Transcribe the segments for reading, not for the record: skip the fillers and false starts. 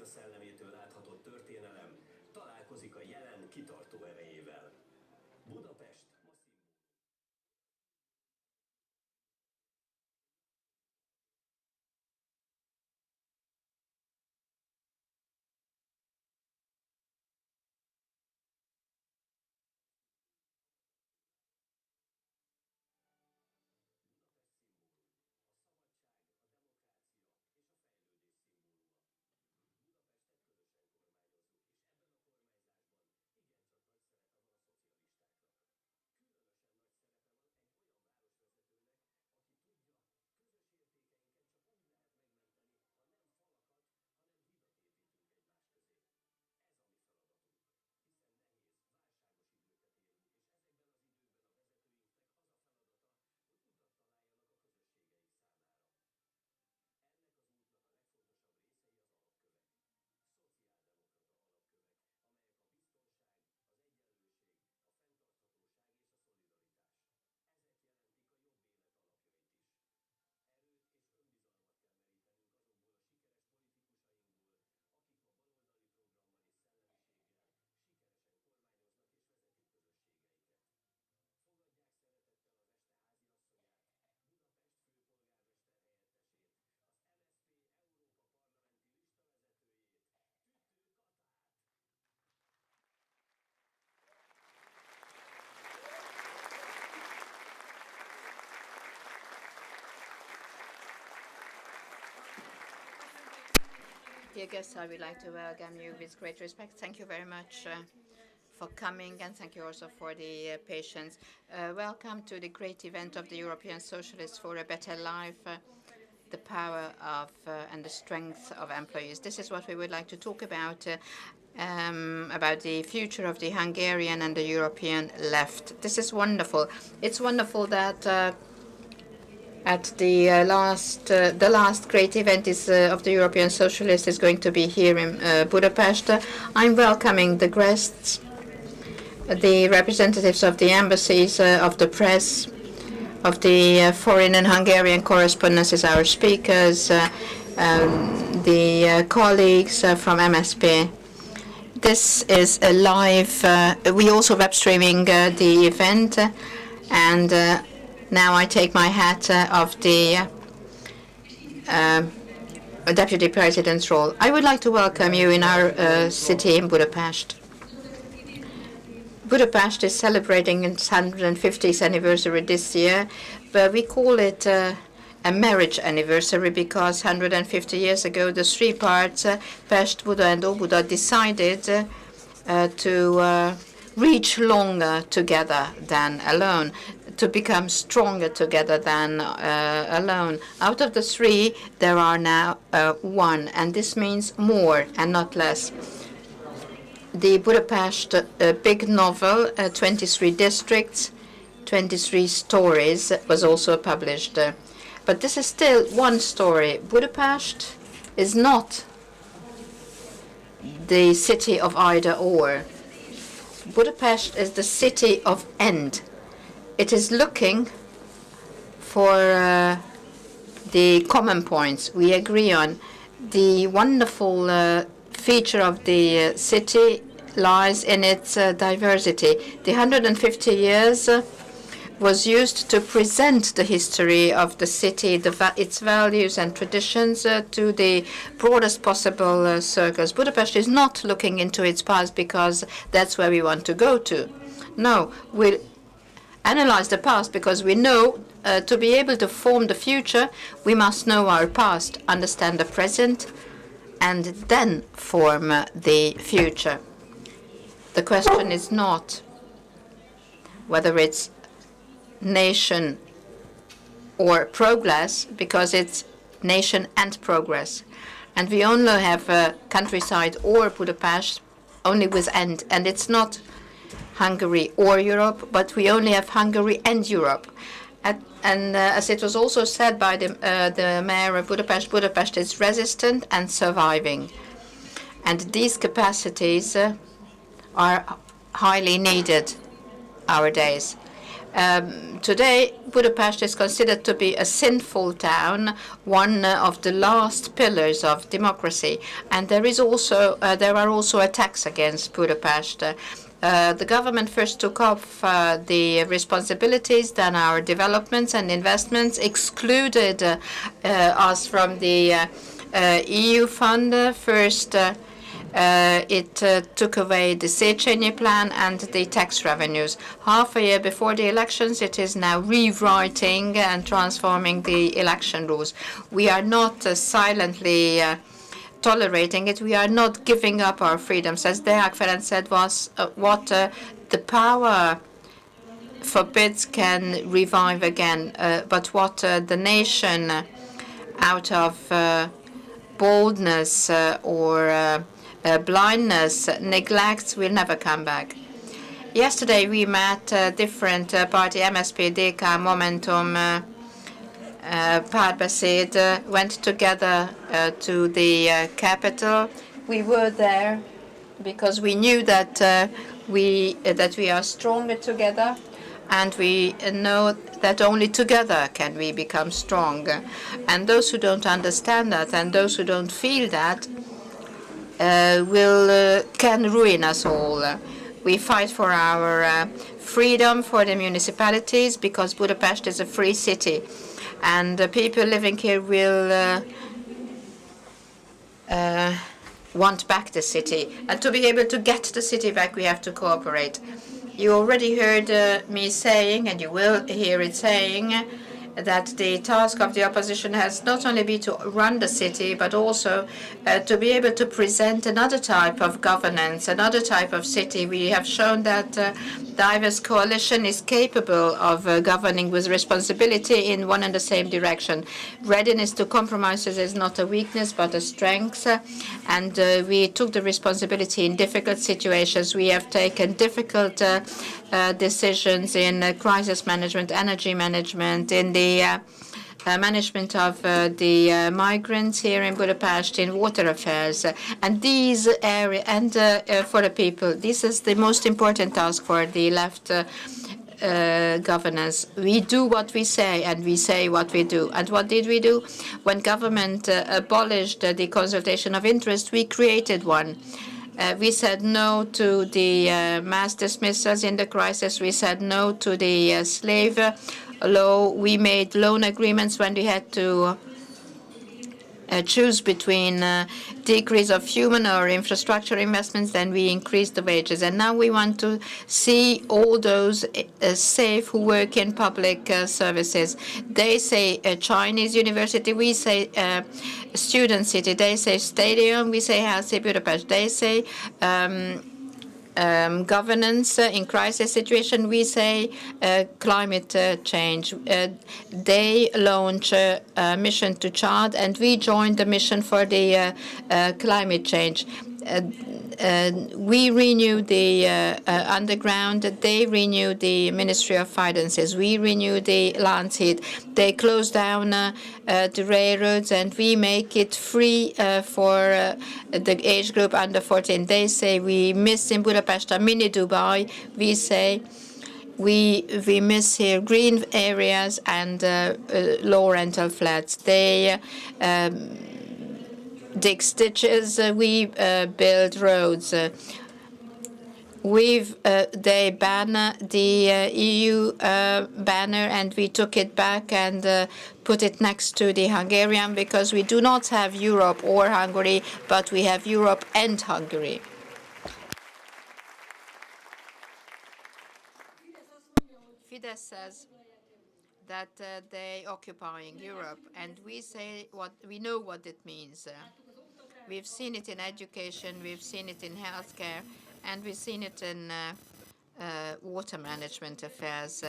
demokrácia szellemétől áthatott történelem találkozik a jelen kitartó erejével. Budapest ma Dear guests, I would like to welcome you with great respect. Thank you very much for coming, and thank you also for the patience. Welcome to the great event of the European Socialists for a Better Life, the power of and the strength of employees. This is what we would like to talk about the future of the Hungarian and the European left. This is wonderful. It's wonderful that at the last great event of the European Socialists is going to be here in Budapest. I'm welcoming the guests, the representatives of the embassies, of the press, of the foreign and Hungarian correspondents, our speakers, the colleagues from MSP. This is a live. We also web streaming the event, and now I take my hat of the Deputy President's role. I would like to welcome you in our city in Budapest. Budapest is celebrating its 150th anniversary this year, but we call it a marriage anniversary because 150 years ago the three parts, Pest, Buda and Óbuda, decided to reach longer together than alone, to become stronger together than alone. Out of the three, there are now one, and this means more and not less. The Budapest big novel, 23 districts, 23 stories, was also published. But this is still one story. Budapest is not the city of either or. Budapest is the city of end. It is looking for the common points we agree on. The wonderful feature of the city lies in its diversity. The 150 years was used to present the history of the city, its values and traditions to the broadest possible circles. Budapest is not looking into its past because that's where we want to go to. No, we analyze the past because we know to be able to form the future, we must know our past, understand the present, and then form the future. The question is not whether it's nation or progress, because it's nation and progress. And we only have countryside or Budapest, only with and it's not Hungary or Europe, but we only have Hungary and Europe. And as it was also said by the mayor of Budapest, Budapest is resistant and surviving. And these capacities are highly needed nowadays. Today, Budapest is considered to be a sinful town, one of the last pillars of democracy, and there are also attacks against Budapest. The government first took off the responsibilities, then our developments and investments, excluded us from the EU fund. First, it took away the Széchenyi plan and the tax revenues. Half a year before the elections, it is now rewriting and transforming the election rules. We are not silently tolerating it. We are not giving up our freedoms. As Deák Ferenc said, was what the power forbids can revive again, but what the nation, out of boldness or blindness, neglects, will never come back. Yesterday we met different party, MSZP, DK, Momentum, Párbeszéd, went together to the capital. We were there because we knew that we are stronger together, and we know that only together can we become strong. And those who don't understand that and those who don't feel that can ruin us all. We fight for our freedom for the municipalities because Budapest is a free city, and people living here will want back the city. And to be able to get the city back, we have to cooperate. You already heard me saying, and you will hear it saying, that the task of the opposition has not only been to run the city, but also to be able to present another type of governance, another type of city. We have shown that diverse coalition is capable of governing with responsibility in one and the same direction. Readiness to compromises is not a weakness, but a strength. And we took the responsibility in difficult situations. We have taken difficult decisions in crisis management, energy management, in the management of the migrants here in Budapest, in water affairs, and these areas, and for the people. This is the most important task for the left governance. We do what we say, and we say what we do. And what did we do? When government abolished the consultation of interest, we created one. We said no to the mass dismissals in the crisis. We said no to the slave law. We made loan agreements when we had to choose between decrease of human or infrastructure investments. Then we increased the wages. And now we want to see all those safe who work in public services. They say a Chinese university. We say student city. They say stadium. We say Healthy Budapest. They say governance in crisis situation. We say climate change. They launch a mission to Chad, and we joined the mission for the climate change. We renew the underground. They renew the Ministry of Finances. We renew the Landshut. They close down the railroads, and we make it free for the age group under 14. They say we miss in Budapest a mini Dubai. We say we miss here green areas and low rental flats. They dig ditches, we build roads. They ban the EU banner, and we took it back and put it next to the Hungarian, because we do not have Europe or Hungary, but we have Europe and Hungary. Fidesz says that they occupying Europe, and we say we know what it means. We've seen it in education, we've seen it in healthcare, and we've seen it in water management affairs.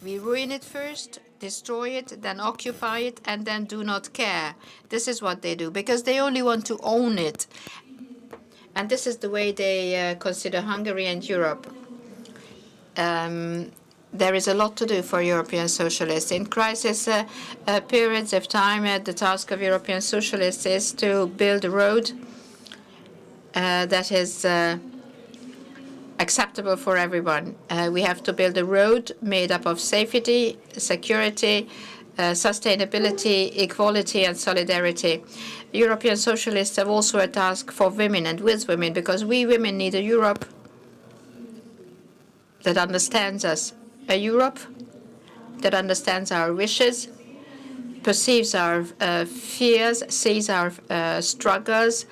We ruin it first, destroy it, then occupy it, and then do not care. This is what they do, because they only want to own it. And this is the way they consider Hungary and Europe. There is a lot to do for European socialists. In crisis periods of time, the task of European socialists is to build a road that is acceptable for everyone. We have to build a road made up of safety, security, sustainability, equality, and solidarity. European Socialists have also a task for women and with women, because we women need a Europe that understands us, a Europe that understands our wishes, perceives our fears, sees our struggles,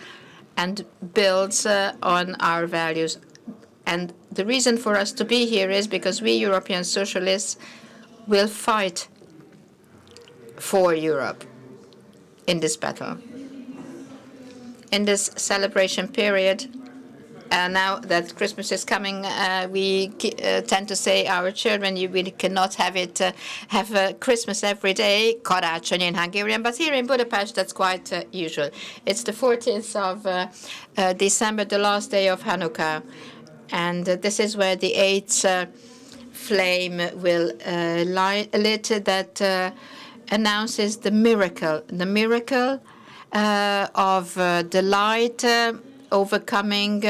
and builds on our values. And the reason for us to be here is because we European Socialists will fight for Europe in this battle. In this celebration period, now that Christmas is coming, we tend to say our children, you really cannot have Christmas every day, karácsony in Hungarian, but here in Budapest that's quite usual. It's the 14th of December, the last day of Hanukkah, and this is where the eighth flame will lit that announces the miracle of the light overcoming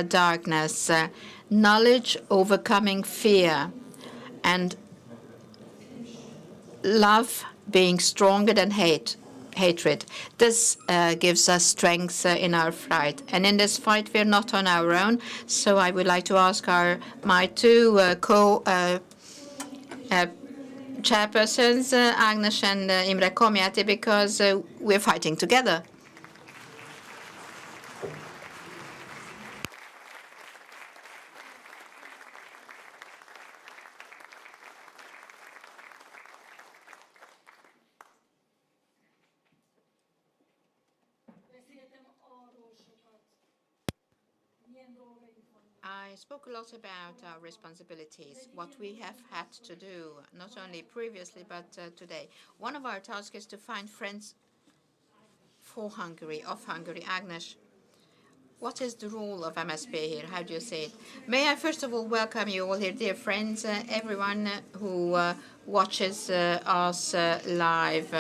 darkness, knowledge overcoming fear, and love being stronger than hatred. This gives us strength in our fight. And in this fight, we're not on our own. So I would like to ask my two chairpersons, Agnes and Imre Komjáti, because we're fighting together. I spoke a lot about our responsibilities, what we have had to do, not only previously, but today. One of our tasks is to find friends for Hungary, of Hungary. Agnes, what is the role of MSP here? How do you see it? May I first of all welcome you all here, dear friends, everyone who watches us live.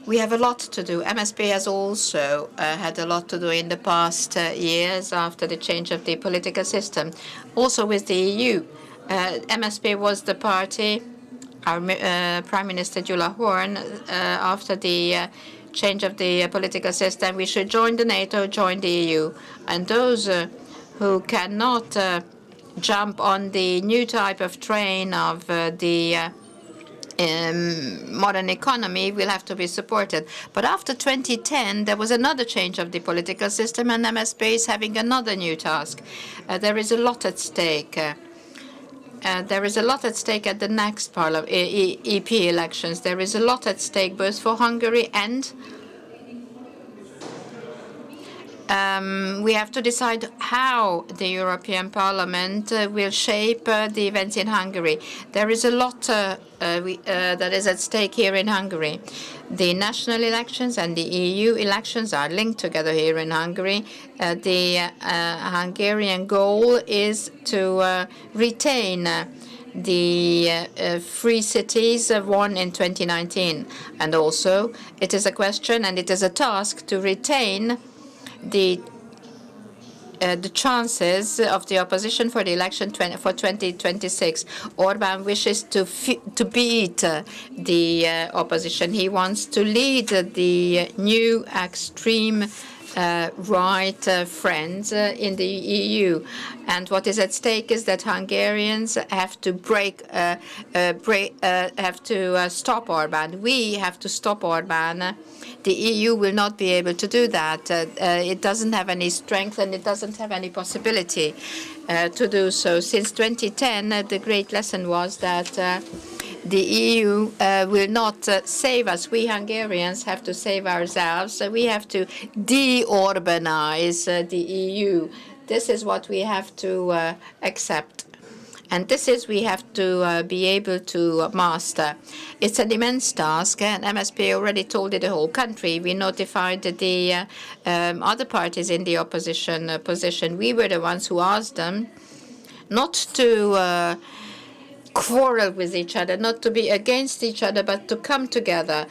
We have a lot to do. MSP has also had a lot to do in the past years after the change of the political system. Also with the EU, MSP was the party, our Prime Minister Gyula Horn, after the change of the political system, we should join the NATO, join the EU. And those who cannot jump on the new type of train of the modern economy will have to be supported. But after 2010, there was another change of the political system, and MSP is having another new task. There is a lot at stake. There is a lot at stake at the next EP elections. There is a lot at stake both for Hungary and we have to decide how the European Parliament will shape the events in Hungary. There is a lot that is at stake here in Hungary. The national elections and the EU elections are linked together here in Hungary. The Hungarian goal is to retain the free cities won in 2019. And also, it is a question and it is a task to retain the chances of the opposition for the election for 2026. Orbán wishes to beat the opposition. He wants to lead the new extreme right friends in the EU. And what is at stake is that Hungarians have to stop Orbán. We have to stop Orbán. The EU will not be able to do that. It doesn't have any strength and it doesn't have any possibility to do so. Since 2010, the great lesson was that the EU will not save us. We Hungarians have to save ourselves. We have to de-Orbanize the EU. This is what we have to accept. And this is we have to be able to master. It's an immense task, and MSP already told it the whole country. We notified the other parties in the opposition position. We were the ones who asked them not to quarrel with each other, not to be against each other, but to come together.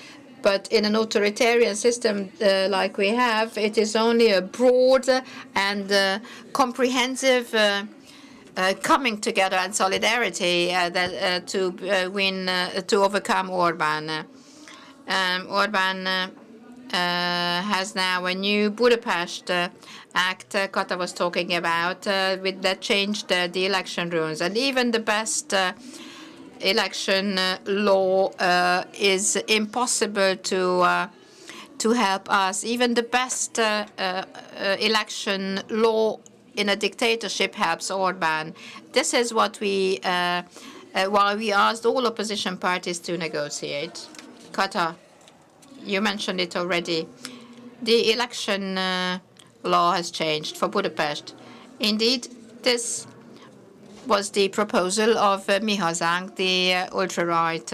But in an authoritarian system like we have, it is only a broad and comprehensive coming together and solidarity to overcome Orban. Orban has now a new Budapest Act Kata was talking about that changed the election rules. And even the best election law is impossible to help us. Even the best election law in a dictatorship helps Orban. This is what why we asked all opposition parties to negotiate. Kata, you mentioned it already. The election law has changed for Budapest. Indeed, this was the proposal of Mi Hazánk, the ultra-right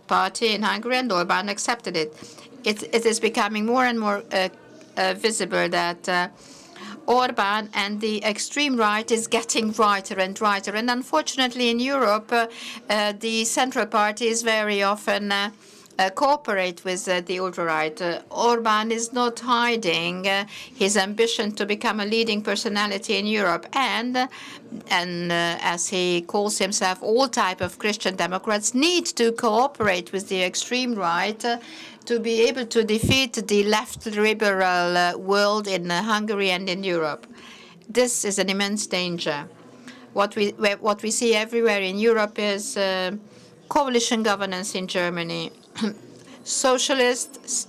party in Hungary, and Orban accepted it. It is becoming more and more visible that Orban and the extreme right is getting righter and righter. And unfortunately, in Europe, the central parties very often cooperate with the ultra-right. Orban is not hiding his ambition to become a leading personality in Europe, and as he calls himself, all type of Christian Democrats need to cooperate with the extreme right to be able to defeat the left liberal world in Hungary and in Europe. This is an immense danger. What we see everywhere in Europe is coalition governance in Germany. Socialists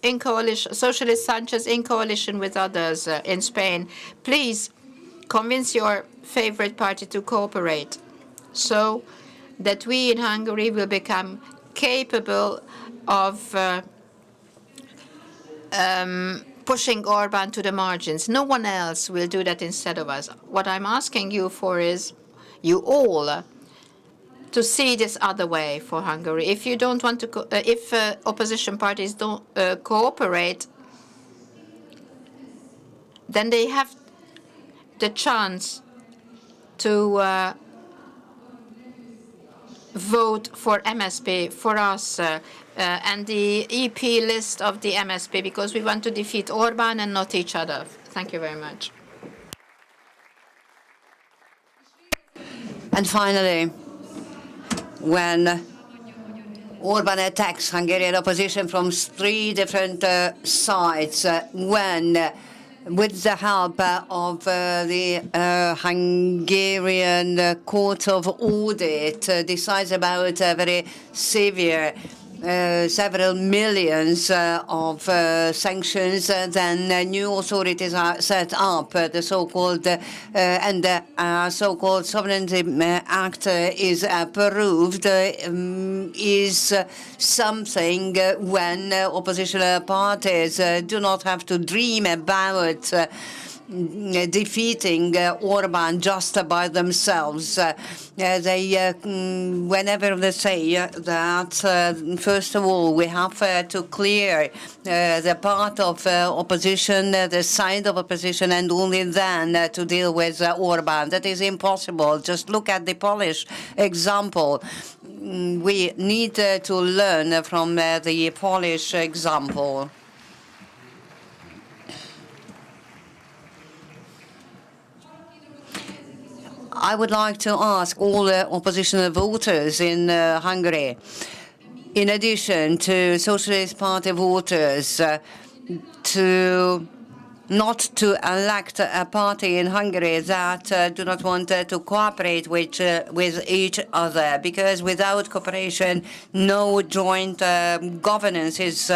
in coalition, Socialist Sanchez in coalition with others in Spain. Please convince your favorite party to cooperate so that we in Hungary will become capable of pushing Orban to the margins. No one else will do that instead of us. What I'm asking you for is you all to see this other way for Hungary. If you don't want to, if opposition parties don't cooperate, then they have the chance to vote for MSP, for us, and the EP list of the MSP, because we want to defeat Orban and not each other. Thank you very much. And finally, when Orban attacks Hungarian opposition from three different sides, when with the help of the Hungarian Court of Audit decides about a very severe several millions of sanctions, then new authorities are set up. The so-called and the so-called Sovereignty Act is approved, is something when opposition parties do not have to dream about defeating Orban just by themselves. Whenever they say that, first of all, we have to clear the part of opposition, the side of opposition, and only then to deal with Orban. That is impossible. Just look at the Polish example. We need to learn from the Polish example. I would like to ask all opposition voters in Hungary, in addition to Socialist Party voters, to not to elect a party in Hungary that do not want to cooperate with each other, because without cooperation, no joint governance is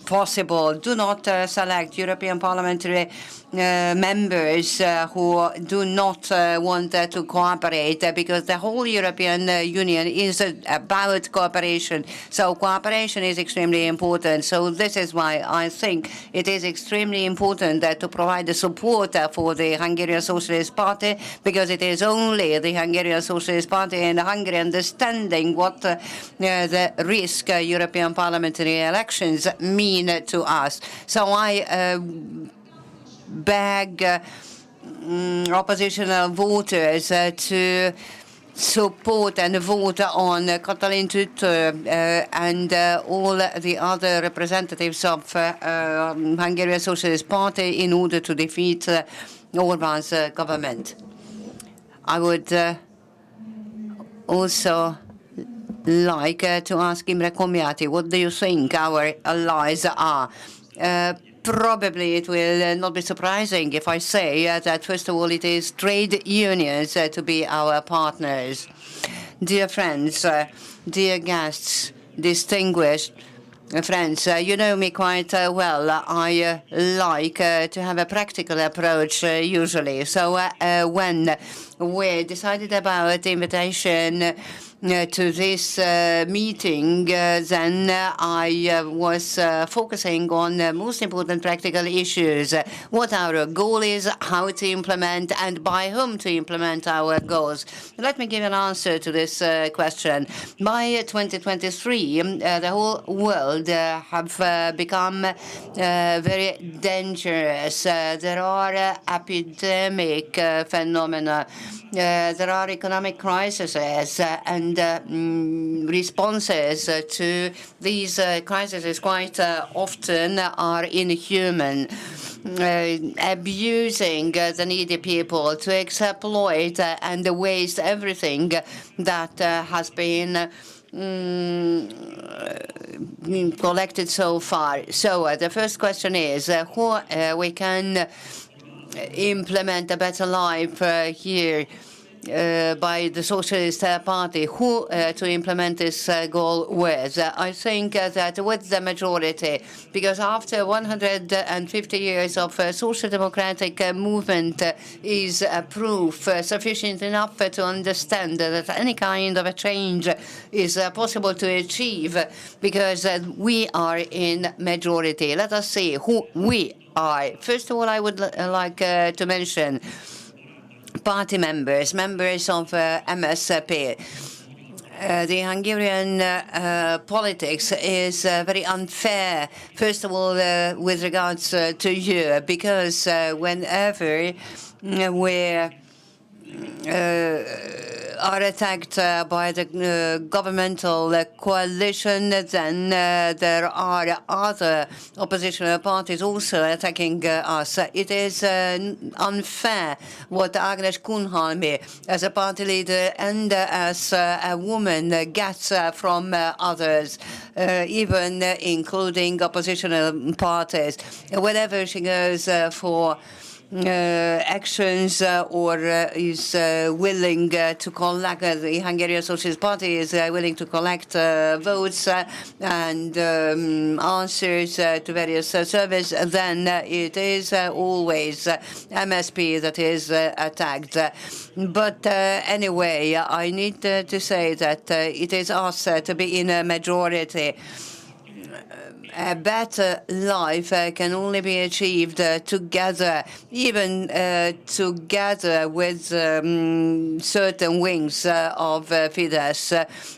possible. Do not select European parliamentary members who do not want to cooperate, because the whole European Union is about cooperation. So cooperation is extremely important. So this is why I think it is extremely important to provide the support for the Hungarian Socialist Party, because it is only the Hungarian Socialist Party in Hungary understanding what the risk European parliamentary elections mean to us. So I beg oppositional voters to support and vote on Katalin Tütő and all the other representatives of Hungarian Socialist Party in order to defeat Orbán's government. I would also like to ask Imre Komjati, what do you think our allies are? Probably it will not be surprising if I say that, first of all, it is trade unions to be our partners. Dear friends, dear guests, distinguished friends, you know me quite well. I like to have a practical approach usually. So when we decided about the invitation to this meeting, then I was focusing on the most important practical issues, what our goal is, how to implement, and by whom to implement our goals. Let me give an answer to this question. By 2023, the whole world have become very dangerous. There are epidemic phenomena. There are economic crises and responses to these crises quite often are inhuman, abusing the needy people to exploit and waste everything that has been collected so far. So the first question is how we can implement a better life here by the Socialist Party, who to implement this goal with. I think that with the majority, because after 150 years of social democratic movement is proof sufficient enough to understand that any kind of a change is possible to achieve, because we are in majority. Let us see who we are. First of all, I would like to mention party members of MSZP. The Hungarian politics is very unfair, first of all, with regards to you, because whenever we are attacked by the governmental coalition, then there are other opposition parties also attacking us. It is unfair what Agnes Kunhalmi, as a party leader and as a woman, gets from others, even including opposition parties. Whenever she goes for actions or is willing to collect, the Hungarian Socialist Party is willing to collect votes and answers to various surveys, then it is always MSP that is attacked. But anyway, I need to say that it is us to be in a majority. A better life can only be achieved together, even together with certain wings of Fidesz.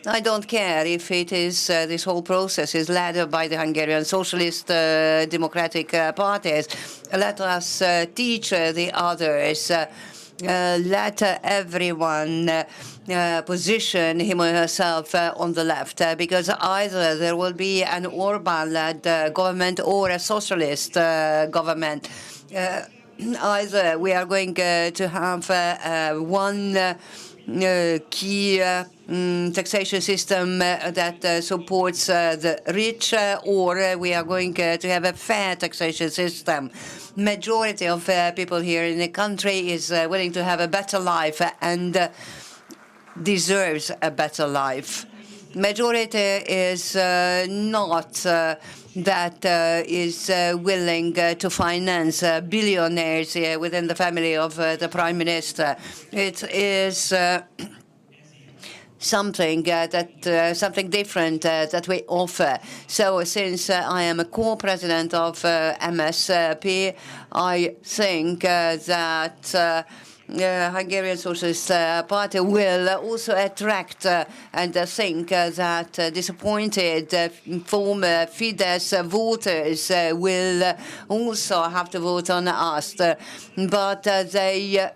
I don't care if it is this whole process is led by the Hungarian Socialist Democratic parties. Let us teach the others. Let everyone position him or herself on the left, because either there will be an Orbán-led government or a socialist government. Either we are going to have one key taxation system that supports the rich, or we are going to have a fair taxation system. Majority of people here in the country is willing to have a better life and deserves a better life. Majority is not that is willing to finance billionaires within the family of the Prime Minister. It is something something different that we offer. So since I am a co-president of MSZP, I think that Hungarian Socialist Party will also attract and think that disappointed former Fidesz voters will also have to vote on us. But they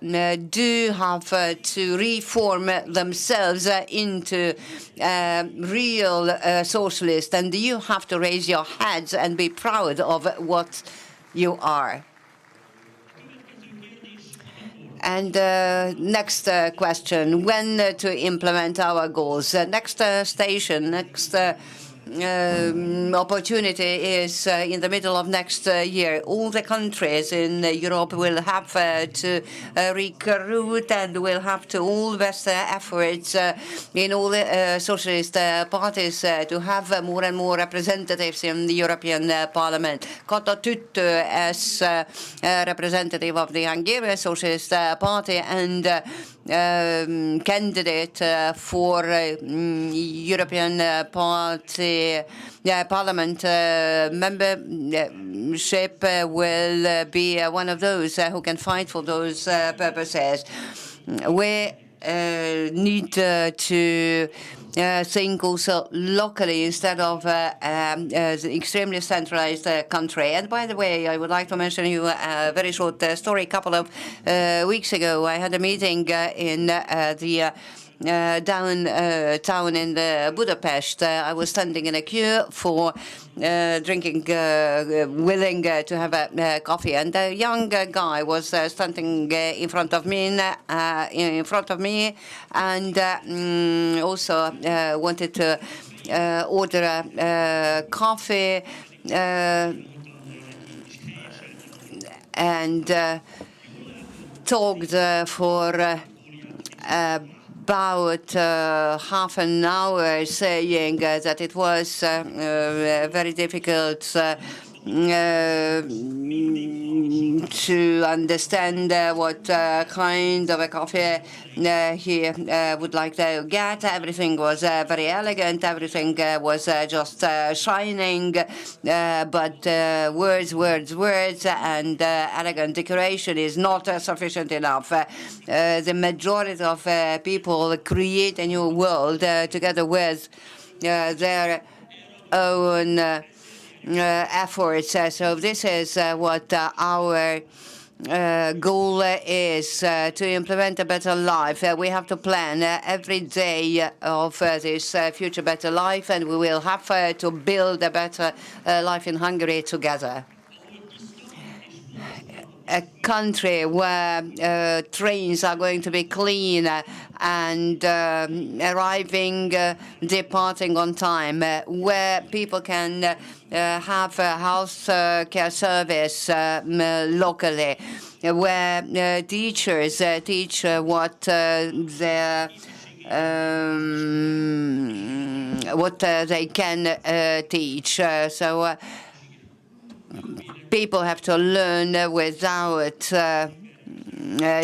do have to reform themselves into real socialists, and you have to raise your heads and be proud of what you are. And next question, when to implement our goals? Next station, next opportunity is in the middle of next year. All the countries in Europe will have to recruit and will have to all invest efforts in all the socialist parties to have more and more representatives in the European Parliament. Kata Tüttő, as representative of the Hungarian Socialist Party and candidate for European Parliament membership, will be one of those who can fight for those purposes. We need to think also locally instead of extremely centralized country. And by the way, I would like to mention you a very short story. A couple of weeks ago, I had a meeting in the downtown in Budapest. I was standing in a queue for drinking, willing to have a coffee, and a young guy was standing in front of me, and also wanted to order a coffee, and talked for about half an hour, saying that it was very difficult to understand what kind of a coffee he would like to get. Everything was very elegant, everything was just shining, but words, and elegant decoration is not sufficient enough. The majority of people create a new world together with their own efforts. So this is what our goal is, to implement a better life. We have to plan every day of this future better life, and we will have to build a better life in Hungary together. A country where trains are going to be clean and arriving, departing on time, where people can have a health care service locally, where teachers teach what they can teach. So people have to learn without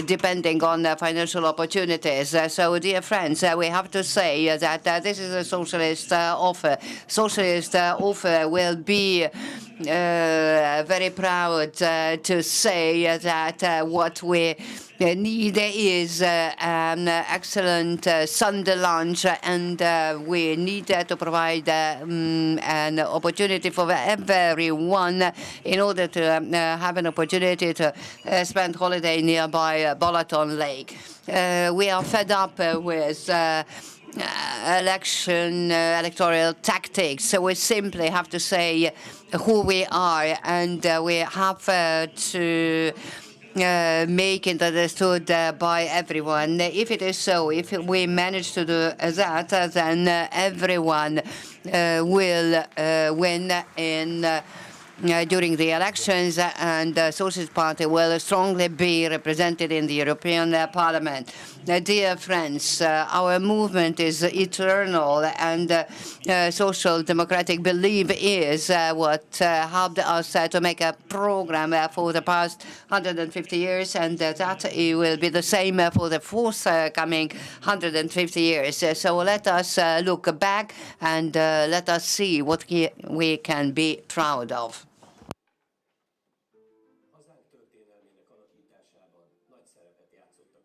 depending on financial opportunities. So, dear friends, we have to say that this is a socialist offer. Socialist offer will be very proud to say that what we need is an excellent Sunday lunch, and we need to provide an opportunity for everyone in order to have an opportunity to spend holiday nearby Balaton Lake. We are fed up with electoral tactics, so we simply have to say who we are, and we have to make it understood by everyone. If it is so, if we manage to do that, then everyone will win during the elections, and the Socialist Party will strongly be represented in the European Parliament. Dear friends, our movement is eternal, and social democratic belief is what helped us to make a program for the past 150 years, and that will be the same for the forthcoming 150 years. So let us look back and let us see what we can be proud of. Hazánk történelmének alakításában nagy szerepet játszottak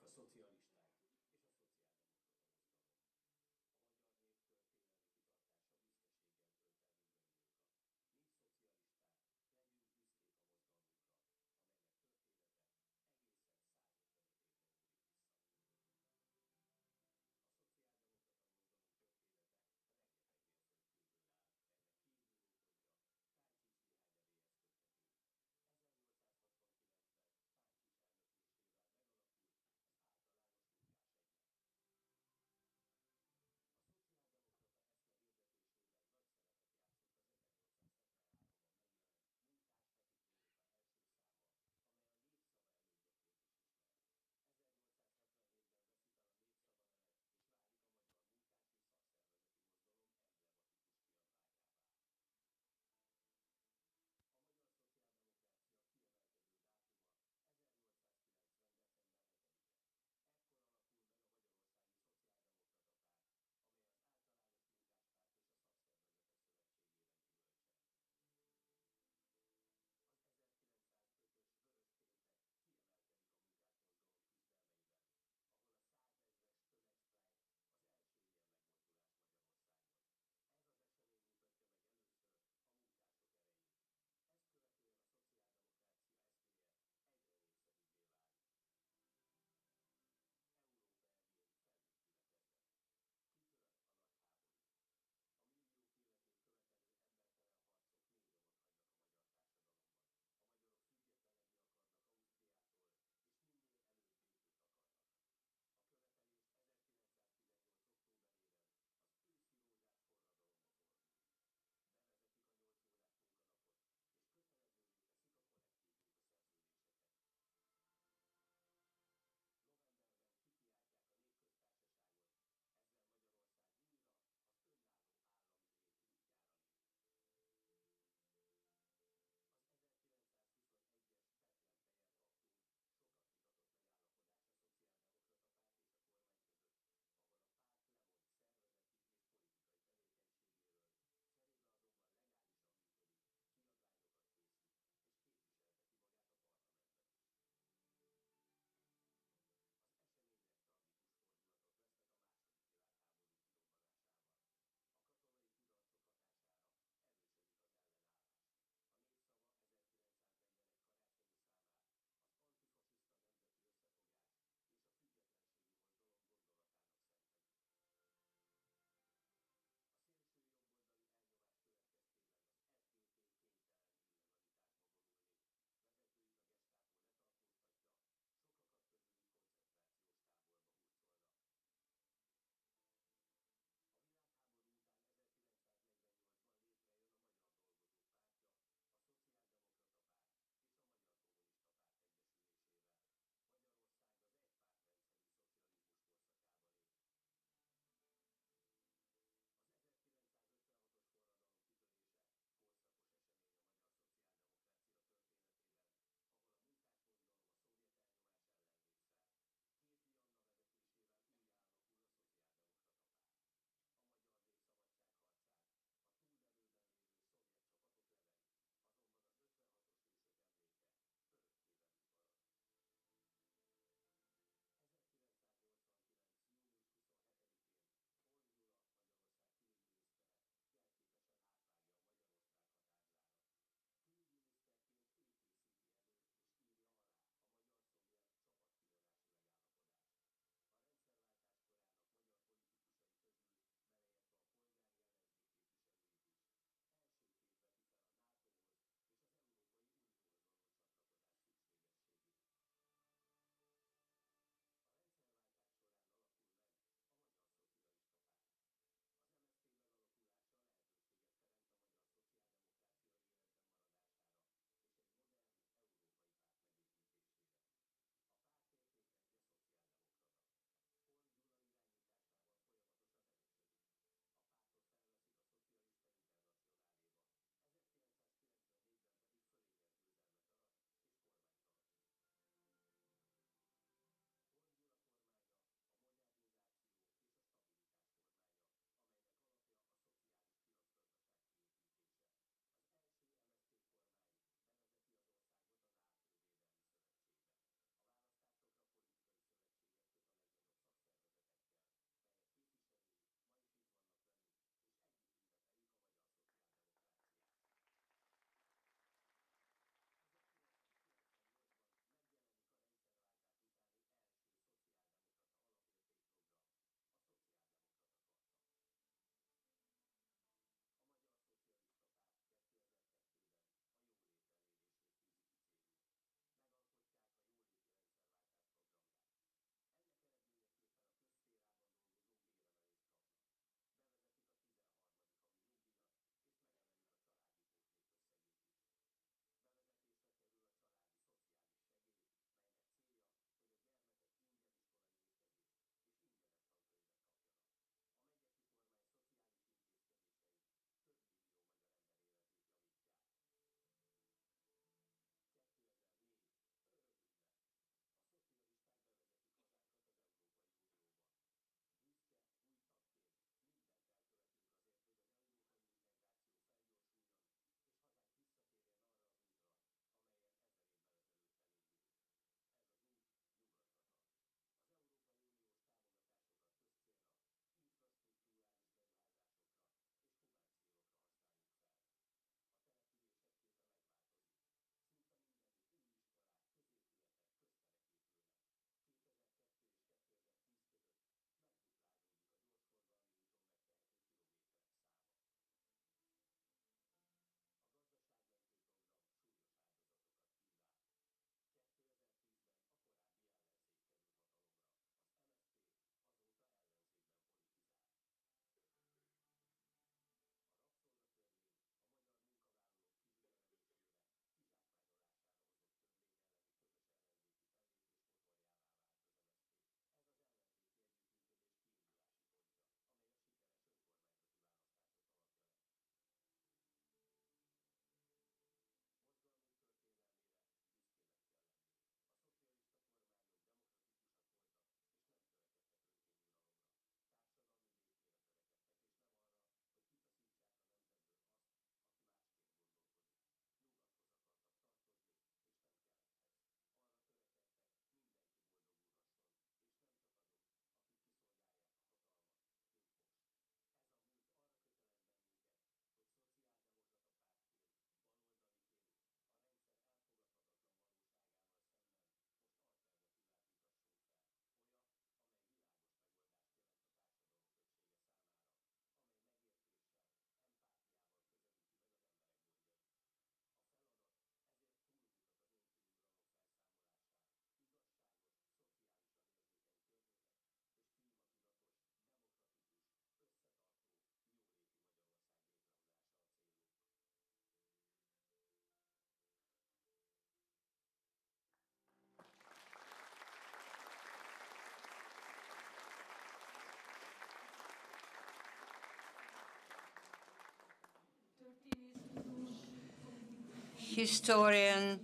historian,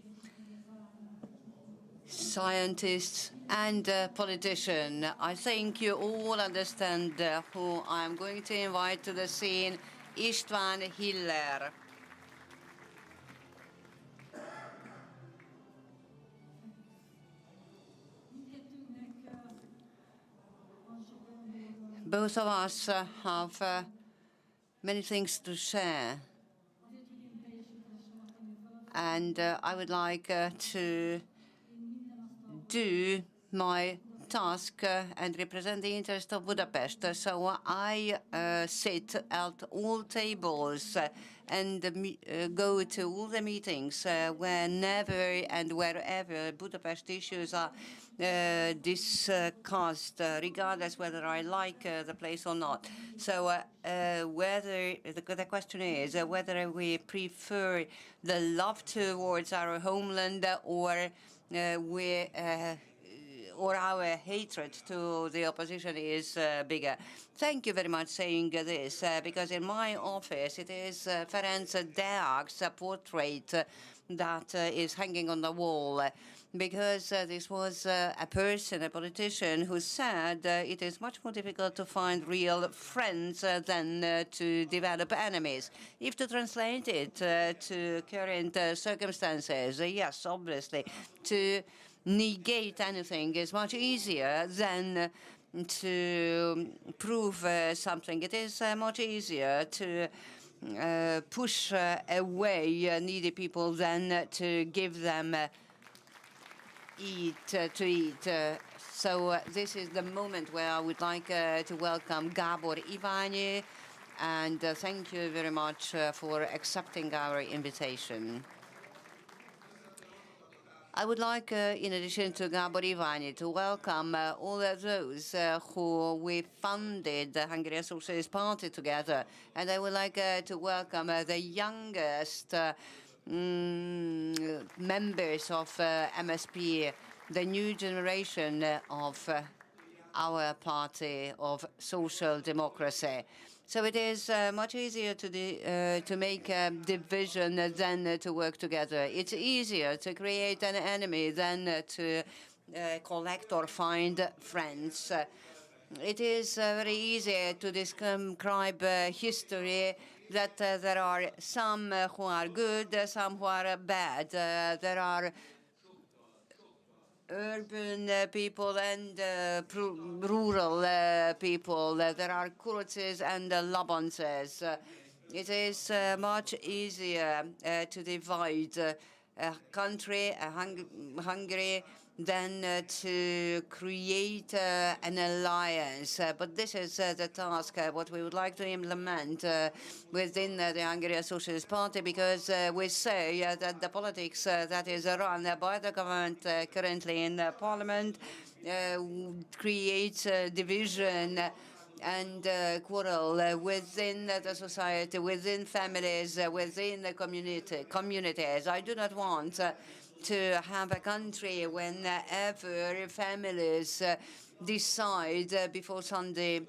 scientist, and politician. I think you all understand who I'm going to invite to the scene, István Hiller. Both of us have many things to share. And I would like to do my task and represent the interest of Budapest. So I sit at all tables and go to all the meetings whenever and wherever Budapest issues are discussed, regardless whether I like the place or not. So whether the question is whether we prefer the love towards our homeland or or our hatred to the opposition is bigger. Thank you very much saying this, because in my office it is Ferenc Deák's portrait that is hanging on the wall, because this was a person, a politician, who said it is much more difficult to find real friends than to develop enemies. If to translate it to current circumstances, yes, obviously, to negate anything is much easier than to prove something. It is much easier to push away needy people than to give them to eat. So this is the moment where I would like to welcome Gábor Iványi, and thank you very much for accepting our invitation. I would like, in addition to Gábor Iványi, to welcome all of those who we founded the Hungarian Socialist Party together. And I would like to welcome the youngest members of MSP, the new generation of our party of social democracy. So it is much easier to make a division than to work together. It's easier to create an enemy than to collect or find friends. It is very easy to describe history that there are some who are good, some who are bad. There are urban people and rural people. There are Kuruczes and Labances. It is much easier to divide a country, Hungary, than to create an alliance. But this is the task, what we would like to implement within the Hungarian Socialist Party, because we say that the politics that is run by the government currently in Parliament creates division and quarrel within the society, within families, within the communities. I do not want to have a country whenever families decide before Sunday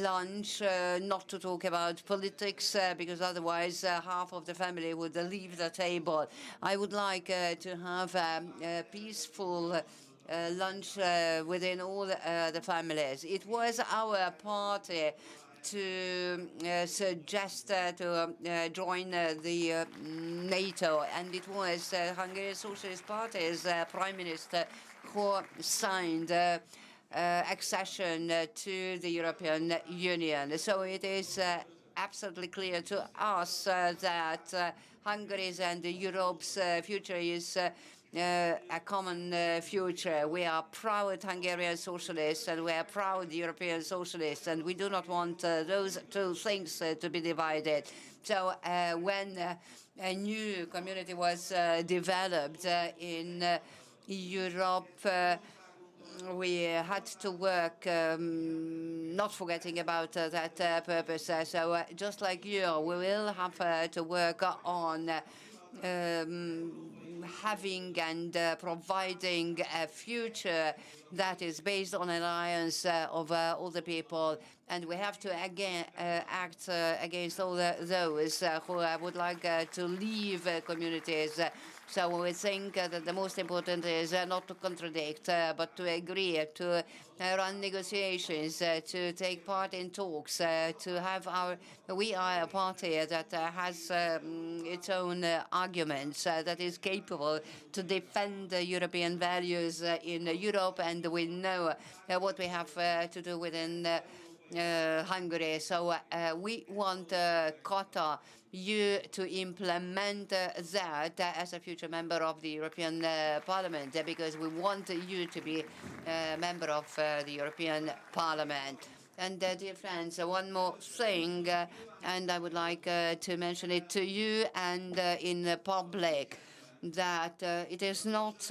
lunch not to talk about politics, because otherwise half of the family would leave the table. I would like to have a peaceful lunch within all the families. It was our party to suggest to join the NATO, and it was Hungarian Socialist Party's Prime Minister who signed accession to the European Union. So it is absolutely clear to us that Hungary's and Europe's future is a common future. We are proud Hungarian socialists and we are proud European socialists, and we do not want those two things to be divided. So when a new community was developed in Europe, we had to work, not forgetting about that purpose. So just like you, we will have to work on having and providing a future that is based on alliance of all the people, and we have to again act against all those who would like to leave communities. So we think that the most important is not to contradict, but to agree, to run negotiations, to take part in talks, to have our. We are a party that has its own arguments, that is capable to defend European values in Europe, and we know what we have to do within Hungary. So we want Qatar, you to implement that as a future member of the European Parliament, because we want you to be a member of the European Parliament. And dear friends, one more thing, and I would like to mention it to you and in public, that it is not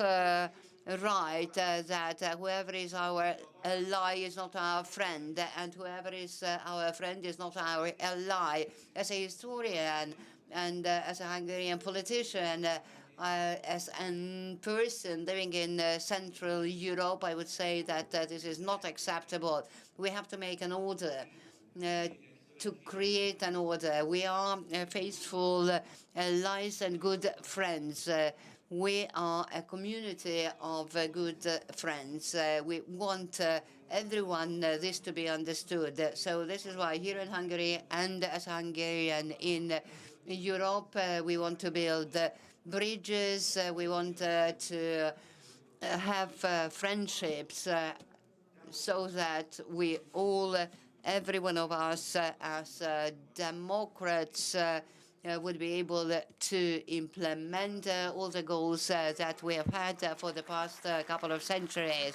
right that whoever is our ally is not our friend, and whoever is our friend is not our ally. As a historian and as a Hungarian politician, as a person living in Central Europe, I would say that this is not acceptable. We have to make an order. To create an order. We are faithful allies and good friends. We are a community of good friends. We want everyone this to be understood. So this is why here in Hungary and as a Hungarian in Europe, we want to build bridges. We want to have friendships so that we all, every one of us as democrats, would be able to implement all the goals that we have had for the past couple of centuries.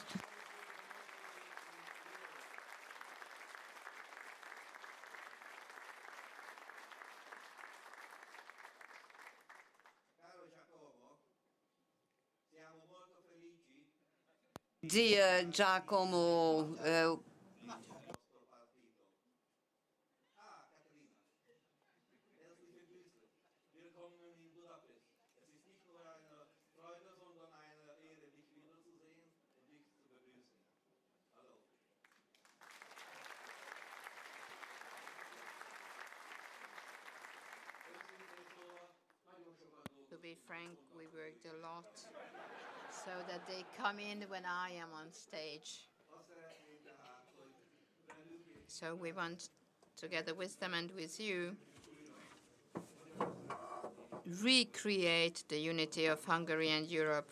Dear Giacomo, Willkommen in Budapest. Es ist nicht nur eine Freude, sondern eine Ehre, dich wiederzusehen und dich zu begrüßen. Hallo. To be frank, we worked a lot so that they come in when I am on stage. So we want, together with them and with you, recreate the unity of Hungary and Europe.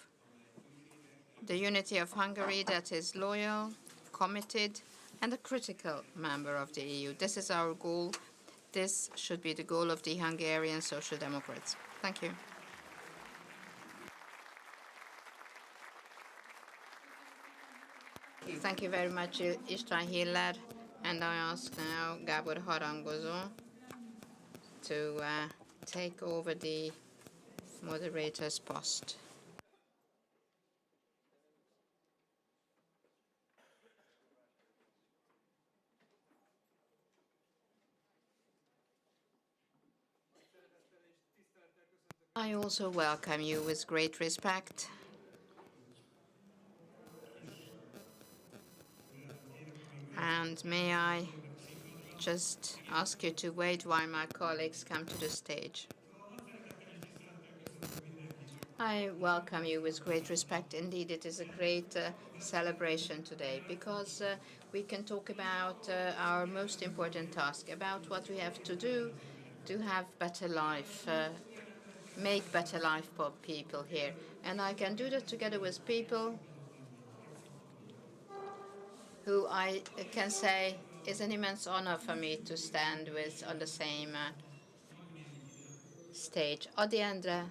The unity of Hungary that is loyal, committed, and a critical member of the EU. This is our goal. This should be the goal of the Hungarian Social Democrats. Thank you. Thank you very much, István Hiller. And I ask now Gábor Harangozó to take over the moderator's post. I also welcome you with great respect. And may I just ask you to wait while my colleagues come to the stage. I welcome you with great respect. Indeed, it is a great celebration today because we can talk about our most important task, about what we have to do to have better life, make better life for people here. And I can do that together with people who I can say is an immense honor for me to stand with on the same stage. Adi Endre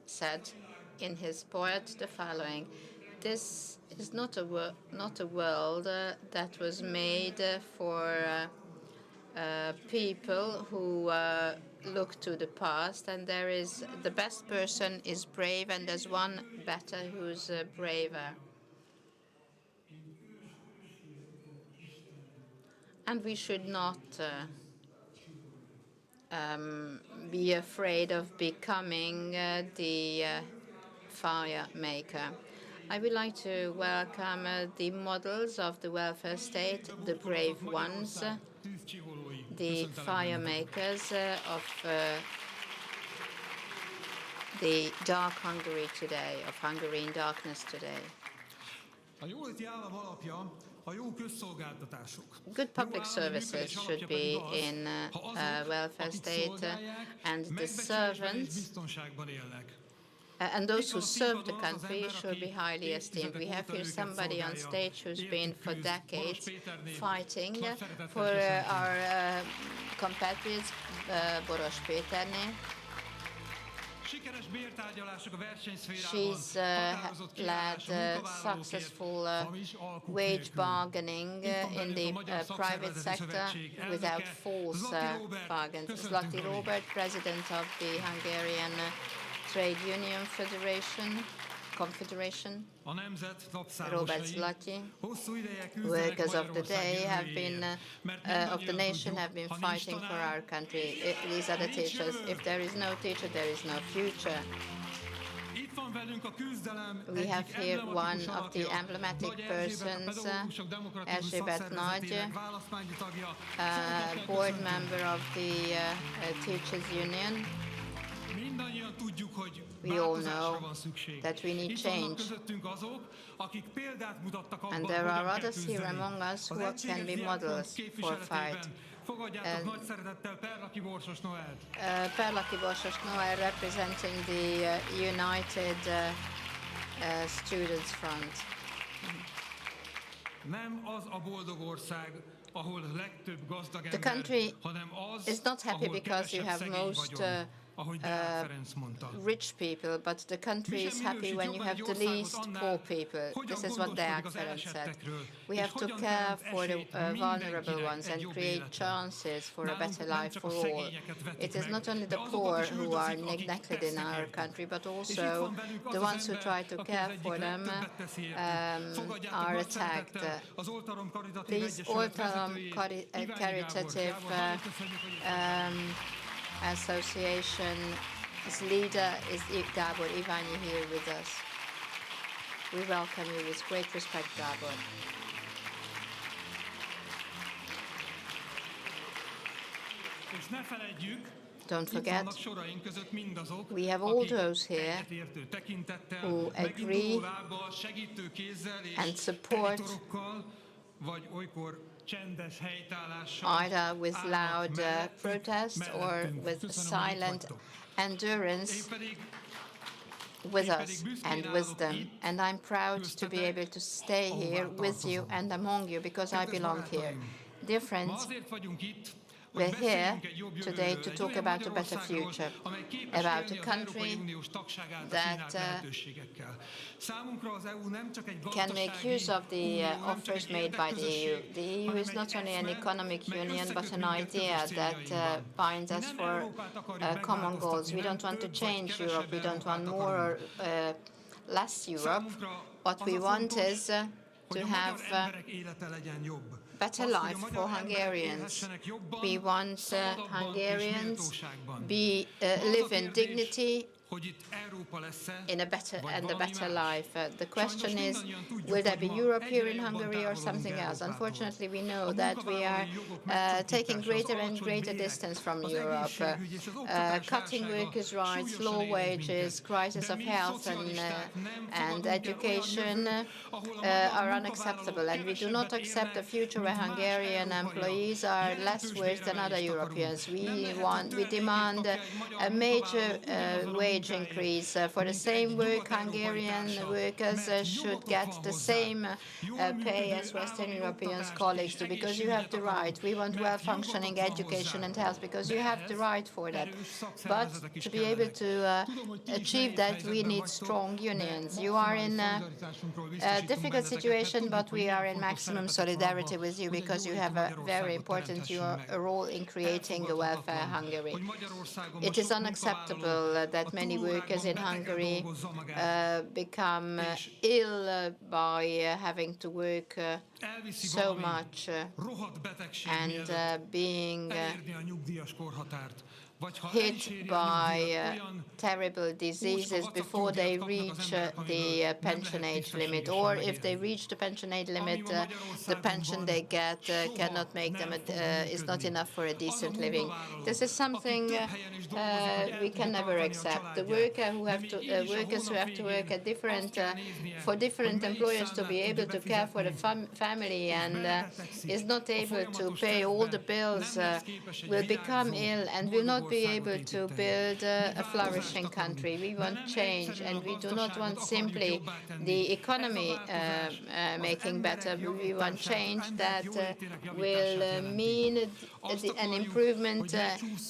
said in his poet the following: "This is not a world that was made for people who look to the past, and there is the best person is brave, and there's one better who's braver." And we should not be afraid of becoming the fire maker. I would like to welcome the models of the welfare state, the brave ones, the fire makers of the dark Hungary today, of Hungary in darkness today. Good public services should be in welfare state, and the servants and those who serve the country should be highly esteemed. We have here somebody on stage who's been for decades fighting for our compatriots, Boros Péterné. She's led successful wage bargaining in the private sector without false bargains. Zlati Robert, president of the Hungarian Trade Union Confederation. Robert Zlati, workers of the day have been, of the nation have been fighting for our country. These are the teachers. If there is no teacher, there is no future. We have here one of the emblematic persons, Erzsébet Nagy, board member of the Teachers Union. We all know that we need change. And there are others here among us who can be models for fight. Perlaki Borsos Noel representing the United Students Front. The country is not happy because you have most rich people, but the country is happy when you have the least poor people. This is what Deák Ferenc said. We have to care for the vulnerable ones and create chances for a better life for all. It is not only the poor who are neglected in our country, but also the ones who try to care for them are attacked. These Oltalom Caritative Association's leader is Gábor Iványi here with us. We welcome you with great respect, Gábor. Don't forget, we have all those here who agree and support either with loud protest or with silent endurance with us and with them. And I'm proud to be able to stay here with you and among you because I belong here. Dear friends, we're here today to talk about a better future, about a country that can make use of the offers made by the EU. The EU is not only an economic union, but an idea that binds us for common goals. We don't want to change Europe. We don't want more or less Europe. What we want is to have better life for Hungarians. We want Hungarians live in dignity in a better life. The question is, will there be Europe here in Hungary or something else? Unfortunately, we know that we are taking greater and greater distance from Europe. Cutting workers' rights, low wages, crisis of health and education are unacceptable, and we do not accept a future where Hungarian employees are less worse than other Europeans. We demand a major wage increase. For the same work, Hungarian workers should get the same pay as Western Europeans' colleagues do, because you have the right. We want well-functioning education and health because you have the right for that. But to be able to achieve that, we need strong unions. You are in a difficult situation, but we are in maximum solidarity with you because you have a very important role in creating a welfare Hungary. It is unacceptable that many many workers in Hungary become ill by having to work so much and being hit by terrible diseases before they reach the pension age limit, or if they reach the pension age limit, the pension they get cannot make them is not enough for a decent living. This is something we can never accept. The workers who have to work at for different employers to be able to care for the family and is not able to pay all the bills will become ill and will not be able to build a flourishing country. We want change, and we do not want simply the economy making better. We want change that will mean an improvement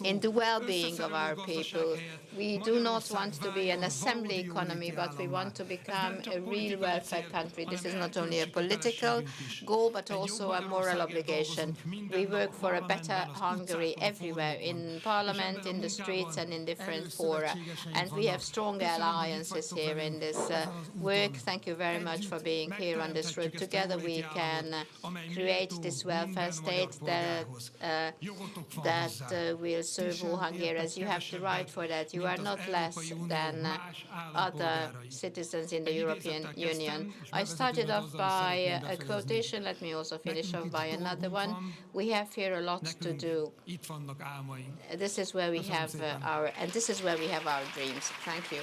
in the well-being of our people. We do not want to be an assembly economy, but we want to become a real welfare country. This is not only a political goal, but also a moral obligation. We work for a better Hungary everywhere, in parliament, in the streets, and in different fora. And we have strong alliances here in this work. Thank you very much for being here on this road. Together we can create this welfare state that will serve all Hungarians. You have the right for that. You are not less than other citizens in the European Union. I started off by a quotation. Let me also finish off by another one. We have here a lot to do. This is where we have our dreams. Thank you.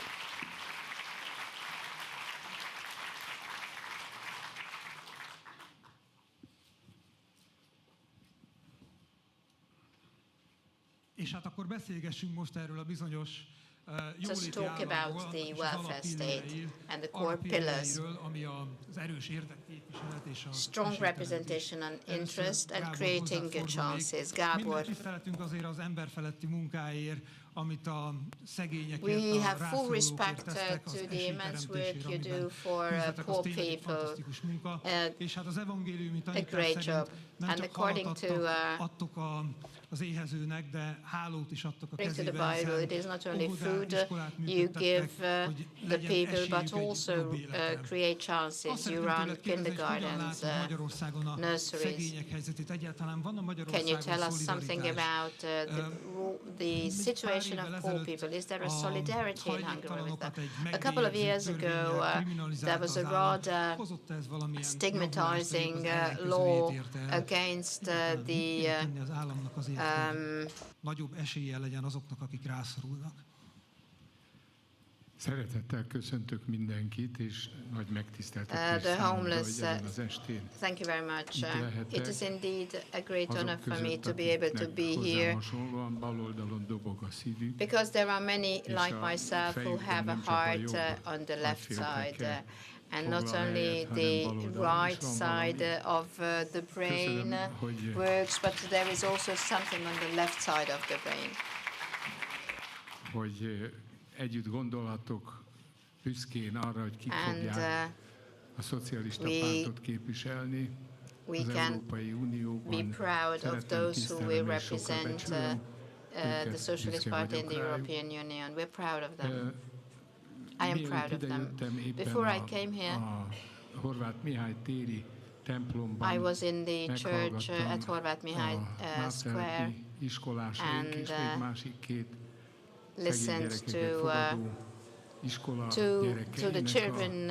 És hát akkor beszélgessünk most erről a bizonyos Let's talk about the welfare state and the core pillars. Strong representation on interest and creating good chances. Gábor. We have full respect to the immense work you do for poor people. A great job. And according to the Bible, it is not only food you give the people, but also create chances. You run kindergartens, nurseries. Can you tell us something about the situation of poor people? Is there a solidarity in Hungary with them? A couple of years ago, there was a rather stigmatizing law against the Szeretettel köszöntök mindenkit, és nagy megtiszteltetés számomra, hogy ezen az estén Thank you very much. It is indeed a great honor for me to be able to be here, because there are many like myself who have a heart on the left side. And not only the right side of the brain works, but there is also something on the left side of the brain. Hogy együtt gondolhatok büszkén arra, hogy kik fogják a szocialista pártot képviselni az Európai Unióban. Be proud of those who will represent the Socialist Party in the European Union. We're proud of them. I am proud of them. Before I came here, I was in the church at Horváth Mihály Square and listened to the children,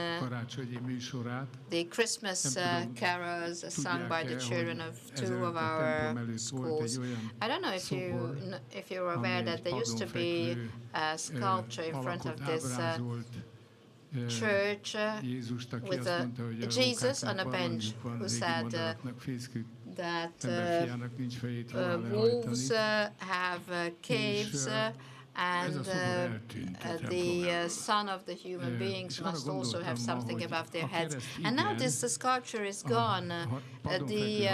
the Christmas carols sung by the children of two of our schools. I don't know if you're aware that there used to be a sculpture in front of this church with Jesus on a bench who said that wolves have caves, and the son of the human beings must also have something above their heads. And now this sculpture is gone. The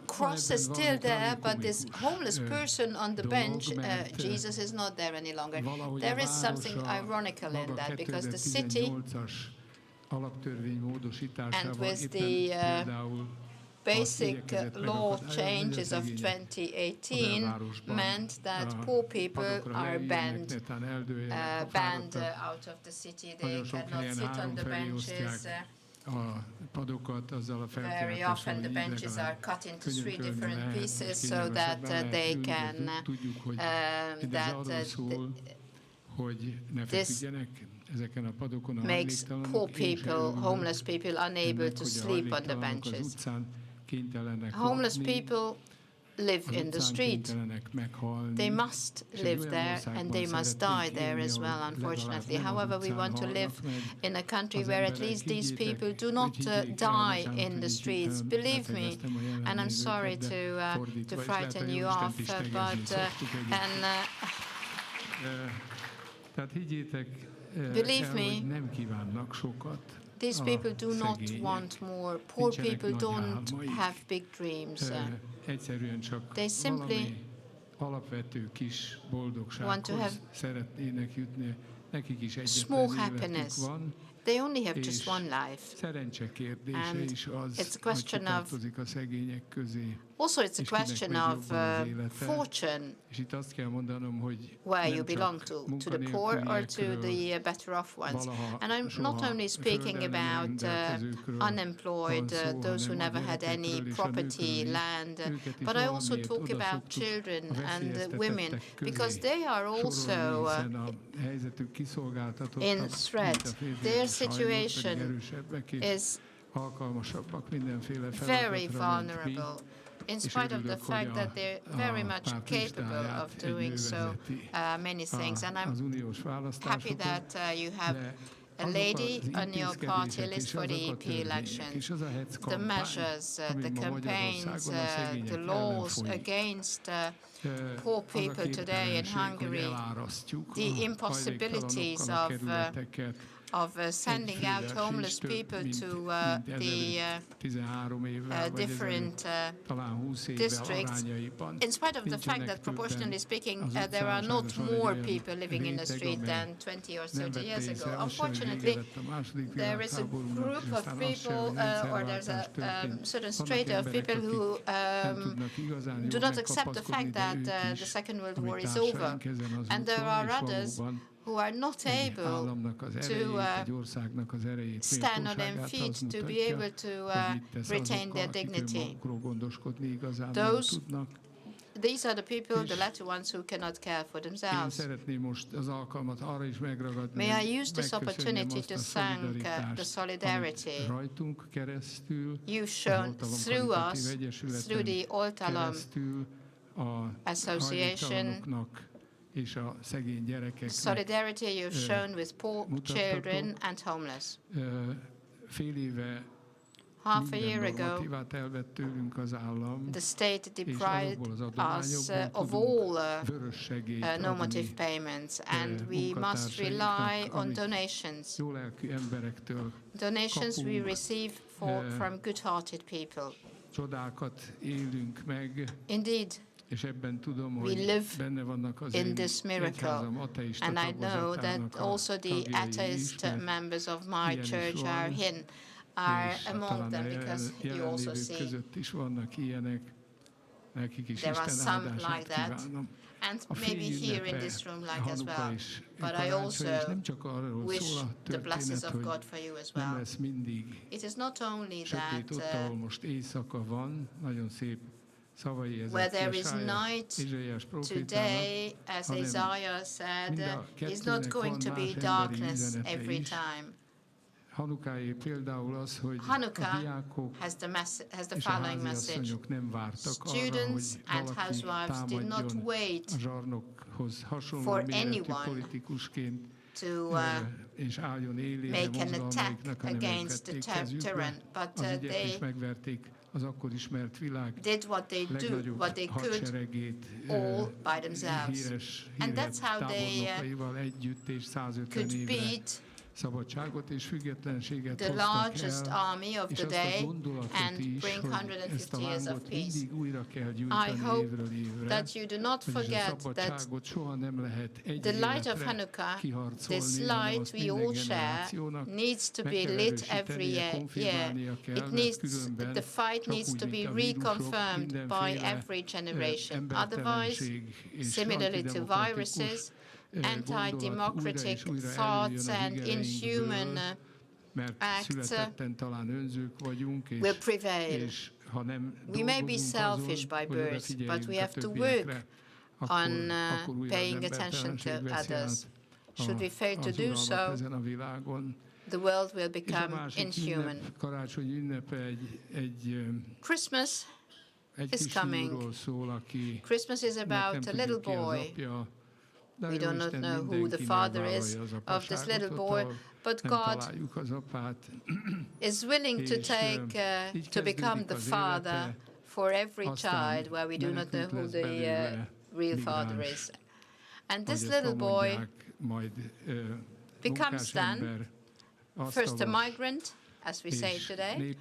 cross is still there, but this homeless person on the bench, Jesus, is not there any longer. There is something ironical in that, because the city, and with the basic law changes of 2018 meant that poor people are banned out of the city. They cannot sit on the benches. Very often the benches are cut into 3 different pieces so that they can this makes poor people, homeless people, unable to sleep on the benches. Homeless people live in the street. They must live there and they must die there as well, unfortunately. However, we want to live in a country where at least these people do not die in the streets. Believe me, and I'm sorry to frighten you off, but believe me, these people do not want more. Poor people don't have big dreams. They simply want to have small happiness. They only have just one life. And it's a question of, also it's a question of fortune, where you belong to the poor or to the better off ones. And I'm not only speaking about unemployed, those who never had any property, land, but I also talk about children and women, because they are also in threat. Their situation is very vulnerable, in spite of the fact that they're very much capable of doing so many things. And I'm happy that you have a lady on your party list for the EP elections. The measures, the campaigns, the laws against poor people today in Hungary, the impossibilities of sending out homeless people to the different districts, in spite of the fact that, proportionally speaking, there are not more people living in the street than 20 or 30 years ago. Unfortunately, there is a group of people, or there's a certain strata of people who do not accept the fact that the Second World War is over. And there are others who are not able to stand on their feet, to be able to retain their dignity. These are the people, the latter ones, who cannot care for themselves. May I use this opportunity to thank the solidarity you've shown through us, through the Oltalom Association, solidarity you've shown with poor children and homeless. Half a year ago, the state deprived us of all normative payments, and we must rely on donations. Donations we receive from good-hearted people. Indeed, we live in this miracle, and I know that also the atheist members of my church are among them, because you also see there are some like that, and maybe here in this room like as well. But I also wish the blessings of God for you as well. It is not only that where there is night today, as Isaiah said, is not going to be darkness every time. Hanukkah has the following message. Students and housewives did not wait for anyone to make an attack against the tyrant, but they did what they could, all by themselves. And that's how they could beat szabadságot és függetlenséget the hoztak largest el, army of és the azt a day gondolatot and is, bring hogy ezt a 150 years of lángot peace. mindig újra kell I gyújtani hope évről évre, that you do not vagyis a forget that szabadságot soha nem lehet egy the light of életre Hanukkah, kiharcolni, this hanem light azt we minden all share, generációnak needs to meg be kell lit every erősítenie, year. konfirmálnia kell, It mert needs, különben the fight csak needs úgy, to be mint a vírusok, reconfirmed by mindenféle every generation. Otherwise, embertelenség és similarly to antidemokratikus viruses, gondolat anti-democratic újra és újra thoughts előjön a and inhuman hígereinkből, mert acts születetten talán önzők vagyunk, will prevail. és ha nem We may be dolgozunk selfish azon, by hogy birth, but odafigyeljünk we a have to többiekre, work akkor on újra az paying attention to embertelenség veszi others. át Should we fail to az do uralmat so, ezen a világon. the world will És a become másik inhuman. ünnep, karácsony ünnepe egy Christmas is kis coming. fiúról szól, aki Christmas is about a little boy. We do not know who the father is of this little boy, but God is willing to to become the father for every child, where we do not know who the real father is. And this little boy becomes then first a migrant, as we say today,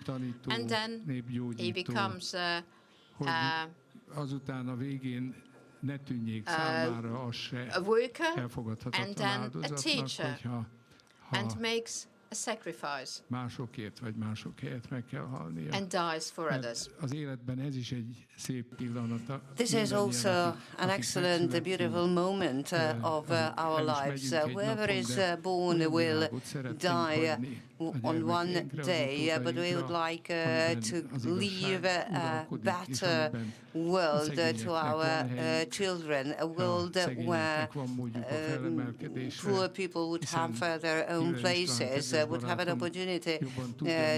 and then he becomes azután a végén ne tűnjék számára az se a worker, and elfogadhatatlan then a áldozatnak, teacher, hogyha and makes a sacrifice másokért vagy mások helyett meg kell halnia. and dies for Mert others. az életben ez is egy szép pillanat. This is also an excellent, beautiful moment of our lives. Whoever is born will die on one day, but we would like to leave a better world to our children, a world where poor people would have their own places, would have an opportunity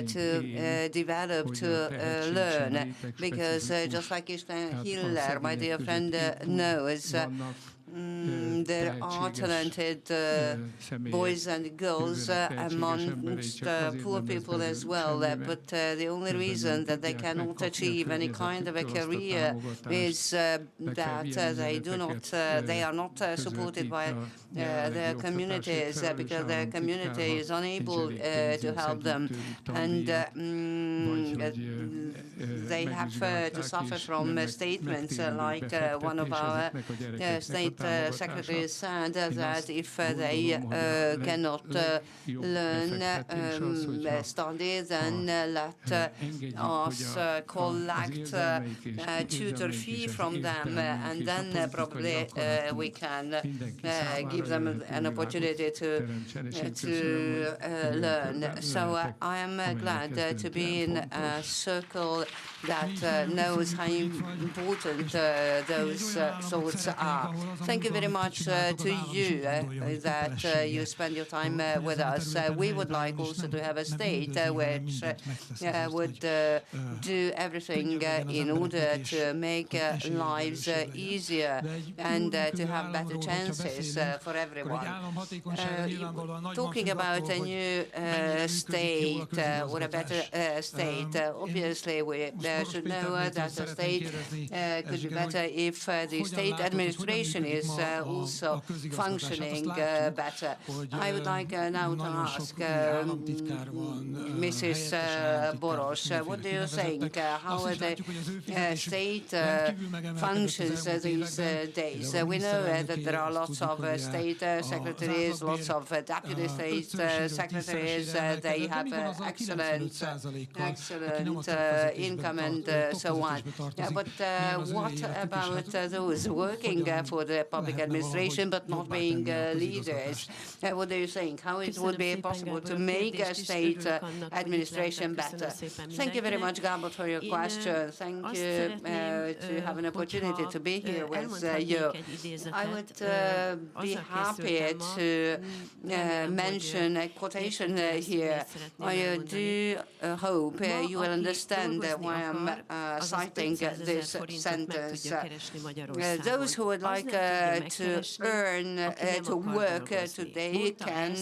to develop, to learn, because just like Hiller, my dear friend, knows, there are talented boys and girls amongst poor people as well, but the only reason that they cannot achieve any kind of a career is that they are not supported by their communities, because their community is unable to help them, and they have to suffer from statements like one of our state secretary said, that if they cannot learn, study, then let us collect a tutor fee from them, and then probably we can give them an opportunity to learn. So I am glad to be in a circle that knows how important those thoughts are. Thank you very much to you that you spend your time with us. We would like also to have a state which would do everything in order to make lives easier and to have better chances for everyone. Talking about a new state or a better state, obviously we should know that a state could be better if the state administration is also functioning better. I would like now to ask Mrs. Boros, what do you think? How the state functions these days? We know that there are lots of state secretaries, lots of deputy state secretaries. They have excellent income and so on. But what about those working for the public administration but not being leaders? What do you think? How it would be possible to make a state administration better? Thank you very much, Gabor, for your question. Thank you to have an opportunity to be here with you. I would be happy to mention a quotation here. I do hope you will understand why I'm citing this sentence. Those who would like to earn, to work today can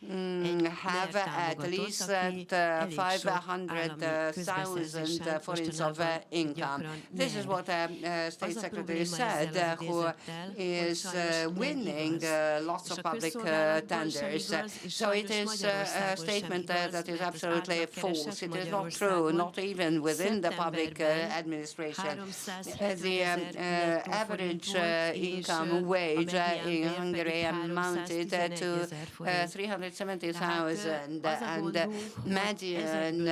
have at least 500,000 forints of income. This is what State Secretary said, who is winning lots of public tenders. So it is a statement that is absolutely false. It is not true, not even within the public administration. The average income wage in Hungary amounted to 370,000, and median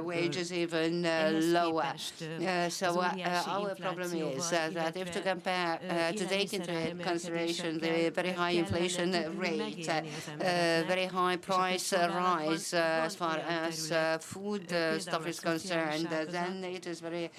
wage is even lower. So our problem is that if to compare, to take into consideration the very high inflation rate, very high price rise as far as food stuff is concerned, then it is very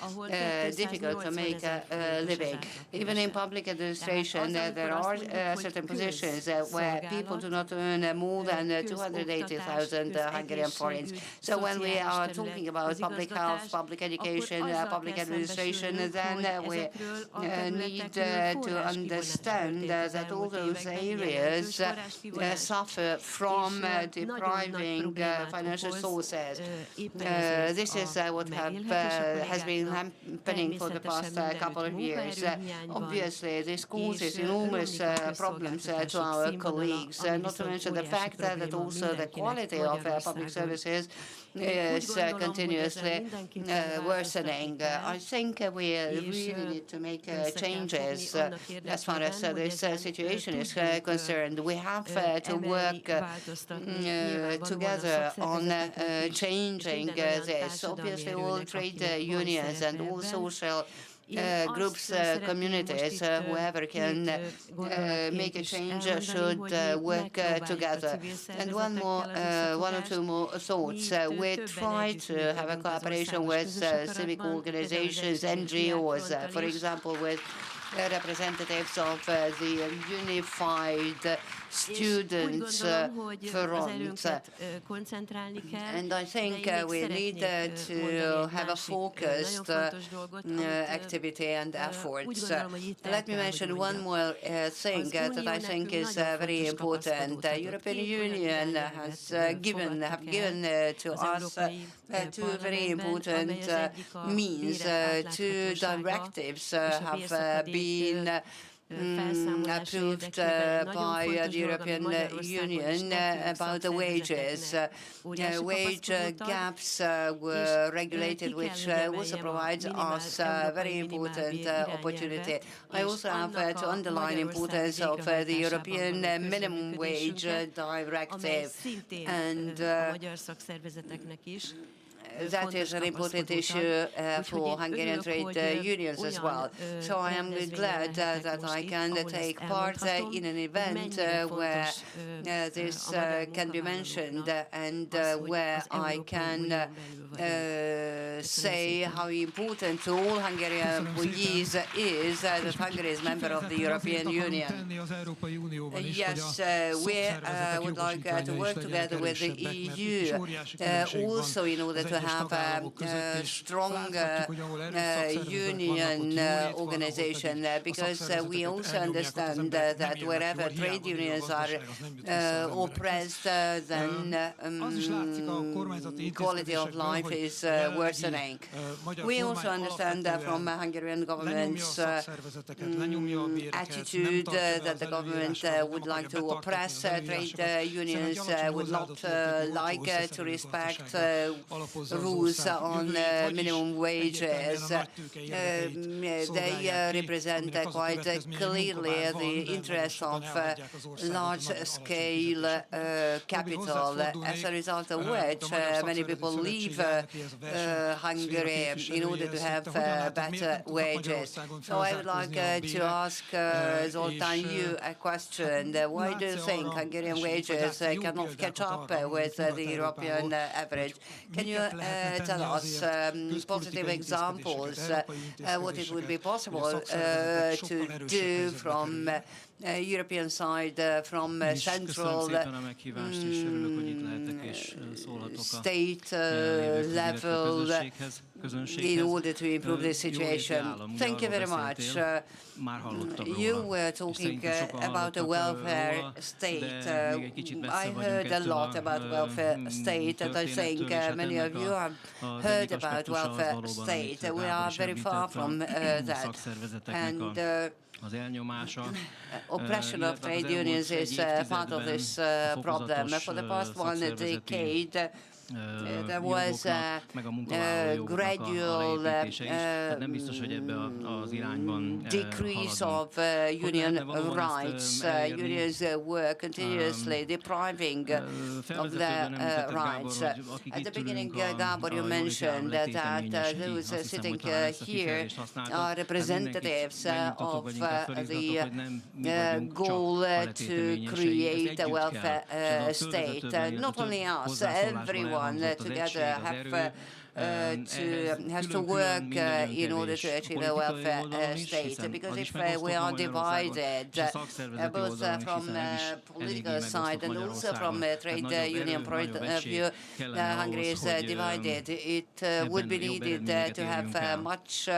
difficult to make a living. Even in public administration, there are certain positions where people do not earn more than 280,000 Hungarian forints. So when we are talking about public health, public education, public administration, then we need to understand that all those areas suffer from depriving financial sources. This is what has been happening for the past couple of years. Obviously, this causes enormous problems to our colleagues, not to mention the fact that also the quality of public services is continuously worsening. I think we really need to make changes as far as this situation is concerned. We have to work together on changing this. Obviously, all trade unions and all social groups, communities, whoever can make a change should work together. And one or two more thoughts. We try to have a cooperation with civic organizations, NGOs, for example, with representatives of the Unified Students Front. And I think we need to have a focused activity and efforts. Let me mention one more thing that I think is very important. The European Union has given to us two very important means. Two directives have been approved by the European Union about the wages. Wage gaps were regulated, which also provides us a very important opportunity. I also have to underline the importance of the European minimum wage directive, and that is an important issue for Hungarian trade unions as well. So I am glad that I can take part in an event where this can be mentioned and where I can say how important to all Hungarian employees is that Hungary is a member of the European Union. Yes, we would like to work together with the EU also in order to have a strong union organization, because we also understand that wherever trade unions are oppressed, then quality of life is worsening. We also understand from Hungarian government's attitude that the government would like to oppress trade unions, would not like to respect rules on minimum wages. They represent quite clearly the interest of large-scale capital, as a result of which many people leave Hungary in order to have better wages. So I would like to ask Zoltán, you a question. Why do you think Hungarian wages cannot catch up with the European average? Can you tell us positive examples what it would be possible to do from European side, from central state level in order to improve the situation. Thank you very much. You were talking about a welfare state. I heard a lot about welfare state, and I think many of you have heard about welfare state. We are very far from that. And oppression of trade unions is part of this problem. For the past 1 decade, there was a gradual decrease of union rights. Unions were continuously depriving of their rights. At the beginning, Gábor, you mentioned that those sitting here are representatives of the goal to create a welfare state. Not only us, everyone together has to work in order to achieve a welfare state. Because if we are divided, both from political side and also from a trade union point of view, Hungary is divided. It would be needed to have much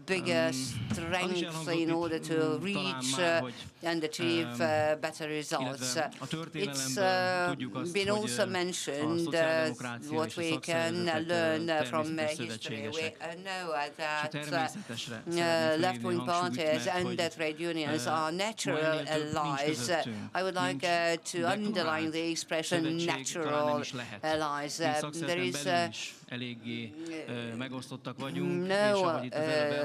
bigger strength in order to reach and achieve better results. It's been also mentioned what we can learn from history. We know that left-wing parties and trade unions are natural allies. I would like to underline the expression natural allies. There is no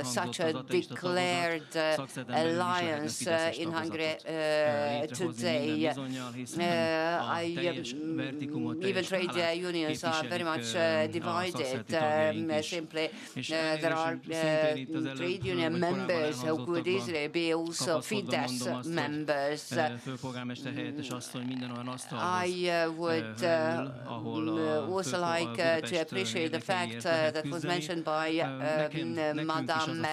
such a declared alliance in Hungary today. Even trade unions are very much divided. Simply, there are trade union members who could easily be also Fidesz members. I would also like to appreciate the fact that was mentioned by Madame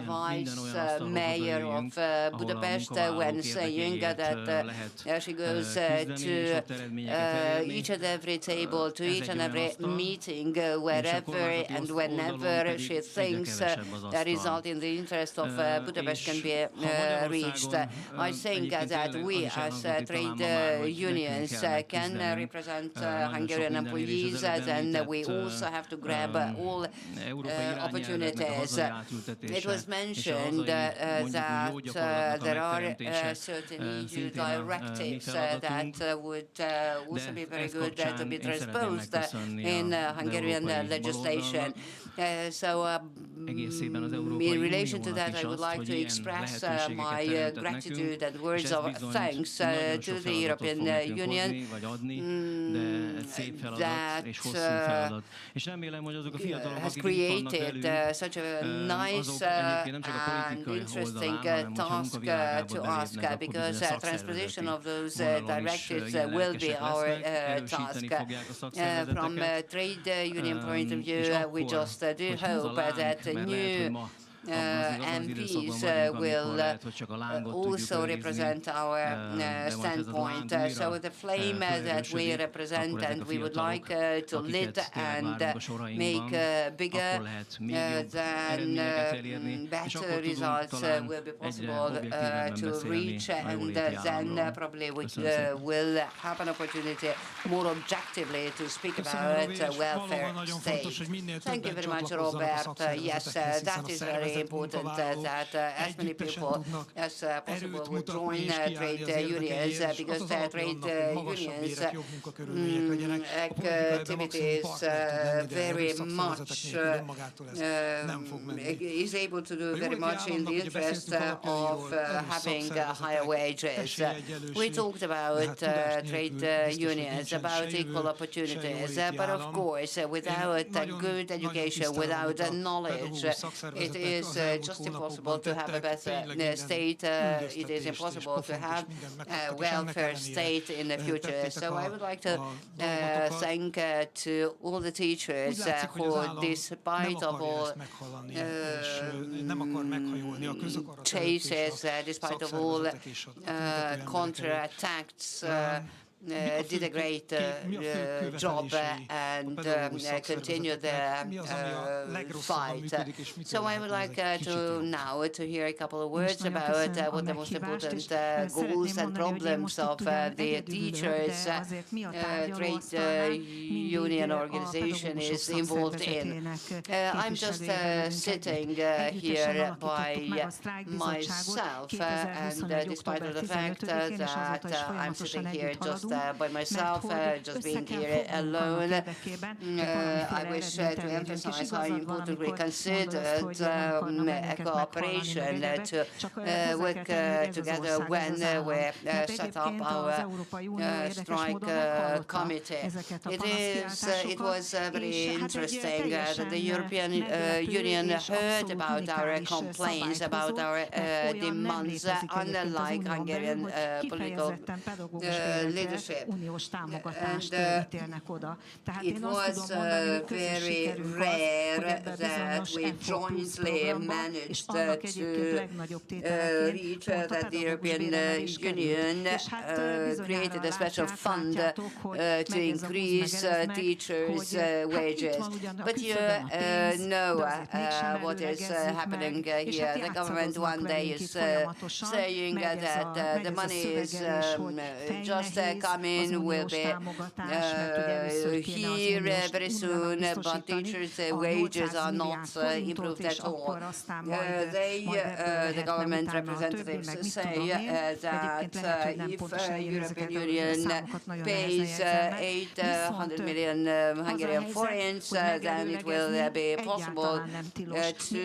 Vice Mayor of Budapest when saying that she goes to each and every table, to each and every meeting, wherever and whenever she thinks a result in the interest of Budapest can be reached. I think that we as trade unions can represent Hungarian employees, and we also have to grab all opportunities. It was mentioned that there are certain EU directives that would also be very good to be transposed in Hungarian legislation. In relation to that, I would like to express my gratitude and words of thanks to the European Union that has created such a nice and interesting task to ask, because transposition of those directives will be our task. From a trade union point of view, we just do hope that new MPs will also represent our standpoint. So the flame that we represent and we would like to lit and make bigger, then better results will be possible to reach, and then probably we will have an opportunity more objectively to speak about welfare state. Thank you very much, Robert. Yes, that is very important that as many people as possible would join trade unions, because trade unions activities very much is able to do very much in the interest of having higher wages. We talked about trade unions, about equal opportunities, but of course without good education, without knowledge, it is is just impossible to have a better state. It is impossible to have a welfare state in the future. So I would like to thank to all the teachers who, despite of all chases, despite of all counterattacks, did a great job and continue the fight. So I would like to hear a couple of words about what the most important goals and problems of the teachers trade union organization is involved in. I'm just sitting here by myself, and despite of the fact that I'm sitting here just by myself, just being here alone, I wish to emphasize how important we considered a cooperation to work together when we set up our strike committee. It was very interesting that the European Union heard about our complaints, about our demands, unlike Hungarian political leadership. And it was very rare that we jointly managed to reach that the European Union created a special fund to increase teachers' wages. But you know what is happening here. The government one day is saying that the money is just coming, will be here very soon, but teachers' wages are not improved at all. The government representatives say that if European Union pays 800 million Hungarian forints, then it will be possible to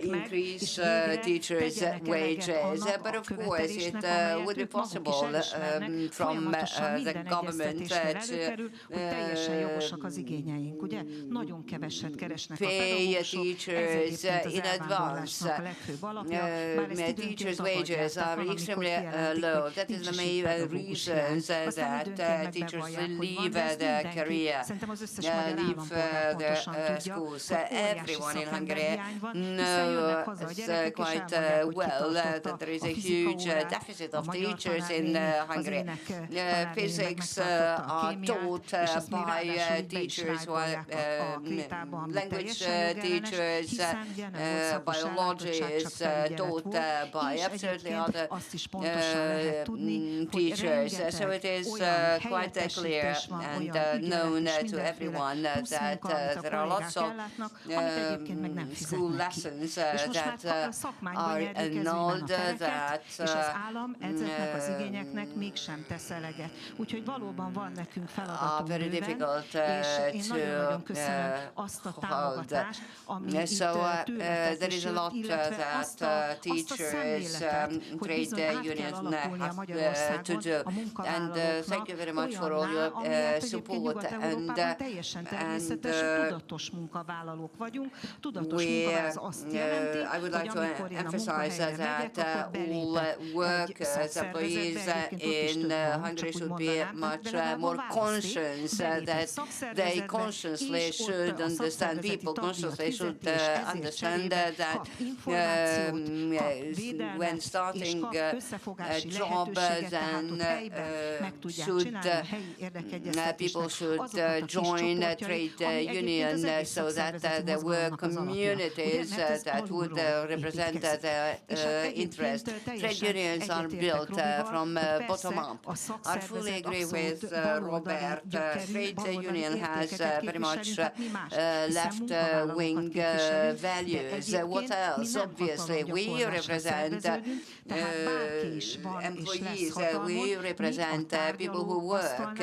increase teachers' wages. But of course, it would be possible from the government to pay teachers in advance. Teachers' wages are extremely low. That is the main reason that teachers leave their career, leave their schools. Everyone in Hungary knows quite well that there is a huge deficit of teachers in Hungary. Physics are taught by teachers who are language teachers, biology is taught by absolutely other teachers. So it is quite clear and known to everyone that there are lots of school lessons that are annulled, that are very difficult to hold. So there is a lot that teachers, trade unions have to do. And thank you very much for all your support. And I would like to emphasize that all workers, employees in Hungary should be much more conscious that they consciously should understand, people consciously should understand that when starting a job, then people should join a trade union so that there were communities that would represent their interest. Trade unions are built from bottom up. I fully agree with Robert. Trade union has very much left-wing values. What else? Obviously, we represent employees. We represent people who work.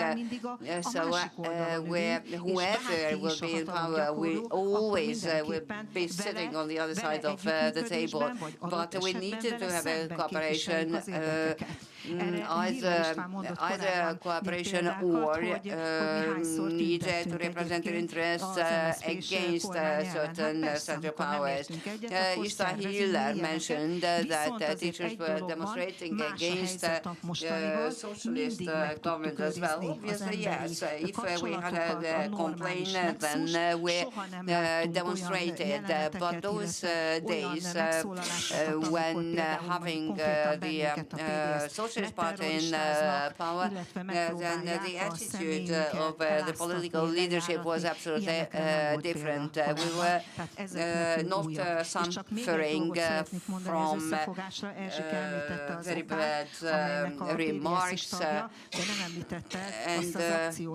So whoever will be in power, we always will be sitting on the other side of the table. But we needed to have a cooperation either cooperation or need to represent their interests against certain central powers. István Hiller mentioned that teachers were demonstrating against socialist government as well. Obviously, yes. If we had a complaint, then we demonstrated. But those days when having the Socialist Party in power, then the attitude of the political leadership was absolutely different. We were not suffering from very bad remarks. And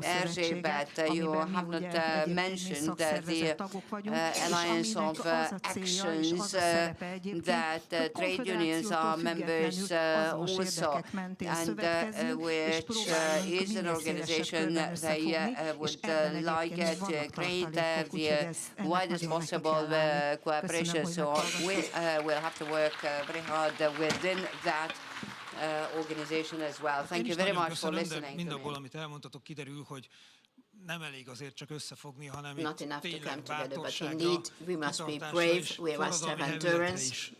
Erzsébet, you have not mentioned the alliance of actions that trade unions are members also, and which is an organization they would like to create the widest possible cooperation. So we will have to work very hard within that organization as well. Thank you very much for listening to me. Nem elég azért csak összefogni, hanem not enough to come together, but bátorságra, indeed we must be brave, we must have endurance,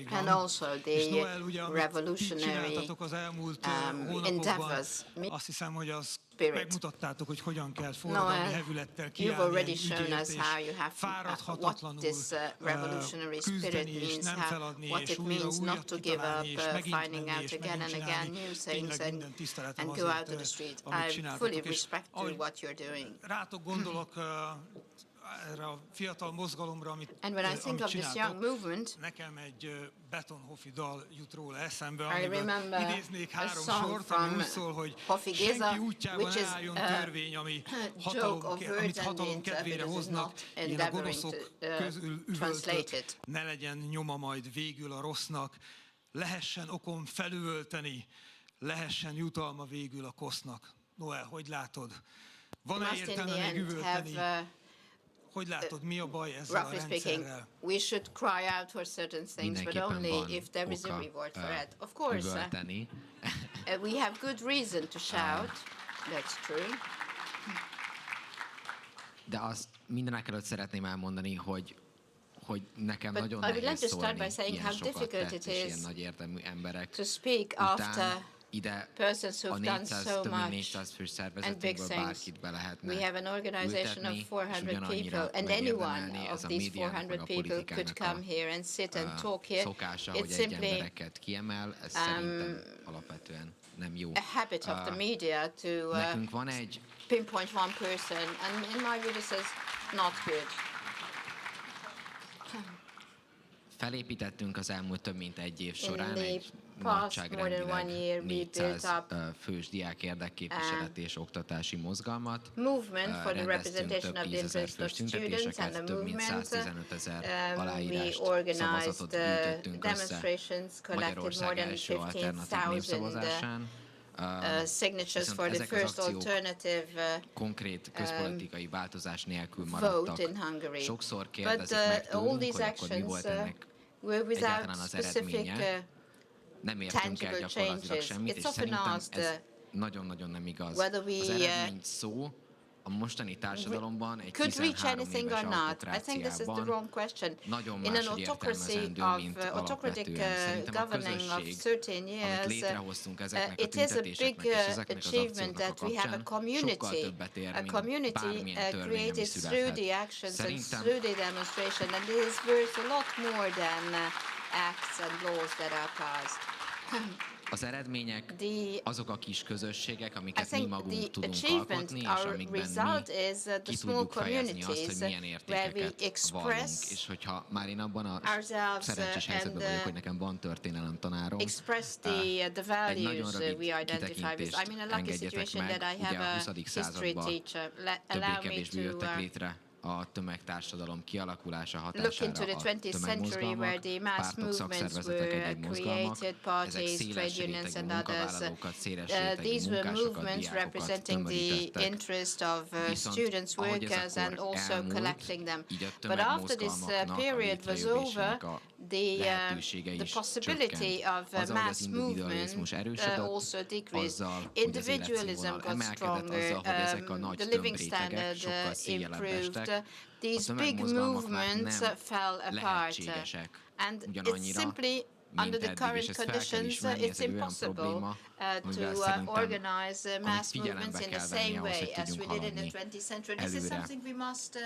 and also the revolutionary endeavors. Azt hiszem, hogy az spirit. Megmutattátok, hogy hogyan kell forradalmi hevülettel kiállni egy ügyért, és fáradhatatlanul küzdeni, és nem feladni, és újra kitalálni, és megint menni, és megint csinálni. Tényleg minden tiszteletem azért, amit csináltatok. És rátok gondolok erre a fiatal mozgalomra, amit csináltok, nekem egy Betonhoffi dal jut róla eszembe, amiből idéznék 3 sort, ami úgy szól, hogy senki útjában ne álljon törvény, amit hatalom kedvére hoznak, én a gonoszok közül üvöltök, ne legyen nyoma majd végül a rossznak, lehessen okon felüvölteni, lehessen jutalma végül a kosznak. Noel, hogy látod? Van-e értelme még üvölteni? Hogy látod, mi a baj ezzel a rendszerrel? We should cry out for certain things, but only if there is a reward for it. Of course, we have good reason to shout. That's true. De azt mindenekelőtt szeretném elmondani, hogy nekem nagyon nehéz szólni ilyen sokat tett és ilyen nagy érdemű emberek után. Ide a 400, több mint 400 fős szervezetünkből bárkit be lehetne ültetni, és ugyanannyira megérdemelni ez a médiának meg a politikának a szokása, hogy egy embereket kiemel, ez szerintem alapvetően nem jó. Nekünk van egy pinpoint one person, and in my view this is not good. Felépítettünk az elmúlt több mint egy év során egy nagyságrendileg 400 fős diák érdekképviselet és oktatási mozgalmat. Rendeztünk több 10 000 fős tüntetéseket, több mint 115 000 aláírást, szavazatot gyűjtöttünk össze Magyarország első alternatív népszavazásán. Signatures for the first alternative konkrét közpolitikai változás nélkül maradtak. Sokszor kérdezik meg tőlünk, hogy akkor mi volt ennek egyáltalán az eredménye. Nem értünk el gyakorlatilag semmit, és szerintem ez nagyon-nagyon nem igaz. Az eredmény szó a mostani társadalomban egy 13 éves autokráciában nagyon máshogy értelmezendő, mint alapvetően. Szerintem a közösség, amit létrehoztunk ezeknek a tüntetéseknek és ezeknek az akcióknak a kapcsán, sokkal többet ér, mint bármilyen törvény, ami születhet. Szerintem az eredmények azok a kis közösségek, amiket mi magunk tudunk alkotni, és amikben mi ki tudjuk fejezni azt, hogy milyen értékeket vallunk. És hogyha már én abban a szerencsés helyzetben vagyok, hogy nekem van történelem tanárom, egy nagyon rövid kitekintést engedjetek meg, ugye a 20. században többé-kevésbé jöttek létre a tömegtársadalom kialakulása hatására a tömegmozgalmak, pártok, szakszervezetek, egyéb mozgalmak, ezek széles rétegű munkavállalókat, széles rétegű munkásokat, diákokat tömörítettek. Viszont ahogy ez a kor elmúlt, így a tömegmozgalmaknak a létrejövésének a lehetősége is csökkent. Azzal, hogy az individualizmus erősödött, azzal, hogy az életszínvonal emelkedett, azzal, hogy ezek a nagy tömbrétegek sokkal széjjelen estek, a tömegmozgalmak már nem lehetségesek ugyanannyira, under the current conditions, it's impossible to organize mass movements in the same way as we did in the 20th century. This is something we must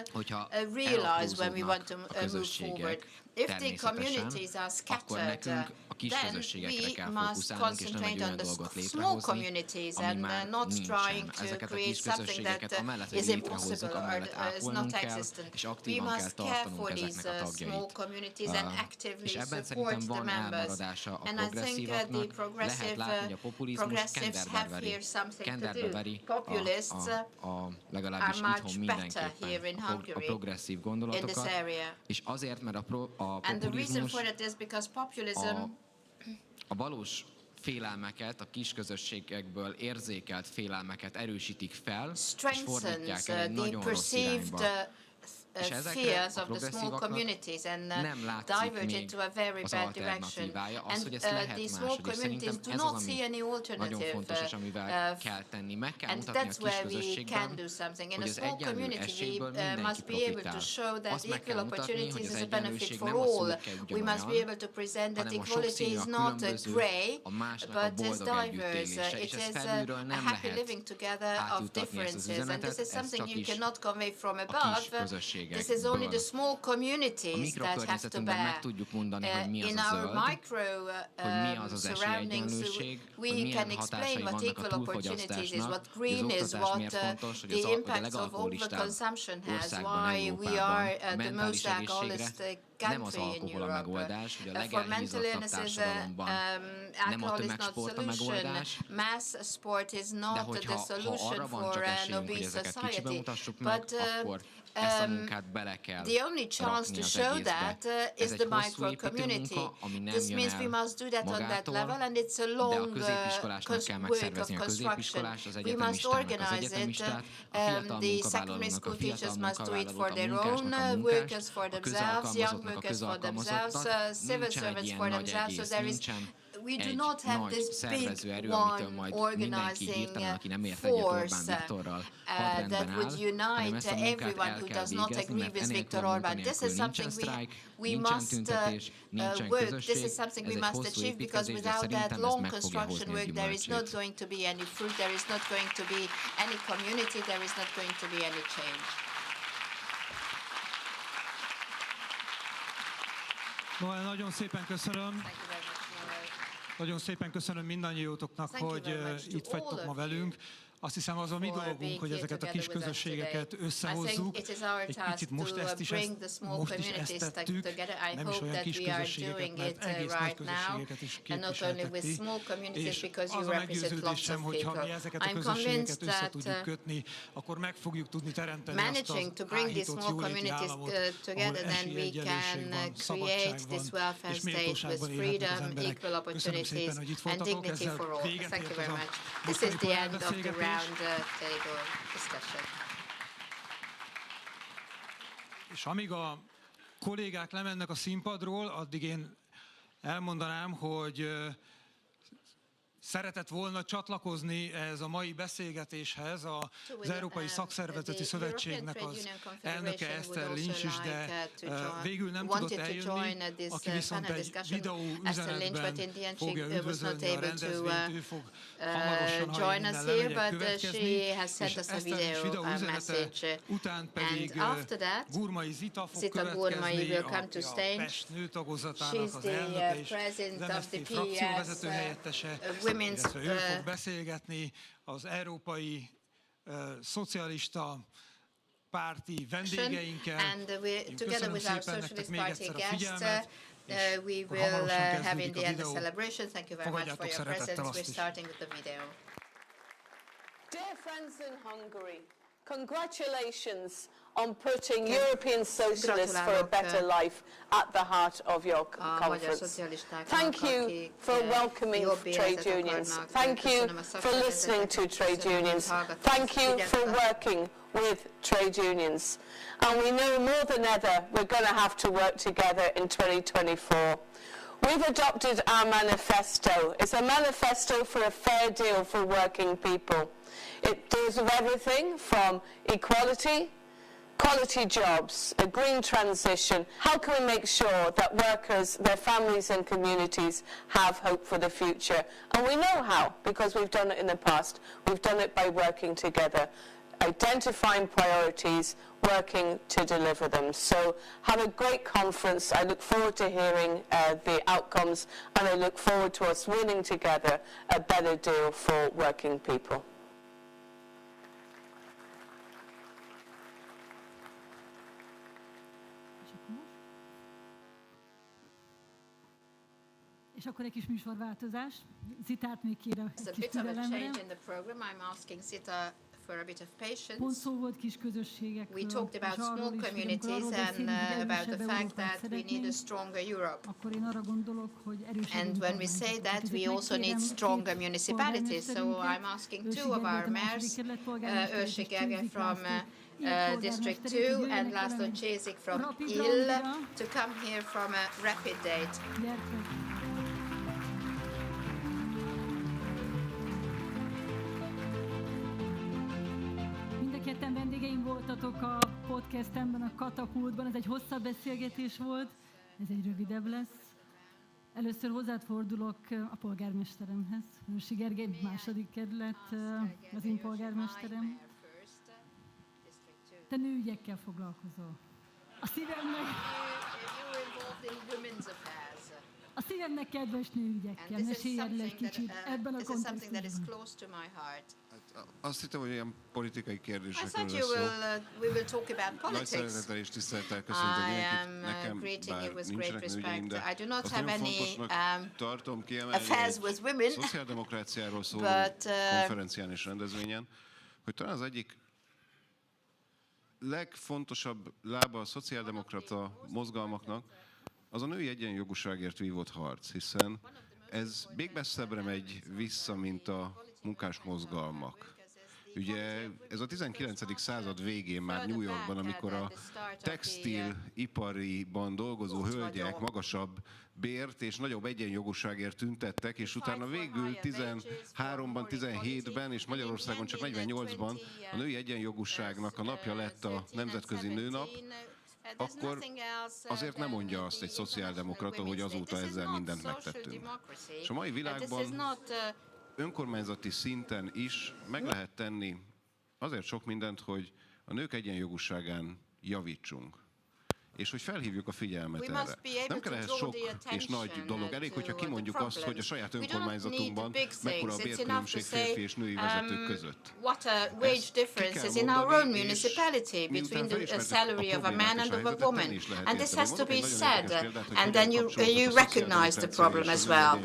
realize when we want to move forward. If the communities are scattered, then we must concentrate on the small communities and not trying to create something that is impossible or is not existent. We must care for these small communities and actively support the members. And I think the progressives have here something to do. Populists are much better here in Hungary, in this area. And the reason for that is because populism a valós félelmeket, a kisközösségekből érzékelt félelmeket erősítik fel, és fordítják el egy nagyon rossz irányba. Fears of the small communities and divert into a very bad direction. And the small communities do not see any alternative. And that's where we can do something. In a small community, we must be able to show that equal opportunities is a benefit for all. We must be able to present that equality is not grey, but is diverse. It is a happy living together of differences. And this is something you cannot convey from above. This is only the small communities that have to bear. In our micro surroundings, we can explain what equal opportunities is, what green is, what the impact of overconsumption has, why we are the most alcoholistic country in Europe. For mental illnesses, alcohol is not solution. Mass sport is not the solution for an obese society. But the only chance to show that is the micro community. This means we must do that on that level, and it's a long work of construction. We must organize it. The secondary school teachers must do it for their own, workers for themselves, young workers for themselves, civil servants for themselves. So there is. We do not have this big one organizing force that would unite everyone who does not agree with Viktor Orbán. This is something we must work. This is something we must achieve, because without that long construction work, there is not going to be any fruit, there is not going to be any community, there is not going to be any change. Noel, nagyon szépen köszönöm. Nagyon szépen köszönöm mindannyiótoknak, hogy itt vagytok ma velünk. Azt hiszem, az a mi dolgunk, hogy ezeket a kis közösségeket összehozzuk. Egy picit most is ezt tettük, nem is olyan kis közösségeket, mert egész nagy közösségeket is képviseltek ti. És az a meggyőződésem, hogyha mi ezeket a közösségeket össze tudjuk kötni, akkor meg fogjuk tudni teremteni azt az áhított jóléti államot, ahol esélyegyenlőség van, szabadság van, és méltóságban élhetnek az emberek. Köszönöm szépen, hogy itt voltatok, ezzel véget ért ez a mostani panelbeszélgetés. Table discussion. És amíg a kollégák lemennek a színpadról, addig én elmondanám, hogy szeretett volna csatlakozni ez a mai beszélgetéshez az Európai Szakszervezeti Szövetségnek az elnöke Eszter Lincs is, de végül nem tudott eljönni, aki viszont egy videó üzenetben fogja üdvözölni a rendezvényt, ő fog hamarosan, ha innen lemegy következni, és Eszter videó üzenete után pedig Gurmai Zita fog következni, a Pest nőtagozatának az elnöke és az MSZP frakcióvezető helyettese, illetve ő fog beszélgetni az európai szocialista párti vendégeinkkel. Én köszönöm szépen nektek még egyszer a figyelmet, we will have in the end the celebration. Thank you very much for your presence. We're starting with the video. Dear friends in Hungary, congratulations on putting European socialists for a better life at the heart of your conference. Thank you for welcoming trade unions. Thank you for listening to trade unions. Thank you for working with trade unions. And we know more than ever we're going to have to work together in 2024. We've adopted our manifesto. It's a manifesto for a fair deal for working people. It deals with everything from equality, quality jobs, a green transition. How can we make sure that workers, their families and communities have hope for the future? And we know how, because we've done it in the past. We've done it by working together, identifying priorities, working to deliver them. So have a great conference. I look forward to hearing the outcomes, and I look forward to us winning together a better deal for working people. És akkor egy kis műsorváltozás. Zitát még kér a kis türelemre. For a bit of patience. Pont szó volt kis közösségekről. We talked about small communities and about the fact that we need a stronger Europe. Akkor én arra gondolok, hogy erősebb. And when we say that, we also need stronger municipalities. So I'm asking two of our mayors, Őrsi Gergely from District 2 and László Csézik from IL, to come here from a rapid date. Ketten vendégeim voltatok a podcastemben, a Katapultban. Ez egy hosszabb beszélgetés volt, ez egy rövidebb lesz. Először hozzád fordulok a polgármesteremhez. Őrsi Gergely, második kerület, az én polgármesterem. Te nőügyekkel foglalkozol. A szívemnek kedves nőügyekkel. Mesélj le egy kicsit ebben a kontextusban. Azt hittem, hogy ilyen politikai kérdésekről lesz szó. Nagy szeretettel és tisztelettel köszöntök mindenkit. Nekem bár nincsenek nőgyeim, de azt nagyon fontosnak tartom kiemelni egy szociáldemokráciáról szóló konferencián és rendezvényen, hogy talán az egyik legfontosabb lába a szociáldemokrata mozgalmaknak az a női egyenjogúságért vívott harc, hiszen ez még messzebbre megy vissza, mint a munkás mozgalmak. Ugye ez a 19. század végén már New Yorkban, amikor a textilipariban dolgozó hölgyek magasabb bért és nagyobb egyenjogúságért tüntettek, és utána végül 13-ban, 17-ben és Magyarországon csak 48-ban a női egyenjogúságnak a napja lett a Nemzetközi Nőnap, akkor azért nem mondja azt egy szociáldemokrata, hogy azóta ezzel mindent megtettünk. És a mai világban önkormányzati szinten is meg lehet tenni azért sok mindent, hogy a nők egyenjogúságán javítsunk. És hogy felhívjuk a figyelmet erre. Nem kell ehhez sok és nagy dolog. Elég, hogyha kimondjuk azt, hogy a saját önkormányzatunkban mekkora a bérkülönbség férfi és női vezetők között. What a wage difference is in our own municipality between the salary of a man and of a woman. And this has to be said. And then you recognize the problem as well.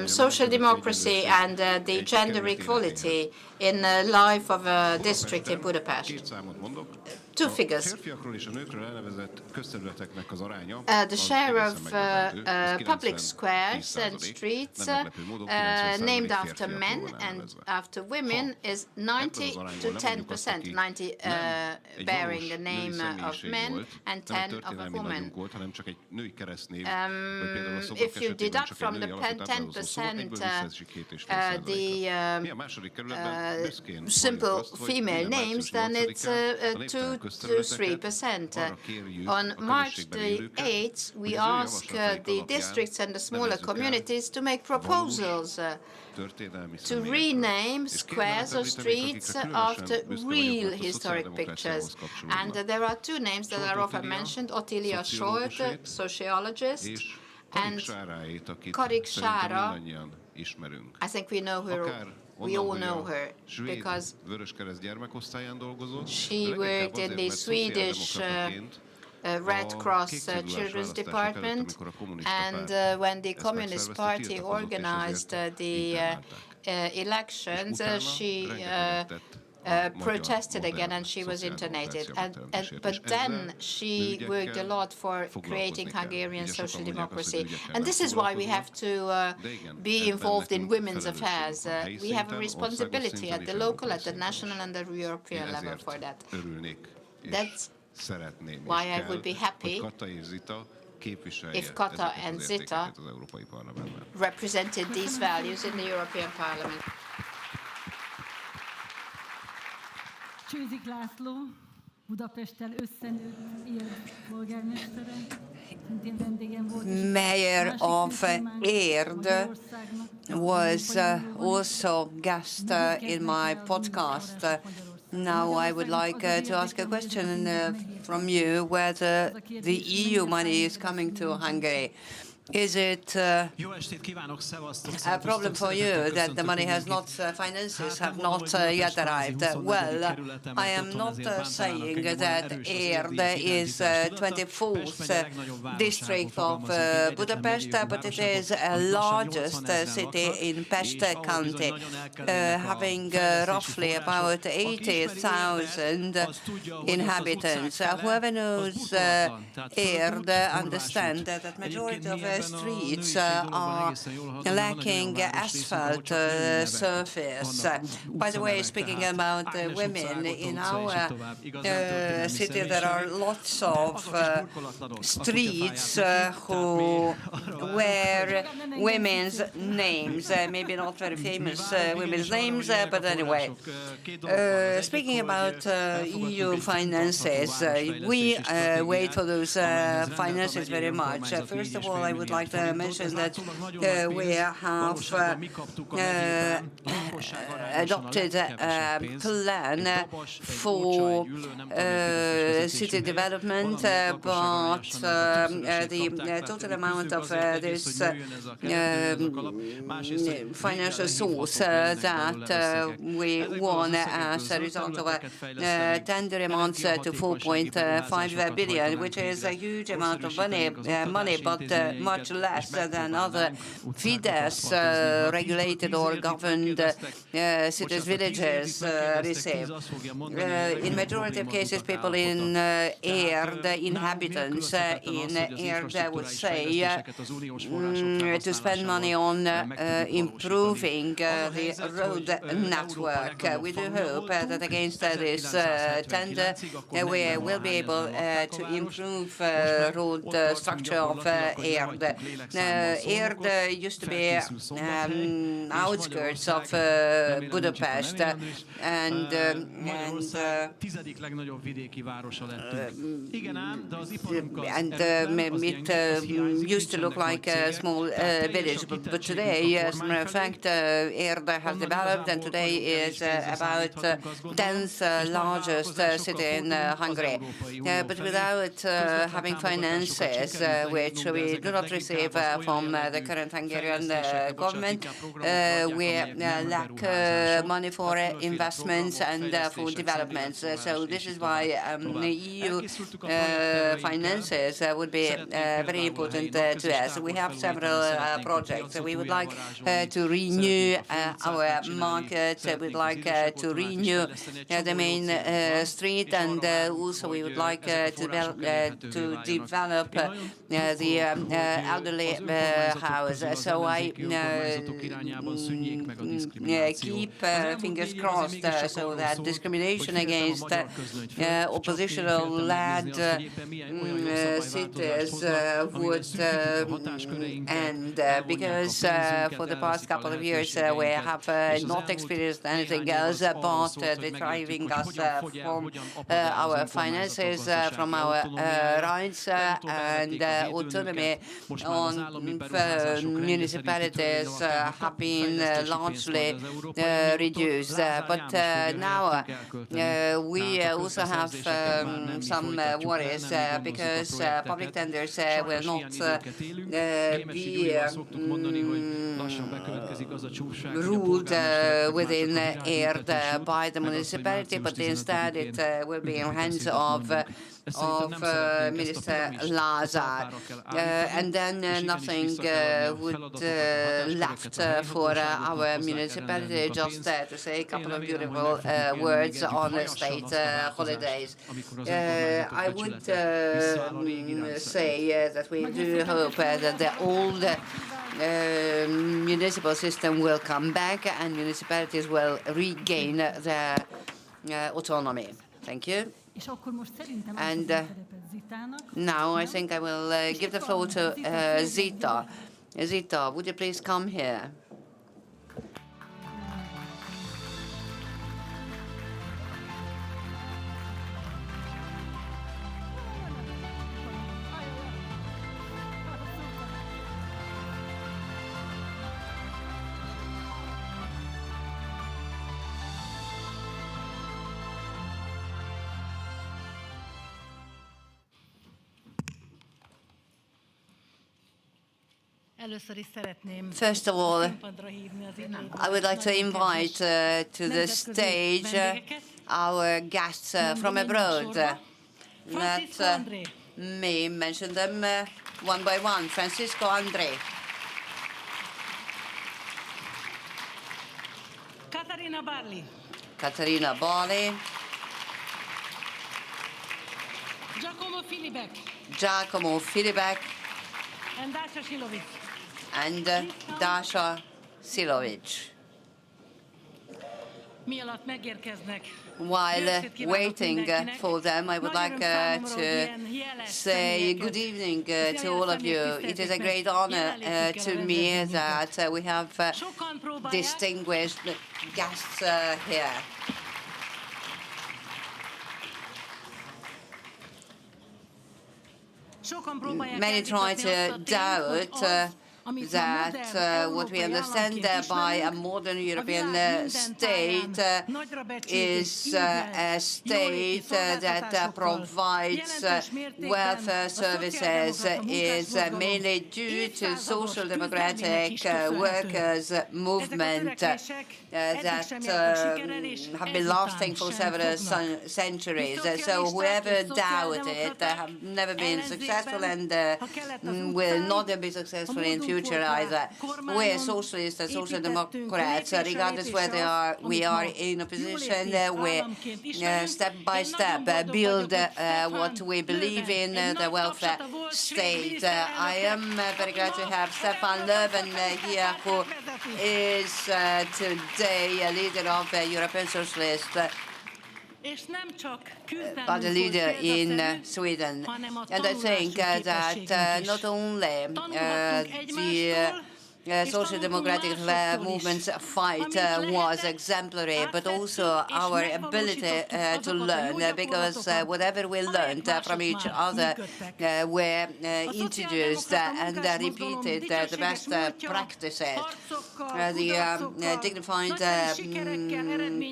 Social democracy and the gender equality in the life of a district in Budapest. Two figures. The share of public squares and streets named after men and after women is 90 to 10%, 90 bearing the name of men and 10 of a woman. If you deduct from the 10% the simple female names, then it's 2 to 3%. On March the 8th, we ask the districts and the smaller communities to make proposals to rename squares or streets after real historic pictures. And there are two names that are often mentioned, Otília Solt, sociologist, and Karik Sára. I think we know her. We all know her because she worked in the Swedish Red Cross Children's Department, and when the Communist Party organized the elections, she protested again and she was interned. But then she worked a lot for creating Hungarian social democracy. And this is why we have to be involved in women's affairs. We have a responsibility at the local, at the national and the European level for that. That's why I would be happy if Kata and Zita represented these values in the European Parliament. Csőzik László, Budapesttel összenőtt Érd polgármestere. Mayor of Érd was also guest in my podcast. Now I would like to ask a question from you whether the EU money is coming to Hungary. Is it a problem for you that the money has not, finances have not yet arrived? Well, I am not saying that Érd is 24th district of Budapest, but it is the largest city in Pest County, having roughly about 80,000 inhabitants. Whoever knows Érd understands that majority of streets are lacking asphalt surface. By the way, speaking about women, in our city there are lots of streets who wear women's names, maybe not very famous women's names, but anyway. Speaking about EU finances, we wait for those finances very much. First of all, I would like to mention that we have adopted a plan for city development, but the total amount of this financial source that we won as a result of a tender amounts to 4.5 billion, which is a huge amount of money, but much less than other Fidesz regulated or governed cities, villages receive. In majority of cases, people in Érd, inhabitants in Érd would say to spend money on improving the road network. We do hope that against this tender, we will be able to improve road structure of Érd. Érd used to be outskirts of Budapest, and it used to look like a small village, but today, as a matter of fact, Érd has developed, and today is about 10th largest city in Hungary. But without having finances, which we do not receive from the current Hungarian government, we lack money for investments and for developments. So this is why the EU finances would be very important to us. We have several projects. We would like to renew our market. We'd like to renew the main street, and also we would like to develop the elderly house. So I keep fingers crossed so that discrimination against oppositional-led cities would end, because for the past couple of years we have not experienced anything else but depriving us from our finances, from our rights and autonomy on municipalities have been largely reduced. But now we also have some worries because public tenders will not be ruled within Érd by the municipality, but instead it will be in hands of of Minister Lazar, and then nothing would left for our municipality, just to say a couple of beautiful words on state holidays. I would say that we do hope that the old municipal system will come back and municipalities will regain their autonomy. Thank you. And now I think I will give the floor to Zita. Zita, would you please come here? First of all, I would like to invite to the stage our guests from abroad. Let me mention them one by one. Francisco Andre. Katarina Barley. Giacomo Filibek. And Dasha Silovic. While waiting for them, I would like to say good evening to all of you. It is a great honor to me that we have distinguished guests here. Many try to doubt that what we understand by a modern European state is a state that provides welfare services is mainly due to social democratic workers' movement that have been lasting for several centuries. So whoever doubted it have never been successful and will not be successful in future either. We're socialists and social democrats, regardless whether we are in opposition, we step by step build what we believe in, the welfare state. I am very glad to have Stefan Löfven here, who is today a leader of European Socialists, but a leader in Sweden. And I think that not only the social democratic movement's fight was exemplary, but also our ability to learn, because whatever we learned from each other were introduced and repeated the best practices. The dignified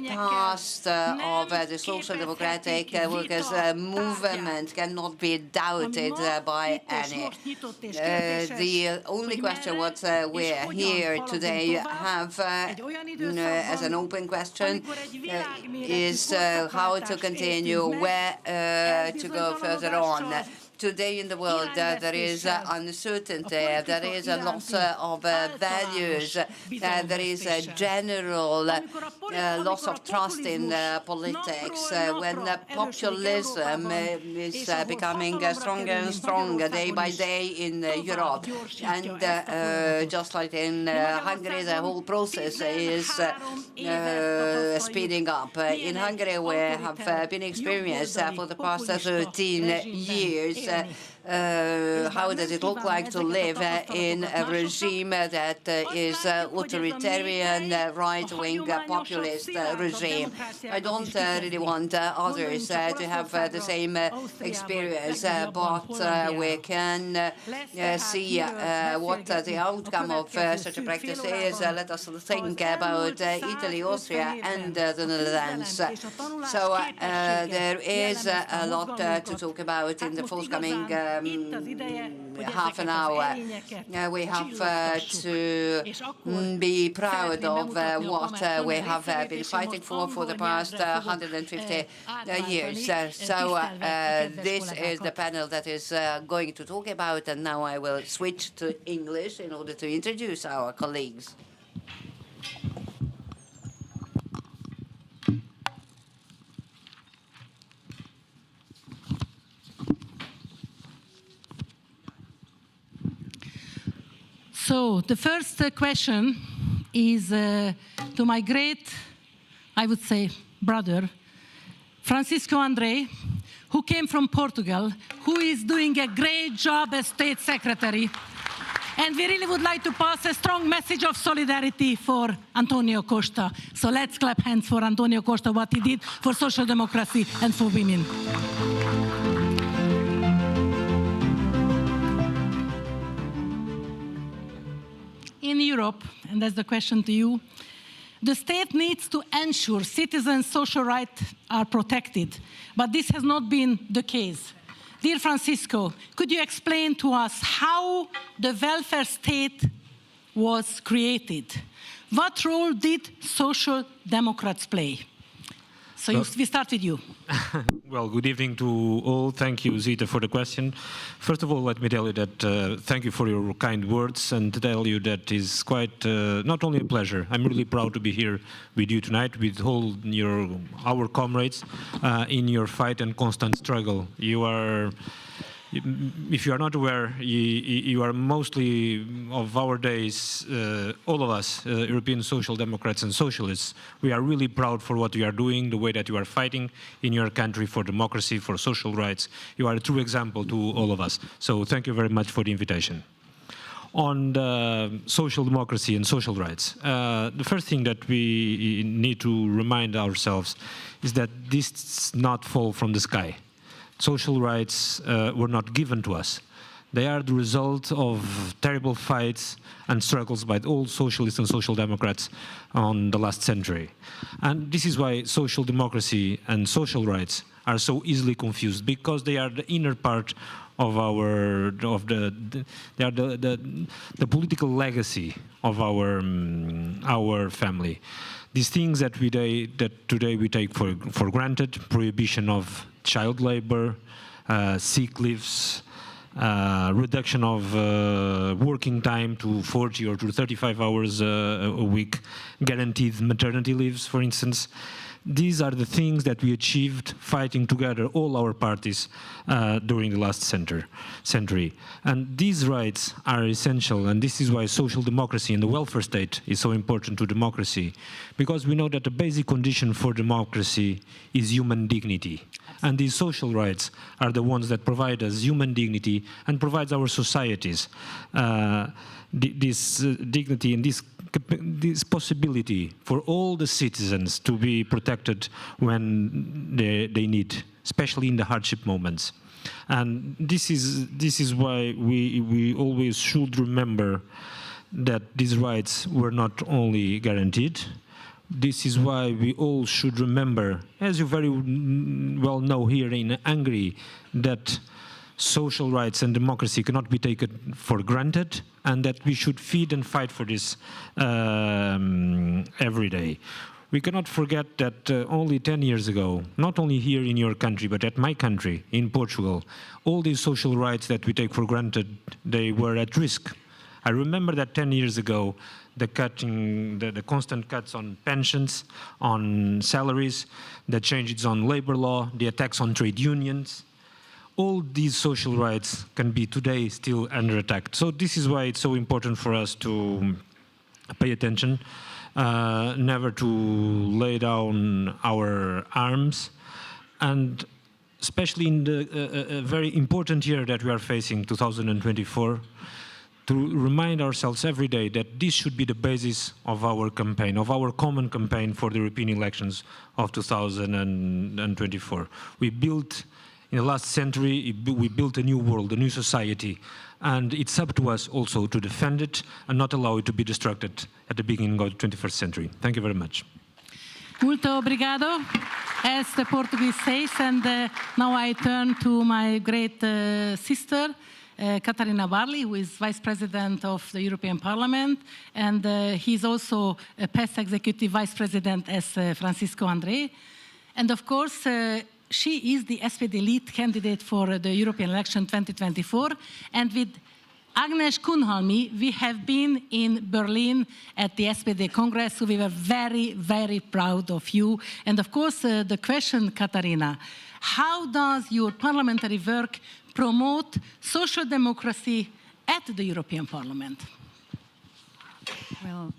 past of the social democratic workers' movement cannot be doubted by any. The only question what we're here today have as an open question is how to continue, where to go further on. Today in the world, there is uncertainty, there is a loss of values, there is a general loss of trust in politics. When populism is becoming stronger and stronger day by day in Europe, and just like in Hungary, the whole process is speeding up. In Hungary, we have been experienced for the past 13 years how does it look like to live in a regime that is authoritarian, right-wing, populist regime. I don't really want others to have the same experience, but we can see what the outcome of such a practice is, let us think about Italy, Austria, and the Netherlands. So there is a lot to talk about in the forthcoming half an hour. We have to be proud of what we have been fighting for the past 150 years. So this is the panel that is going to talk about, and now I will switch to English in order to introduce our colleagues. So the first question is to my great, I would say, brother, Francisco André, who came from Portugal, who is doing a great job as State Secretary. And we really would like to pass a strong message of solidarity for Antonio Costa. So let's clap hands for Antonio Costa, what he did for social democracy and for women. In Europe, and that's the question to you, the state needs to ensure citizens' social rights are protected, but this has not been the case. Dear Francisco, could you explain to us how the welfare state was created? What role did social democrats play? So we start with you. Well, good evening to all. Thank you, Zita, for the question. First of all, let me tell you that thank you for your kind words, and to tell you that is quite not only a pleasure. I'm really proud to be here with you tonight, with all our comrades in your fight and constant struggle. You are, if you are not aware, you are mostly of our days, all of us, European Social Democrats and Socialists. We are really proud for what you are doing, the way that you are fighting in your country for democracy, for social rights. You are a true example to all of us. So thank you very much for the invitation. On the social democracy and social rights, the first thing that we need to remind ourselves is that this does not fall from the sky. Social rights were not given to us. They are the result of terrible fights and struggles by all socialists and social democrats on the last century. And this is why social democracy and social rights are so easily confused, because they are the inner part of they are the political legacy of our family. These things that today we take for granted: prohibition of child labor, sick leaves, reduction of working time to 40 or to 35 hours a week, guaranteed maternity leaves, for instance. These are the things that we achieved fighting together, all our parties, during the last century. And these rights are essential, and this is why social democracy and the welfare state is so important to democracy, because we know that the basic condition for democracy is human dignity. And these social rights are the ones that provide us human dignity and provides our societies this dignity and this possibility for all the citizens to be protected when they need, especially in the hardship moments. And this is why we always should remember that these rights were not only guaranteed. This is why we all should remember, as you very well know here in Hungary, that social rights and democracy cannot be taken for granted, and that we should feed and fight for this every day. We cannot forget that only 10 years ago, not only here in your country, but at my country, in Portugal, all these social rights that we take for granted, they were at risk. I remember that 10 years ago, the constant cuts on pensions, on salaries, the changes on labor law, the attacks on trade unions. All these social rights can be today still under attack. So this is why it's so important for us to pay attention, never to lay down our arms, and especially in the very important year that we are facing, 2024, to remind ourselves every day that this should be the basis of our campaign, of our common campaign for the European elections of 2024. We built In the last century, we built a new world, a new society, and it's up to us also to defend it and not allow it to be destructed at the beginning of the 21st century. Thank you very much. Muito obrigado, as the Portuguese says, and now I turn to my great sister, Catarina Barley, who is Vice President of the European Parliament, and he's also a PES Executive Vice President as Francisco André. And of course, she is the SPD lead candidate for the European election 2024, and with Agnes Kunhalmi, we have been in Berlin at the SPD Congress, so we were very, very proud of you. And of course, the question, Katarina, how does your parliamentary work promote social democracy at the European Parliament? Well,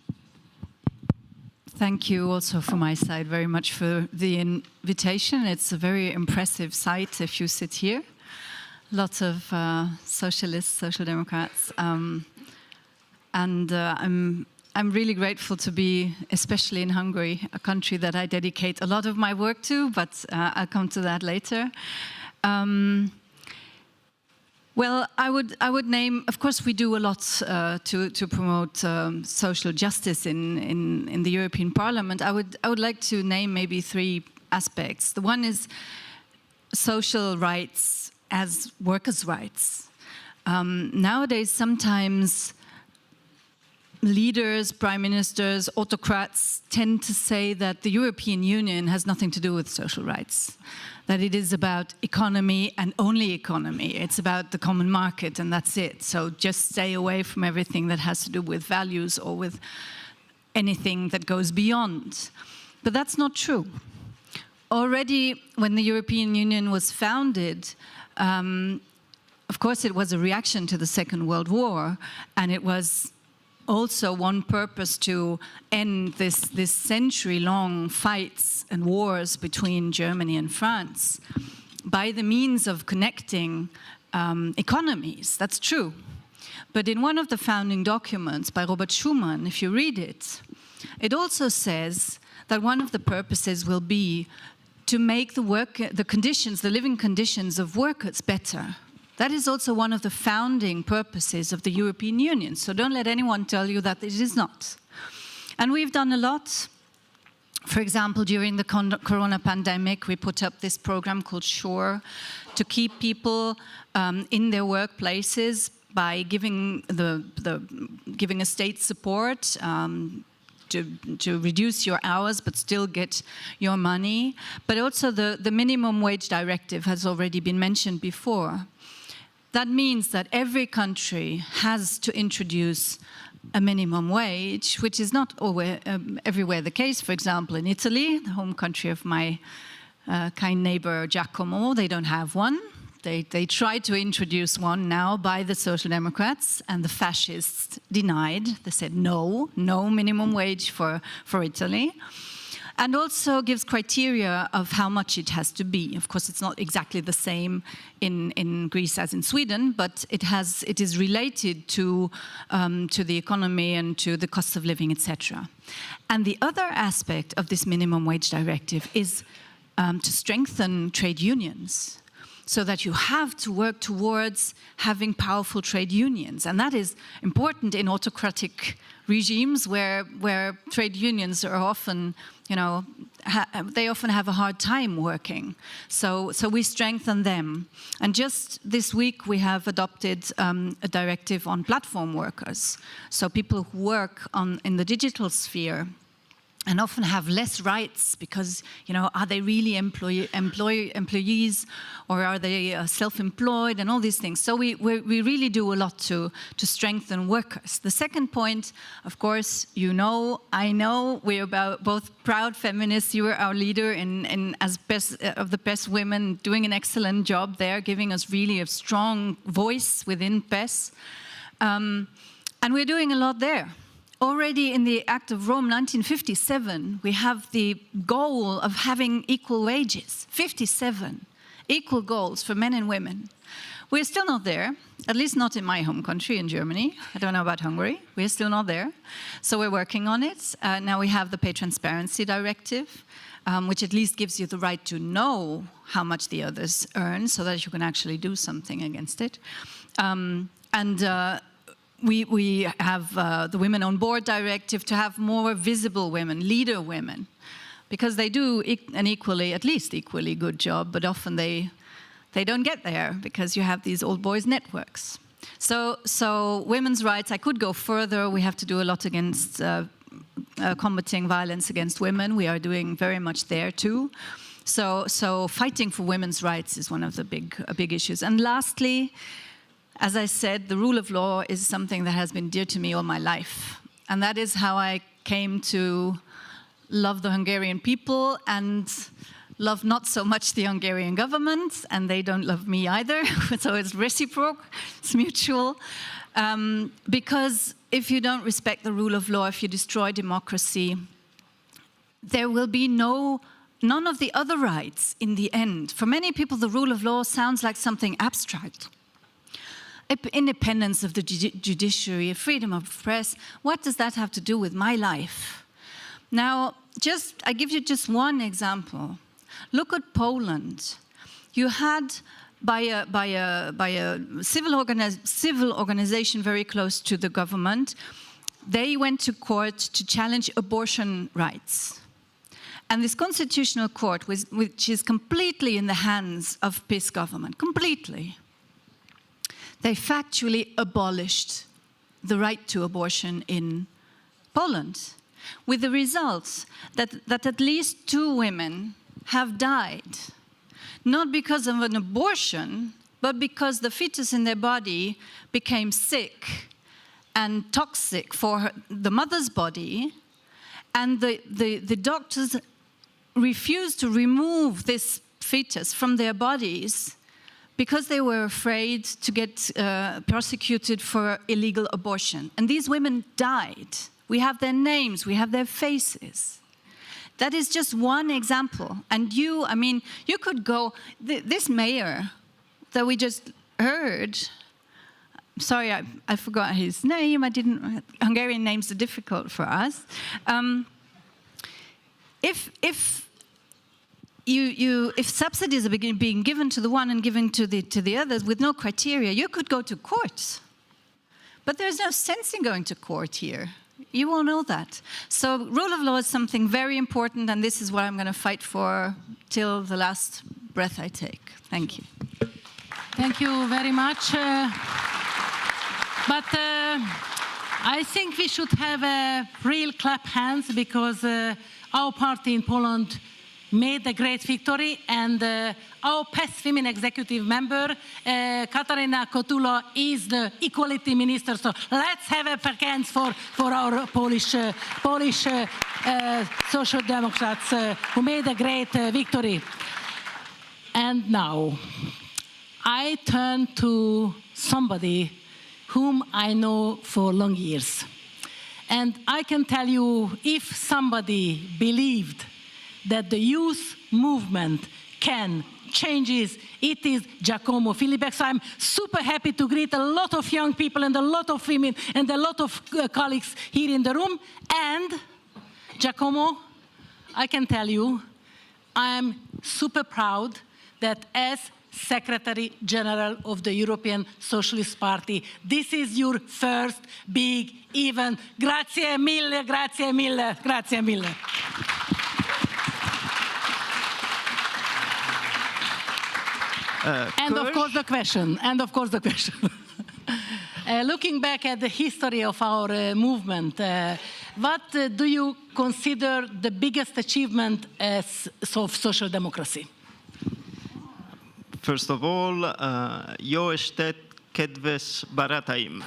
thank you also from my side very much for the invitation. It's a very impressive sight if you sit here. Lots of socialists, social democrats, and I'm really grateful to be, especially in Hungary, a country that I dedicate a lot of my work to, but I'll come to that later. Well, I would name, of course, we do a lot to promote social justice in the European Parliament. I would like to name maybe three aspects. The one is social rights as workers' rights. Nowadays, sometimes leaders, prime ministers, autocrats tend to say that the European Union has nothing to do with social rights, that it is about economy and only economy. It's about the common market and that's it. So just stay away from everything that has to do with values or with anything that goes beyond. But that's not true. Already when the European Union was founded, of course, it was a reaction to the Second World War, and it was also one purpose to end this century-long fights and wars between Germany and France by the means of connecting economies. That's true. But in one of the founding documents by Robert Schuman, if you read it, it also says that one of the purposes will be to make the living conditions of workers better. That is also one of the founding purposes of the European Union. So don't let anyone tell you that it is not. And we've done a lot. For example, during the corona pandemic, we put up this program called SURE to keep people in their workplaces by giving a state support to reduce your hours but still get your money. But also the minimum wage directive has already been mentioned before. That means that every country has to introduce a minimum wage, which is not always, everywhere the case. For example, in Italy, the home country of my kind neighbor Giacomo, they don't have one. They tried to introduce one now by the Social Democrats, and the fascists denied. They said no minimum wage for Italy. And also gives criteria of how much it has to be. Of course, it's not exactly the same in Greece as in Sweden, but it is related to the economy and to the cost of living, etc. And the other aspect of this minimum wage directive is to strengthen trade unions, so that you have to work towards having powerful trade unions. And that is important in autocratic regimes where trade unions are often, they often have a hard time working. So we strengthen them. And just this week we have adopted a directive on platform workers. So people who work in the digital sphere and often have less rights because, are they really employees or are they self-employed and all these things. So we really do a lot to strengthen workers. The second point, of course, I know, we're both proud feminists. You were our leader as best of the PES women, doing an excellent job there, giving us really a strong voice within PES. And we're doing a lot there. Already in the Act of Rome 1957, we have the goal of having equal wages, 57 equal goals for men and women. We're still not there, at least not in my home country, in Germany. I don't know about Hungary. We're still not there. So we're working on it. Now we have the Pay Transparency Directive. which at least gives you the right to know how much the others earn so that you can actually do something against it. We have the Women on Board Directive to have more visible women, leader women, because they do an at least equally good job, but often they don't get there because you have these old boys networks. So women's rights, I could go further. We have to do a lot against combating violence against women. We are doing very much there too. So fighting for women's rights is one of the big issues. And lastly, as I said, the rule of law is something that has been dear to me all my life. And that is how I came to love the Hungarian people and love not so much the Hungarian government, and they don't love me either. So it's reciprocal, it's mutual. Because if you don't respect the rule of law, if you destroy democracy, there will be none of the other rights in the end. For many people, the rule of law sounds like something abstract. Independence of the judiciary, freedom of press, what does that have to do with my life? Now, I give you just one example. Look at Poland. You had, by a civil organization very close to the government, they went to court to challenge abortion rights. And this constitutional court, which is completely in the hands of PES government, completely, they factually abolished the right to abortion in Poland, with the results that at least 2 women have died, not because of an abortion, but because the fetus in their body became sick and toxic for the mother's body, and the doctors refused to remove this fetus from their bodies because they were afraid to get prosecuted for illegal abortion. And these women died. We have their names, we have their faces. That is just one example. And you could go, this mayor that we just heard, sorry, I forgot his name, Hungarian names are difficult for us. If subsidies are being given to the one and given to the others with no criteria, you could go to court. But there's no sense in going to court here. You all know that. So rule of law is something very important, and this is what I'm going to fight for till the last breath I take. Thank you. Thank you very much. But I think we should have a real clap hands, because our party in Poland made a great victory, and our PES women executive member, Katarina Kotula, is the equality minister. So let's have a hands for our Polish social democrats who made a great victory. And now I turn to somebody whom I know for long years. And I can tell you, if somebody believed that the youth movement can change it is Giacomo Filipek. So I'm super happy to greet a lot of young people and a lot of women and a lot of colleagues here in the room. And Giacomo, I can tell you, I'm super proud that as Secretary General of the European Socialist Party, this is your first big event. Grazie mille, grazie mille, grazie mille. And of course the question. Looking back at the history of our movement, what do you consider the biggest achievement of social democracy? First of all, jó estet, kedves barátaim.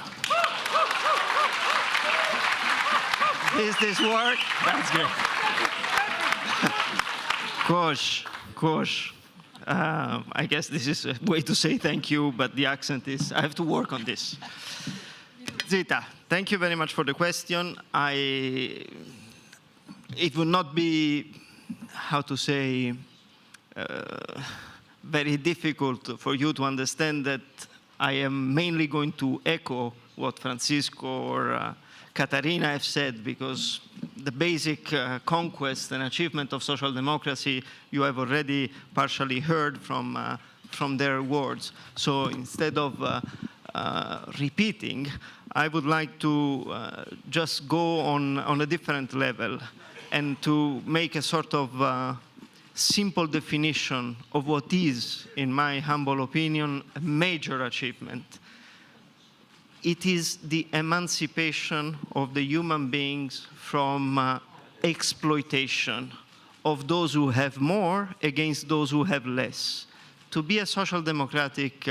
Does this work? That's good. Kosh. I guess this is a way to say thank you, but the accent is, I have to work on this. Zita, thank you very much for the question. It would not be, how to say, very difficult for you to understand that I am mainly going to echo what Francisco or Katarina have said, because the basic conquest and achievement of social democracy you have already partially heard from their words. So instead of repeating, I would like to just go on a different level and to make a sort of simple definition of what is, in my humble opinion, a major achievement. It is the emancipation of the human beings from exploitation of those who have more against those who have less. To be a social democratic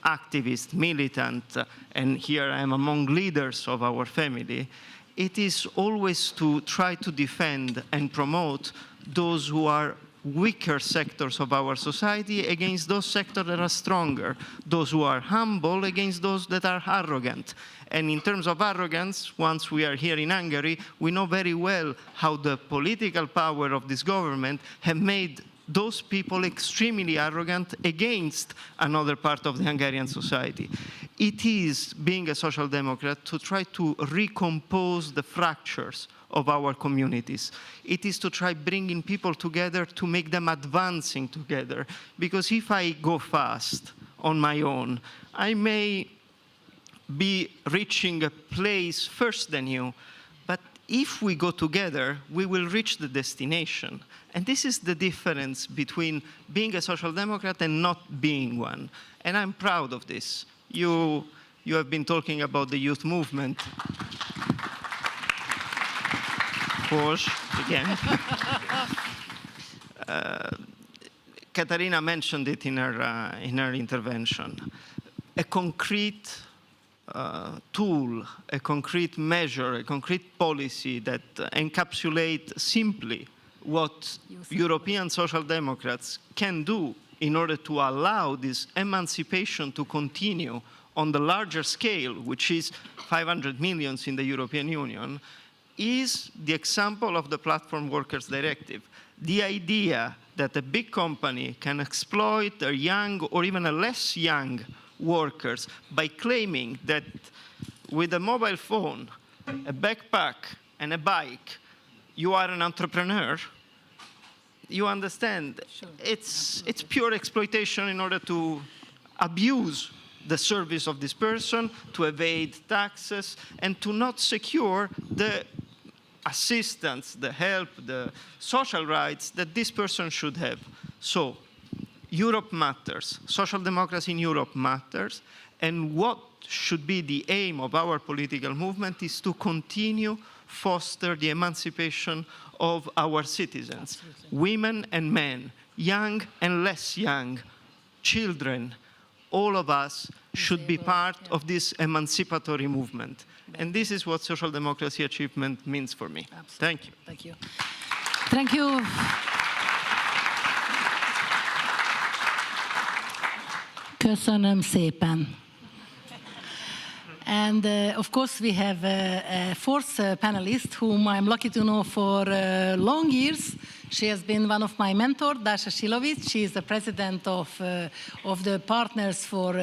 activist, militant, and here I am among leaders of our family, it is always to try to defend and promote those who are weaker sectors of our society against those sectors that are stronger, those who are humble against those that are arrogant. And in terms of arrogance, once we are here in Hungary, we know very well how the political power of this government have made those people extremely arrogant against another part of the Hungarian society. It is, being a social democrat, to try to recompose the fractures of our communities. It is to try bringing people together to make them advancing together. Because if I go fast on my own, I may be reaching a place first than you, but if we go together, we will reach the destination. And this is the difference between being a social democrat and not being one. And I'm proud of this. You have been talking about the youth movement. Course, again. Katarina mentioned it in her intervention. A concrete tool, a concrete measure, a concrete policy that encapsulates simply what European social democrats can do in order to allow this emancipation to continue on the larger scale, which is 500 million in the European Union, is the example of the Platform Workers Directive. The idea that a big company can exploit a young or even a less young workers by claiming that with a mobile phone, a backpack, and a bike, you are an entrepreneur. You understand? Sure. It's pure exploitation in order to abuse the service of this person, to evade taxes, and to not secure the assistance, the help, the social rights that this person should have. So, Europe matters. Social democracy in Europe matters. And what should be the aim of our political movement is to continue foster the emancipation of our citizens, women and men, young and less young, children. All of us should be part of this emancipatory movement. And this is what social democracy achievement means for me. Absolutely. Thank you. Thank you. Thank you. Köszönöm szépen. And of course, we have a fourth panelist whom I'm lucky to know for long years. She has been one of my mentors, Dasha Shilovic. She is the president of the Partners for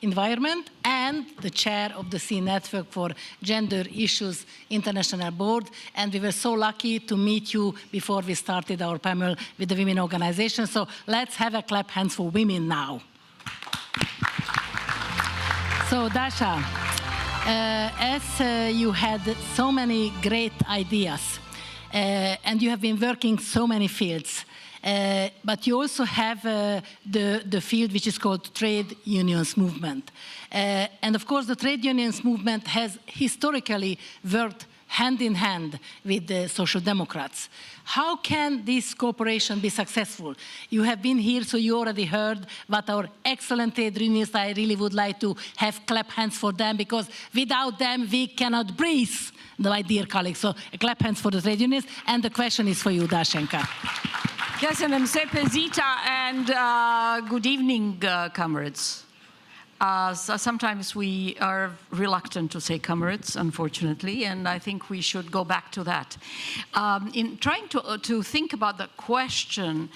Environment and the chair of the C Network for Gender Issues International Board. And we were so lucky to meet you before we started our panel with the women organization. So let's have a clap hands for women now. So Dasha, as you had so many great ideas, and you have been working so many fields, but you also have the field which is called trade unions movement. And of course, the trade unions movement has historically worked hand in hand with the Social Democrats. How can this cooperation be successful? You have been here, so you already heard what our excellent trade unionists, I really would like to have clap hands for them, because without them we cannot breathe, my dear colleagues. So clap hands for the trade unionists. And the question is for you, Dashenka. Köszönöm szépen, Zita, and good evening, comrades. Sometimes we are reluctant to say comrades, unfortunately, and I think we should go back to that. In trying to think about the question,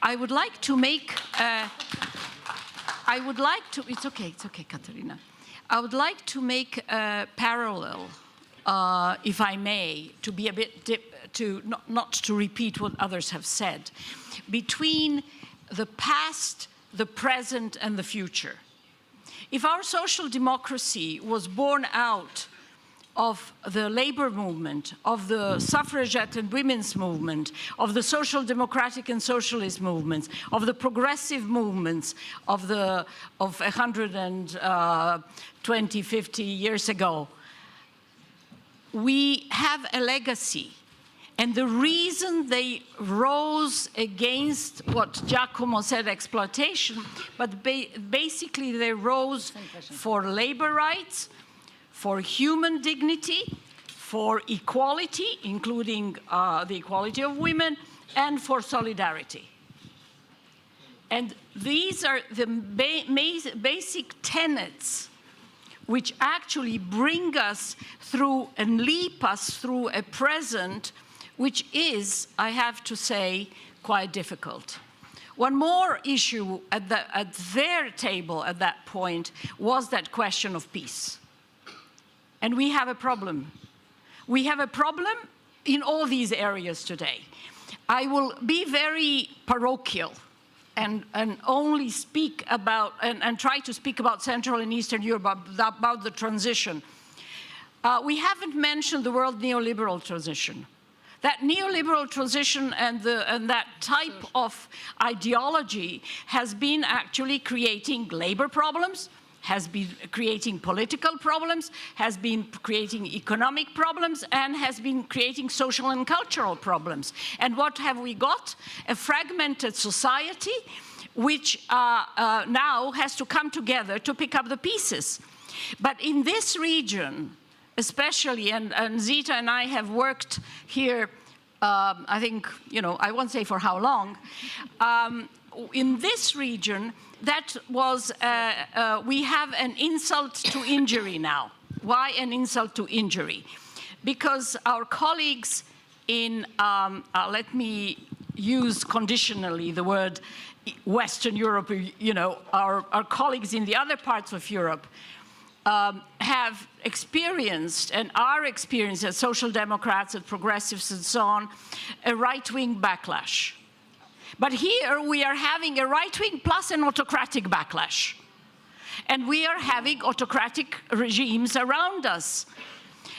I would like to make, it's okay, Katarina. I would like to make a parallel if I may, to be a bit, not to repeat what others have said, between the past, the present, and the future. If our social democracy was born out of the labor movement, of the suffragette and women's movement, of the social democratic and socialist movements, of the progressive movements of 120, 50 years ago, we have a legacy. And the reason they rose against what Giacomo said, exploitation, but basically they rose for labor rights, for human dignity, for equality, including the equality of women, and for solidarity. And these are the basic tenets which actually bring us through and leap us through a present which is, I have to say, quite difficult. One more issue at their table at that point was that question of peace. And we have a problem. We have a problem in all these areas today. I will be very parochial and only speak about, and try to speak about Central and Eastern Europe, about the transition. We haven't mentioned the world neoliberal transition. That neoliberal transition and that type of ideology has been actually creating labor problems, has been creating political problems, has been creating economic problems, and has been creating social and cultural problems. And what have we got? A fragmented society which now has to come together to pick up the pieces. But in this region, especially, and Zita and I have worked here, I think, I won't say for how long, in this region, that was, we have an insult to injury now. Why an insult to injury? Because our colleagues in, let me use conditionally the word Western Europe, our colleagues in the other parts of Europe, have experienced and are experiencing, as social democrats and progressives and so on, a right-wing backlash. But here we are having a right-wing plus an autocratic backlash. And we are having autocratic regimes around us.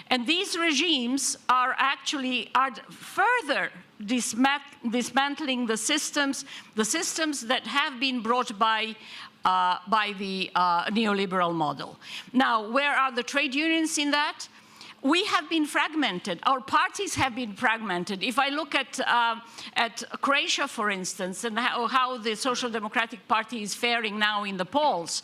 And these regimes are actually further dismantling the systems that have been brought by the neoliberal model. Now, where are the trade unions in that? We have been fragmented. Our parties have been fragmented. If I look at Croatia, for instance, and how the Social Democratic Party is faring now in the polls,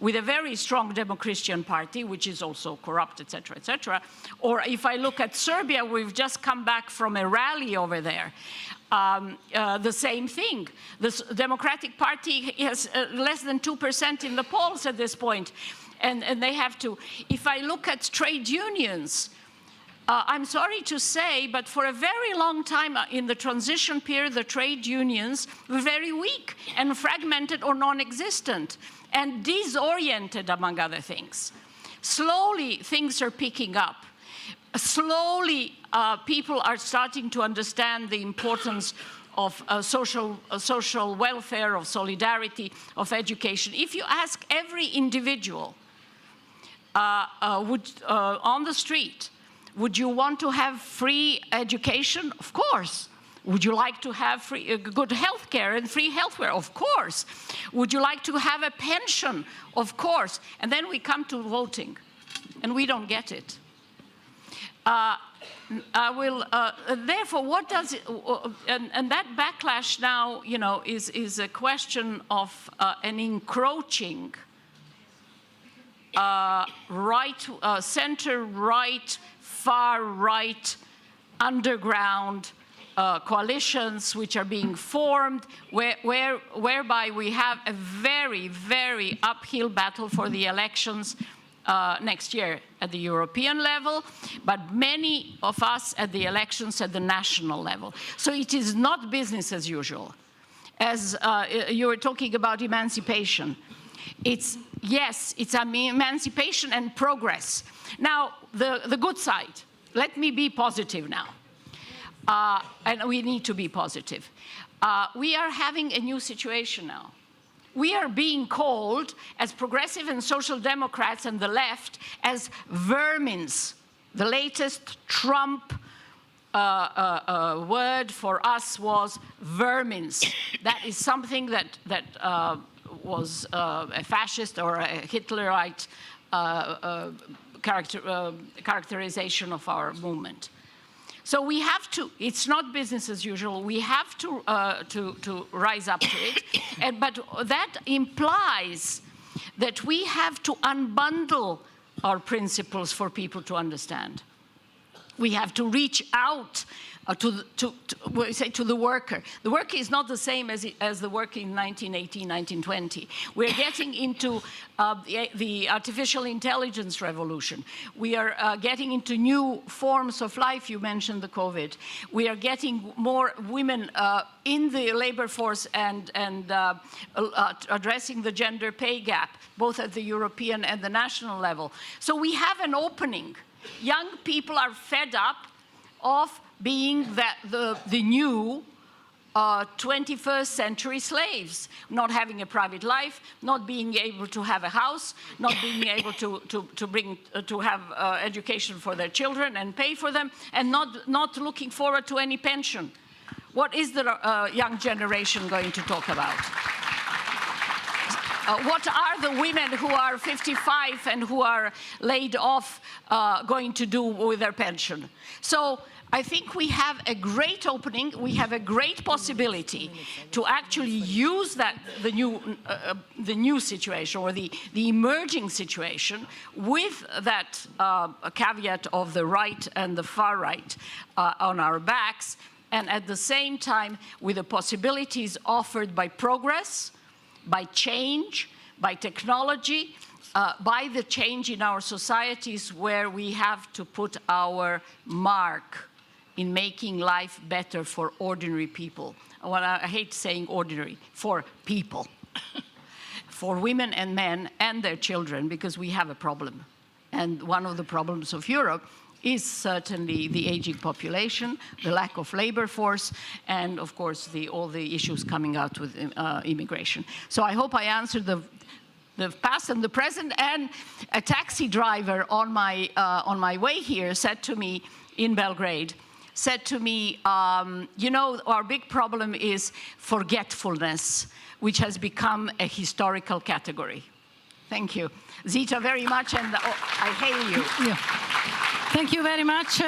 with a very strong Demo-Christian party, which is also corrupt, etc., etc. Or if I look at Serbia, we've just come back from a rally over there. The same thing. The Democratic Party has less than 2% in the polls at this point. And they have to. If I look at trade unions, I'm sorry to say, but for a very long time in the transition period, the trade unions were very weak and fragmented or non-existent and disoriented, among other things. Slowly, things are picking up. Slowly, people are starting to understand the importance of social welfare, of solidarity, of education. If you ask every individual on the street, would you want to have free education? Of course. Would you like to have good health care and free health care? Of course. Would you like to have a pension? Of course. And then we come to voting, and we don't get it. Therefore, what does it, and that backlash now, is a question of an encroaching center-right, far-right, underground coalitions which are being formed, whereby we have a very, very uphill battle for the elections next year at the European level, but many of us at the elections at the national level. So it is not business as usual. As you were talking about emancipation, it's yes, it's emancipation and progress. Now, the good side. Let me be positive now. And we need to be positive. We are having a new situation now. We are being called, as progressive and social democrats and the left, as vermins. The latest Trump word for us was vermins. That is something that was a fascist or a Hitlerite characterization of our movement. So we have to, it's not business as usual, we have to rise up to it, but that implies that we have to unbundle our principles for people to understand. We have to reach out to the worker. The worker is not the same as the worker in 1918, 1920. We're getting into the artificial intelligence revolution. We are getting into new forms of life. You mentioned the COVID. We are getting more women in the labor force and addressing the gender pay gap, both at the European and the national level. So we have an opening. Young people are fed up of being the new 21st century slaves, not having a private life, not being able to have a house, not being able to have education for their children and pay for them, and not looking forward to any pension. What is the young generation going to talk about? What are the women who are 55 and who are laid off going to do with their pension? So I think we have a great opening, we have a great possibility to actually use the new situation or the emerging situation with that caveat of the right and the far right on our backs, and at the same time with the possibilities offered by progress, by change, by technology, by the change in our societies where we have to put our mark in making life better for ordinary people. Well, I hate saying ordinary, for people, for women and men and their children, because we have a problem. And one of the problems of Europe is certainly the aging population, the lack of labor force, and of course all the issues coming out with immigration. So I hope I answered the past and the present. And a taxi driver on my way here said to me in Belgrade, said to me, you know, our big problem is forgetfulness, which has become a historical category. Thank you. Zita, very much, and I hail you. Yeah. Thank you very much.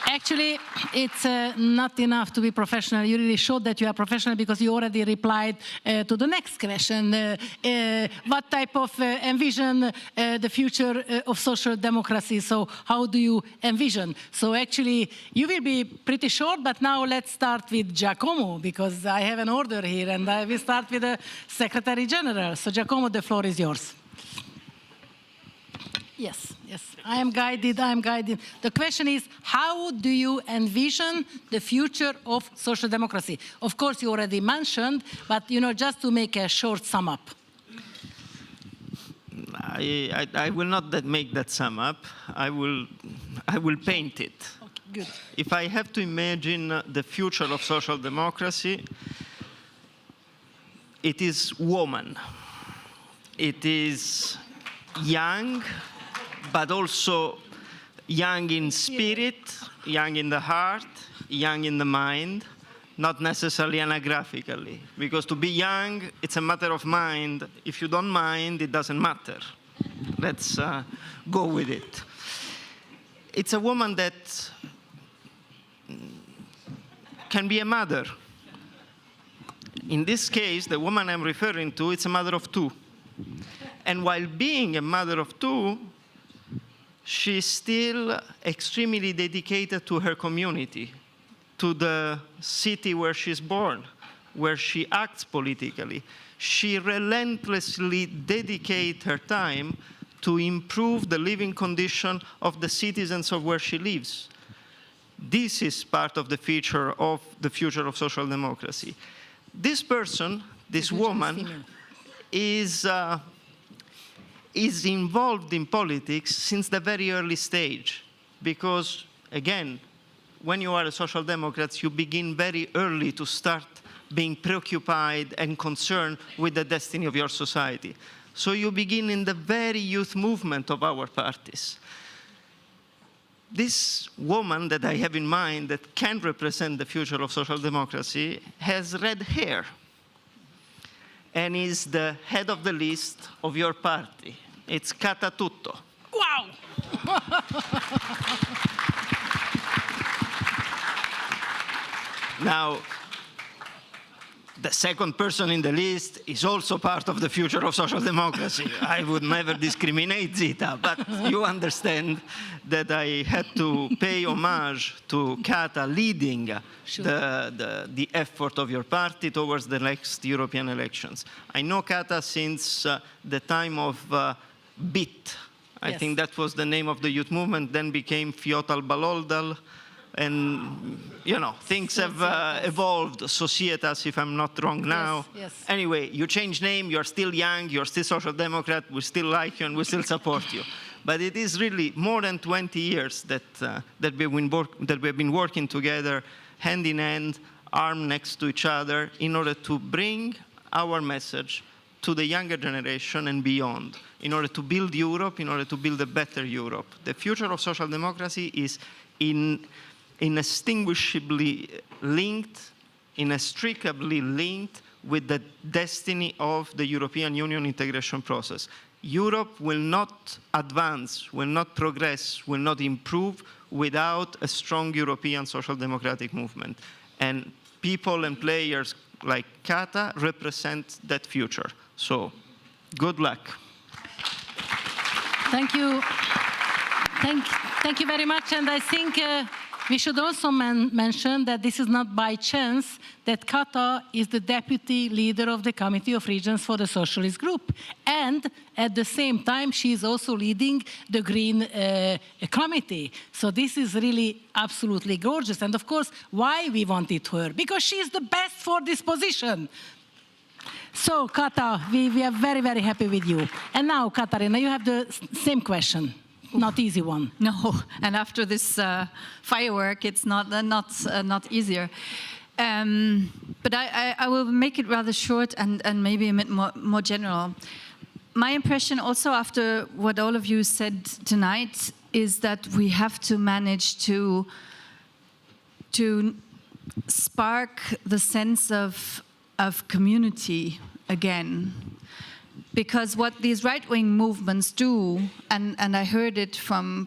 Actually, it's not enough to be professional. You really showed that you are professional because you already replied to the next question. What type of envision the future of social democracy? So how do you envision? So actually, you will be pretty short, but now let's start with Giacomo, because I have an order here, and I will start with the Secretary General. So Giacomo, the floor is yours. Yes, yes, I am guided. The question is, how do you envision the future of social democracy? Of course, you already mentioned, but you know, just to make a short sum up. I will not make that sum up. I will paint it. Okay, good. If I have to imagine the future of social democracy, it is woman. It is young, but also young in spirit, young in the heart, young in the mind, not necessarily anagraphically. Because to be young, it's a matter of mind. If you don't mind, it doesn't matter. Let's go with it. It's a woman that can be a mother. In this case, the woman I'm referring to, it's a mother of two. And while being a mother of two, she's still extremely dedicated to her community, to the city where she's born, where she acts politically. She relentlessly dedicates her time to improve the living condition of the citizens of where she lives. This is part of the future of social democracy. This person, this woman, is involved in politics since the very early stage. Because, again, when you are a social democrat, you begin very early to start being preoccupied and concerned with the destiny of your society. So you begin in the very youth movement of our parties. This woman that I have in mind that can represent the future of social democracy has red hair and is the head of the list of your party. It's Kata Tutto. Wow! Now, the second person in the list is also part of the future of social democracy. I would never discriminate, Zita, but you understand that I had to pay homage to Kata leading the effort of your party towards the next European elections. I know Kata since the time of BIT. I think that was the name of the youth movement, then became Fiotal Baloldal. And, you know, things have evolved. Societas, if I'm not wrong now. Yes. Anyway, you change name, you're still young, you're still social democrat, we still like you and we still support you. But it is really more than 20 years that we've been working together, hand in hand, arm next to each other, in order to bring our message to the younger generation and beyond, in order to build Europe, in order to build a better Europe. The future of social democracy is inextinguishably linked, inextricably linked with the destiny of the European Union integration process. Europe will not advance, will not progress, will not improve without a strong European social democratic movement. And people and players like Kata represent that future. So, good luck. Thank you. Thank you very much. And I think we should also mention that this is not by chance that Kata is the deputy leader of the Committee of Regions for the Socialist Group. And at the same time, she is also leading the Green Committee. So this is really absolutely gorgeous. And of course, why we wanted her? Because she is the best for this position. So, Kata, we are very, very happy with you. And now, Katarina, you have the same question. Not easy one. No, and after this firework, it's not easier. But I will make it rather short and maybe a bit more general. My impression also after what all of you said tonight is that we have to manage to spark the sense of community again. Because what these right-wing movements do, and I heard it from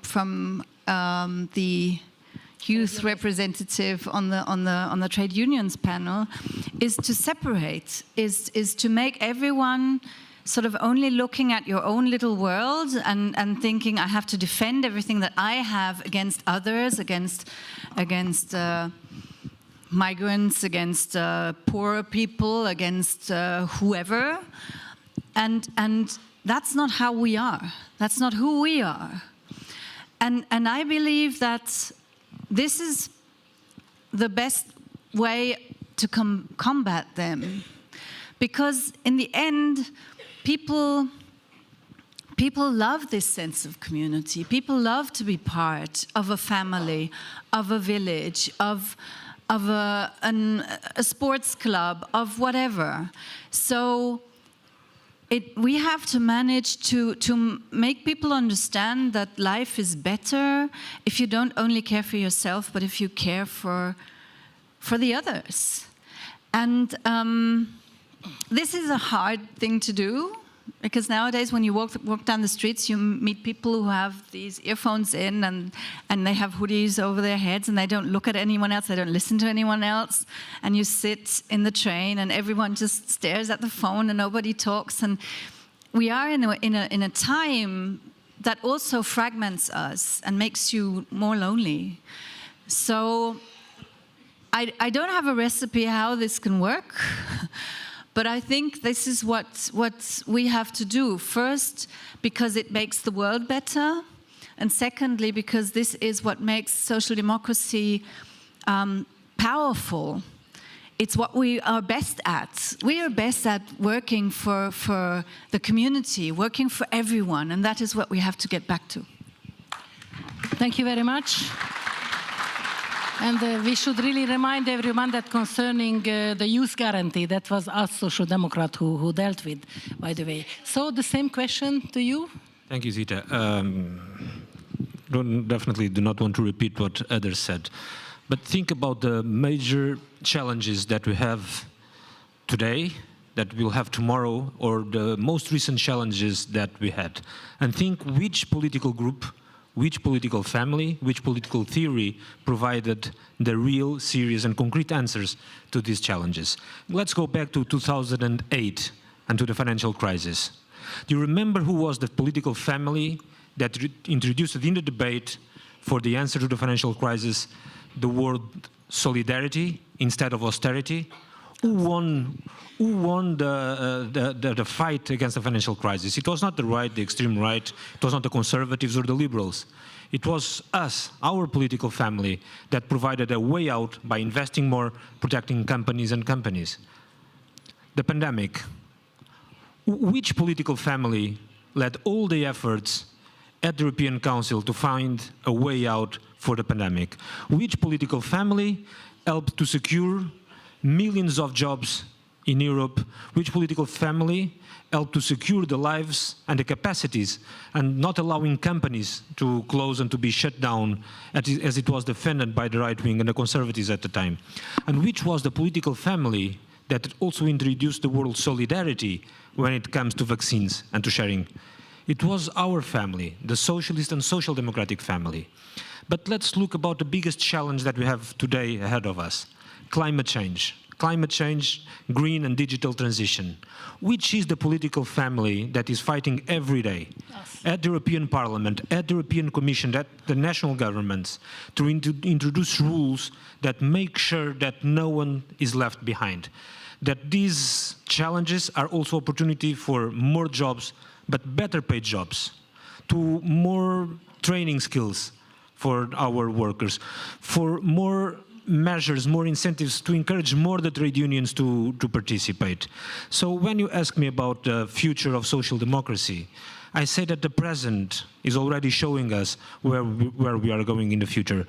the youth representative on the trade unions panel, is to separate, is to make everyone sort of only looking at your own little world and thinking I have to defend everything that I have against others, against migrants, against poor people, against whoever. And that's not how we are. That's not who we are. And I believe that this is the best way to combat them. Because in the end, people love this sense of community. People love to be part of a family, of a village, of a sports club, of whatever. So we have to manage to make people understand that life is better if you don't only care for yourself, but if you care for the others. And this is a hard thing to do, because nowadays when you walk down the streets, you meet people who have these earphones in and they have hoodies over their heads and they don't look at anyone else, they don't listen to anyone else. And you sit in the train and everyone just stares at the phone and nobody talks. And we are in a time that also fragments us and makes you more lonely. So I don't have a recipe how this can work. But I think this is what we have to do. First, because it makes the world better. And secondly, because this is what makes social democracy powerful. it's what we are best at. We are best at working for the community, working for everyone, and that is what we have to get back to. Thank you very much. And we should really remind everyone that concerning the youth guarantee, that was us Social Democrat who dealt with, by the way. So the same question to you. Thank you, Zita. Definitely do not want to repeat what others said. But think about the major challenges that we have today, that we'll have tomorrow, or the most recent challenges that we had. And think which political group, which political family, which political theory provided the real, serious and concrete answers to these challenges. Let's go back to 2008 and to the financial crisis. Do you remember who was the political family that introduced in the debate for the answer to the financial crisis the word solidarity instead of austerity? Who won the fight against the financial crisis? It was not the right, the extreme right. It was not the conservatives or the liberals. It was us, our political family, that provided a way out by investing more, protecting companies and companies. The pandemic. Which political family led all the efforts at the European Council to find a way out for the pandemic? Which political family helped to secure millions of jobs in Europe? Which political family helped to secure the lives and the capacities and not allowing companies to close and to be shut down as it was defended by the right wing and the conservatives at the time? And which was the political family that also introduced the word solidarity when it comes to vaccines and to sharing? It was our family, the Socialist and Social Democratic family. But let's look about the biggest challenge that we have today ahead of us: climate change. Climate change, green and digital transition. Which is the political family that is fighting every day at the European Parliament, at the European Commission, at the national governments to introduce rules that make sure that no one is left behind? That these challenges are also opportunity for more jobs, but better paid jobs, to more training skills for our workers, for more measures, more incentives to encourage more the trade unions to participate. So when you ask me about the future of social democracy, I say that the present is already showing us where we are going in the future.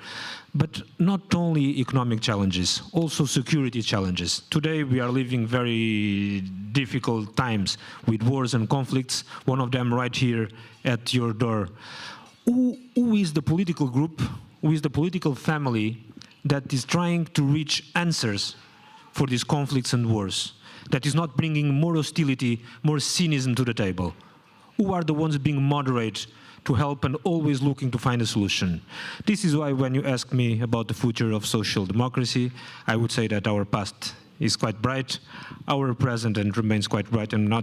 But not only economic challenges, also security challenges. Today we are living very difficult times with wars and conflicts, one of them right here at your door. Who is the political group, who is the political family that is trying to reach answers for these conflicts and wars, that is not bringing more hostility, more cynicism to the table? Who are the ones being moderate to help and always looking to find a solution? This is why when you ask me about the future of social democracy, I would say that our past is quite bright, our present remains quite bright, and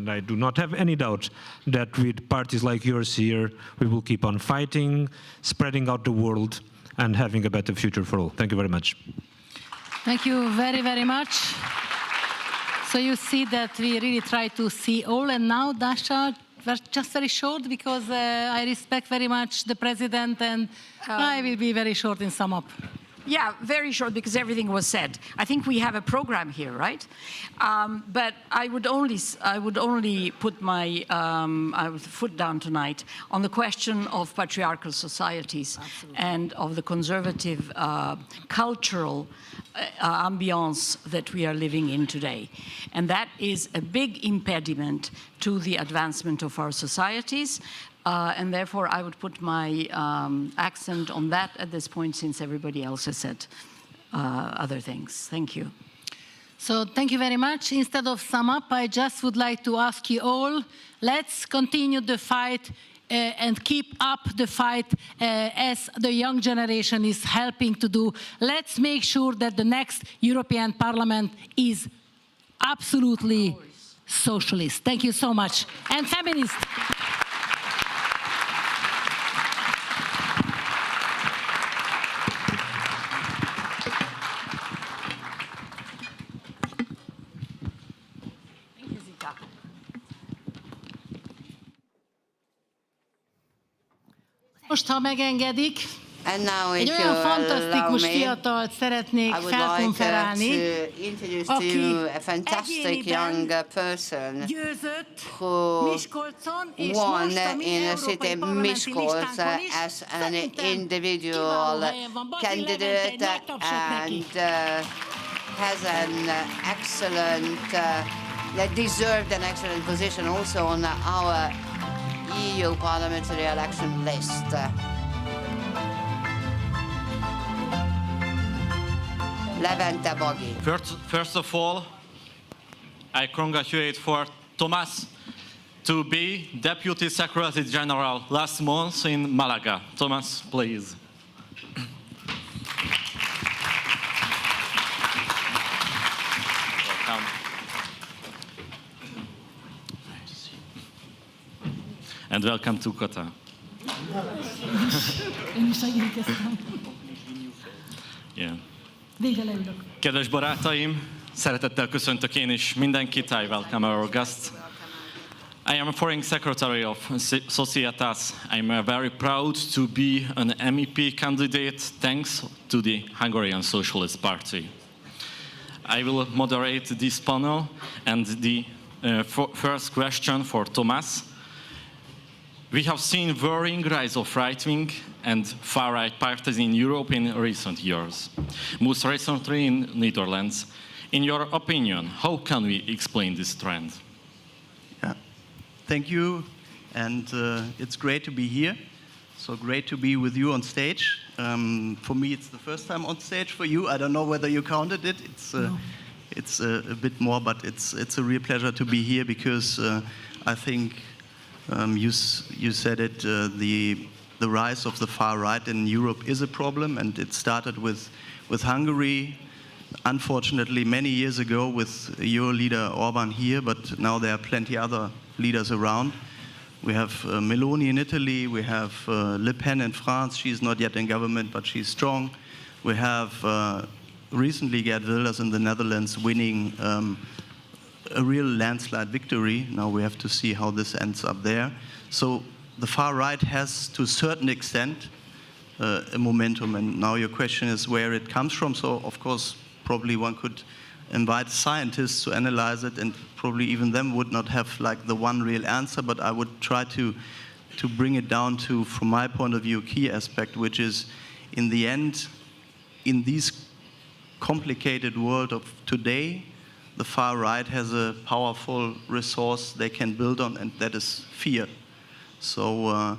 I do not have any doubt that with parties like yours here, we will keep on fighting, spreading out the world, and having a better future for all. Thank you very much. Thank you very, very much. So you see that we really try to see all. And now, Dasha, just very short, because I respect very much the president, and I will be very short in sum up. Yeah, very short, because everything was said. I think we have a program here, right? But I would only put my foot down tonight on the question of patriarchal societies. Absolutely. And of the conservative cultural ambiance that we are living in today. And that is a big impediment to the advancement of our societies. And therefore, I would put my accent on that at this point, since everybody else has said other things. Thank you. So thank you very much. Instead of sum up, I just would like to ask you all, let's continue the fight and keep up the fight as the young generation is helping to do. Let's make sure that the next European Parliament is absolutely socialist. Thank you so much. And feminist. Most, ha megengedik, Egy olyan fantasztikus fiatalt szeretnék felkonferálni, aki egyéniben győzött Miskolcon, és most a mi európai parlamenti listánkon is szerintem kiváló helyen van. Bati Levente, egy nagy tapsot neki. Has an excellent, deserved an excellent position also on our EU parliamentary election list. Levente Bagi. First of all, I congratulate for Thomas to be Deputy Secretary General last month in Malaga. Thomas, please. Welcome. And welcome to Qatar. Yeah. Kedves barátaim, szeretettel köszöntök én is mindenkit. I welcome our guests. I am a Foreign Secretary of Socialists. I'm very proud to be an MEP candidate thanks to the Hungarian Socialist Party. I will moderate this panel, and the first question for Thomas. We have seen worrying rise of right-wing and far-right parties in Europe in recent years, most recently in Netherlands. In your opinion, how can we explain this trend? Yeah. Thank you, and it's great to be here. So great to be with you on stage. For me, it's the first time on stage. For you, I don't know whether you counted it. It's a bit more, but it's a real pleasure to be here because I think you said it. The rise of the far right in Europe is a problem, and it started with Hungary. Unfortunately, many years ago with your leader Orban here, but now there are plenty other leaders around. We have Meloni in Italy, we have Le Pen in France. She's not yet in government, but she's strong. We have recently Geert Wilders in the Netherlands winning a real landslide victory. Now we have to see how this ends up there. So the far right has, to a certain extent, a momentum. And now your question is where it comes from. So, of course, probably one could invite scientists to analyze it, and probably even them would not have like the one real answer, but I would try to bring it down to, from my point of view, a key aspect, which is, in the end, in this complicated world of today, the far right has a powerful resource they can build on, and that is fear. So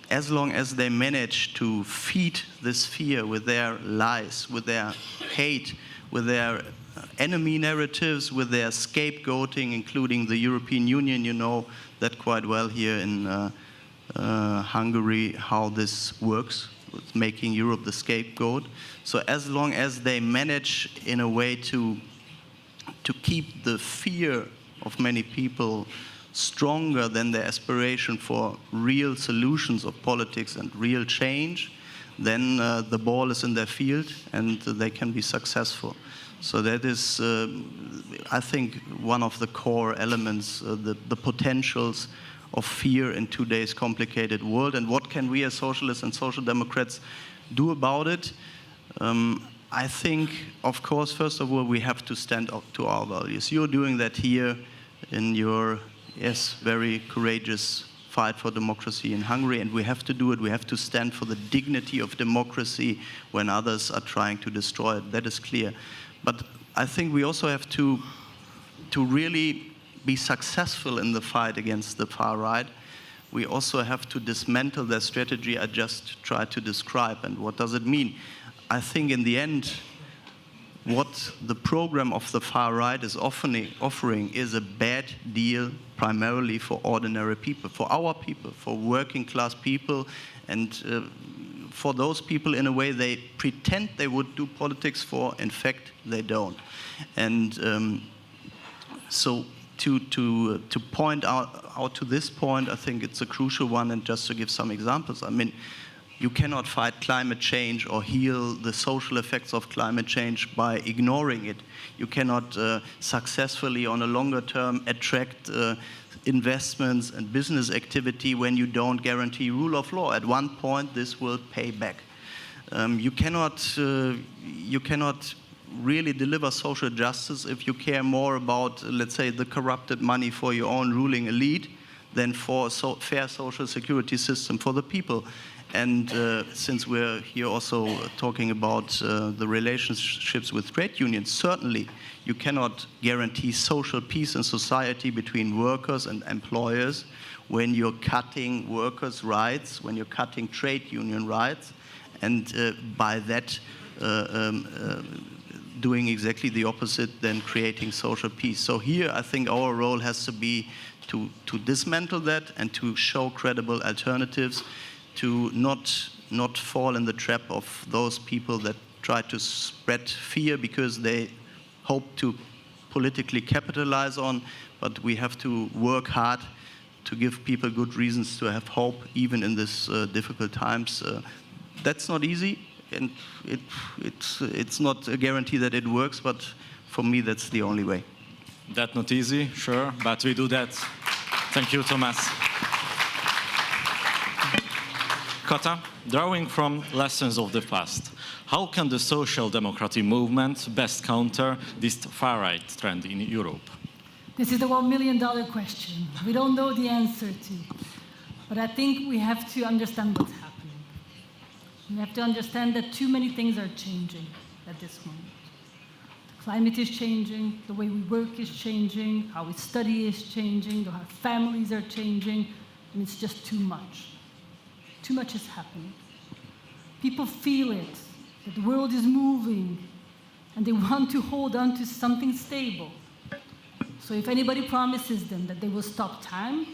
as long as they manage to feed this fear with their lies, with their hate, with their enemy narratives, with their scapegoating, including the European Union, you know that quite well here in Hungary, how this works, with making Europe the scapegoat. So as long as they manage in a way to keep the fear of many people stronger than their aspiration for real solutions of politics and real change, then the ball is in their field and they can be successful. So that is, I think, one of the core elements, the potentials of fear in today's complicated world. And what can we as socialists and social democrats do about it? I think, of course, first of all, we have to stand up to our values. You're doing that here in your, yes, very courageous fight for democracy in Hungary, and we have to do it. We have to stand for the dignity of democracy when others are trying to destroy it. That is clear. But I think we also have to really be successful in the fight against the far right. We also have to dismantle their strategy I just tried to describe. And what does it mean? I think in the end, what the program of the far right is offering is a bad deal primarily for ordinary people, for our people, for working class people, and for those people in a way they pretend they would do politics for, in fact they don't. And so to point out to this point, I think it's a crucial one, and just to give some examples, I mean, you cannot fight climate change or heal the social effects of climate change by ignoring it. You cannot successfully, on a longer term, attract investments and business activity when you don't guarantee rule of law. At one point, this will pay back. You cannot really deliver social justice if you care more about, let's say, the corrupted money for your own ruling elite than for a fair social security system for the people. And since we're here also talking about the relationships with trade unions, certainly you cannot guarantee social peace in society between workers and employers when you're cutting workers' rights, when you're cutting trade union rights, and by that doing exactly the opposite than creating social peace. So here I think our role has to be to dismantle that and to show credible alternatives, to not fall in the trap of those people that try to spread fear because they hope to politically capitalize on, but we have to work hard to give people good reasons to have hope even in these difficult times. That's not easy, and it's not a guarantee that it works, but for me that's the only way. That's not easy, sure, but we do that. Thank you, Thomas. Kata, drawing from lessons of the past, how can the social democratic movement best counter this far-right trend in Europe? This is the $1 million question. We don't know the answer to, but I think we have to understand what's happening. We have to understand that too many things are changing at this moment. The climate is changing, the way we work is changing, how we study is changing, how families are changing, and it's just too much. Too much is happening. People feel it, that the world is moving, and they want to hold on to something stable. So if anybody promises them that they will stop time,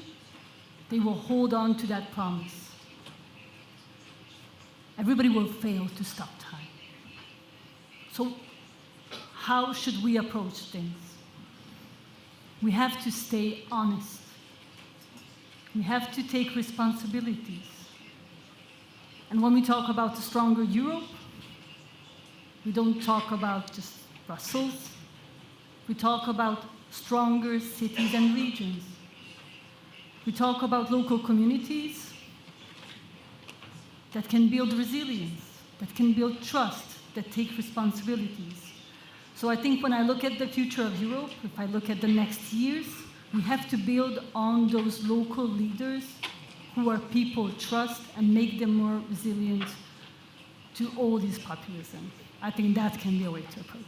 they will hold on to that promise. Everybody will fail to stop time. So how should we approach things? We have to stay honest. We have to take responsibilities. And when we talk about a stronger Europe, we don't talk about just Brussels. We talk about stronger cities and regions. We talk about local communities that can build resilience, that can build trust, that take responsibilities. So I think when I look at the future of Europe, if I look at the next years, we have to build on those local leaders who our people trust and make them more resilient to all these populism. I think that can be a way to approach.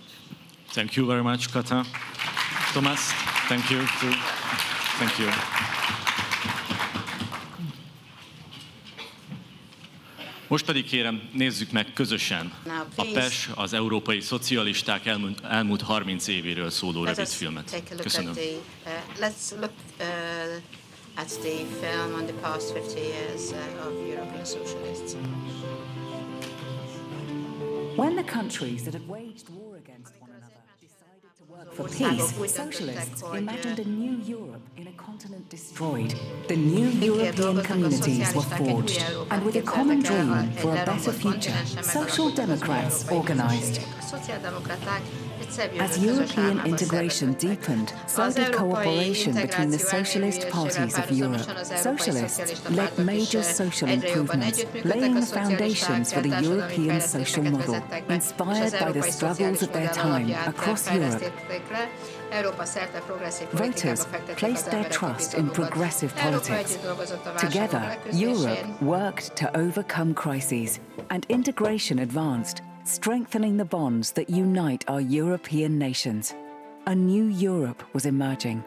Thank you very much, Kata. Thomas, thank you too. Thank you. Most pedig kérem, nézzük meg közösen a PES, az európai szocialisták elmúlt 30 évéről szóló rövidfilmet. Köszönöm. Let's look at the film on the past 50 years of European socialists. When the countries that had waged war against one another decided to work for peace, socialists imagined a new Europe in a continent destroyed. The new European communities were forged, and with a common dream for a better future, social democrats organized. As European integration deepened, so did cooperation between the socialist parties of Europe. Socialists led major social improvements, laying the foundations for the European social model, inspired by the struggles of their time across Europe. Voters placed their trust in progressive politics. Together, Europe worked to overcome crises, and integration advanced, strengthening the bonds that unite our European nations. A new Europe was emerging.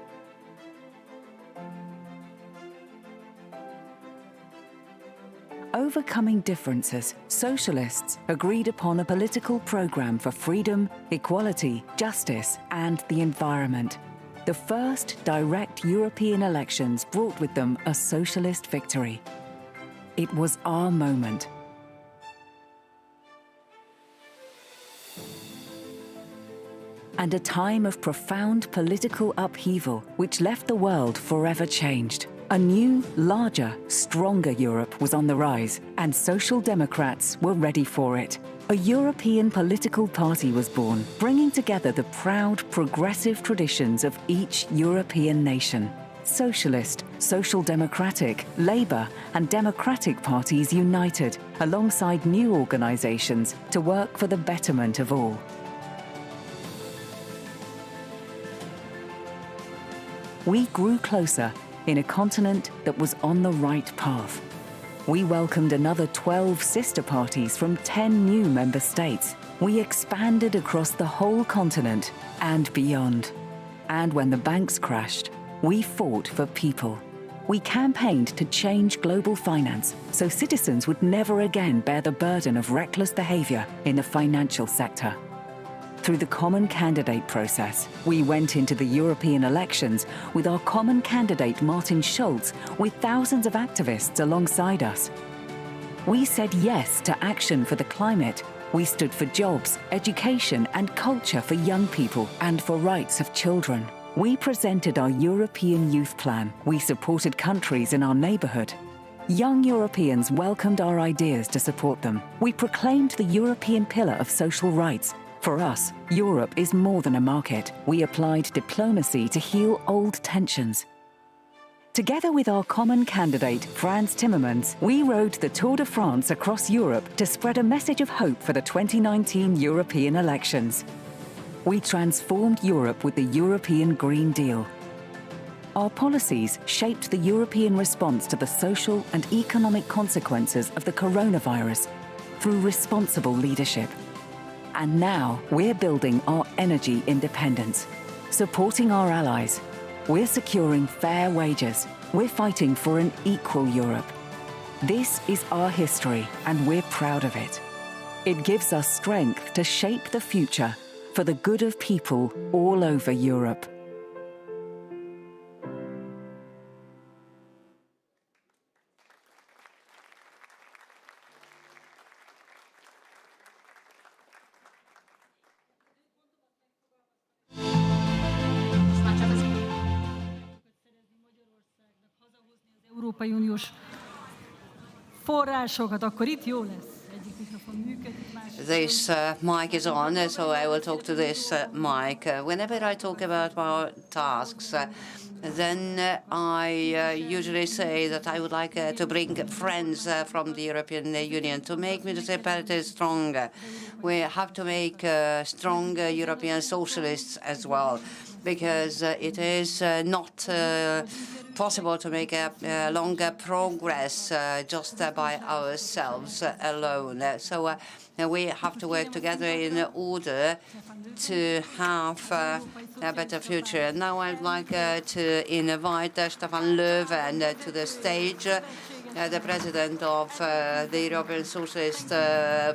Overcoming differences, socialists agreed upon a political program for freedom, equality, justice, and the environment. The first direct European elections brought with them a socialist victory. It was our moment. And a time of profound political upheaval which left the world forever changed. A new, larger, stronger Europe was on the rise, and social democrats were ready for it. A European political party was born, bringing together the proud, progressive traditions of each European nation. Socialist, Social Democratic, Labour and Democratic parties united alongside new organisations to work for the betterment of all. We grew closer in a continent that was on the right path. We welcomed another 12 sister parties from 10 new member states. We expanded across the whole continent and beyond. And when the banks crashed, we fought for people. We campaigned to change global finance so citizens would never again bear the burden of reckless behaviour in the financial sector. Through the common candidate process, we went into the European elections with our common candidate Martin Schulz, with thousands of activists alongside us. We said yes to action for the climate. We stood for jobs, education and culture for young people and for rights of children. We presented our European Youth Plan. We supported countries in our neighbourhood. Young Europeans welcomed our ideas to support them. We proclaimed the European Pillar of Social Rights. For us, Europe is more than a market. We applied diplomacy to heal old tensions. Together with our common candidate, Frans Timmermans, we rode the Tour de France across Europe to spread a message of hope for the 2019 European elections. We transformed Europe with the European Green Deal. Our policies shaped the European response to the social and economic consequences of the coronavirus through responsible leadership. And now we're building our energy independence, supporting our allies. We're securing fair wages. We're fighting for an equal Europe. This is our history, and we're proud of it. It gives us strength to shape the future for the good of people all over Europe. Európai Uniós forrásokat, akkor itt jó lesz. Egyik mikrofon működik, másik. This mic is on, so I will talk to this mic. Whenever I talk about our tasks, then I usually say that I would like to bring friends from the European Union to make municipalities stronger. We have to make stronger European socialists as well, because it is not possible to make a longer progress just by ourselves alone. So we have to work together in order to have a better future. Now I'd like to invite Stefan Löfven to the stage, the president of the European Socialist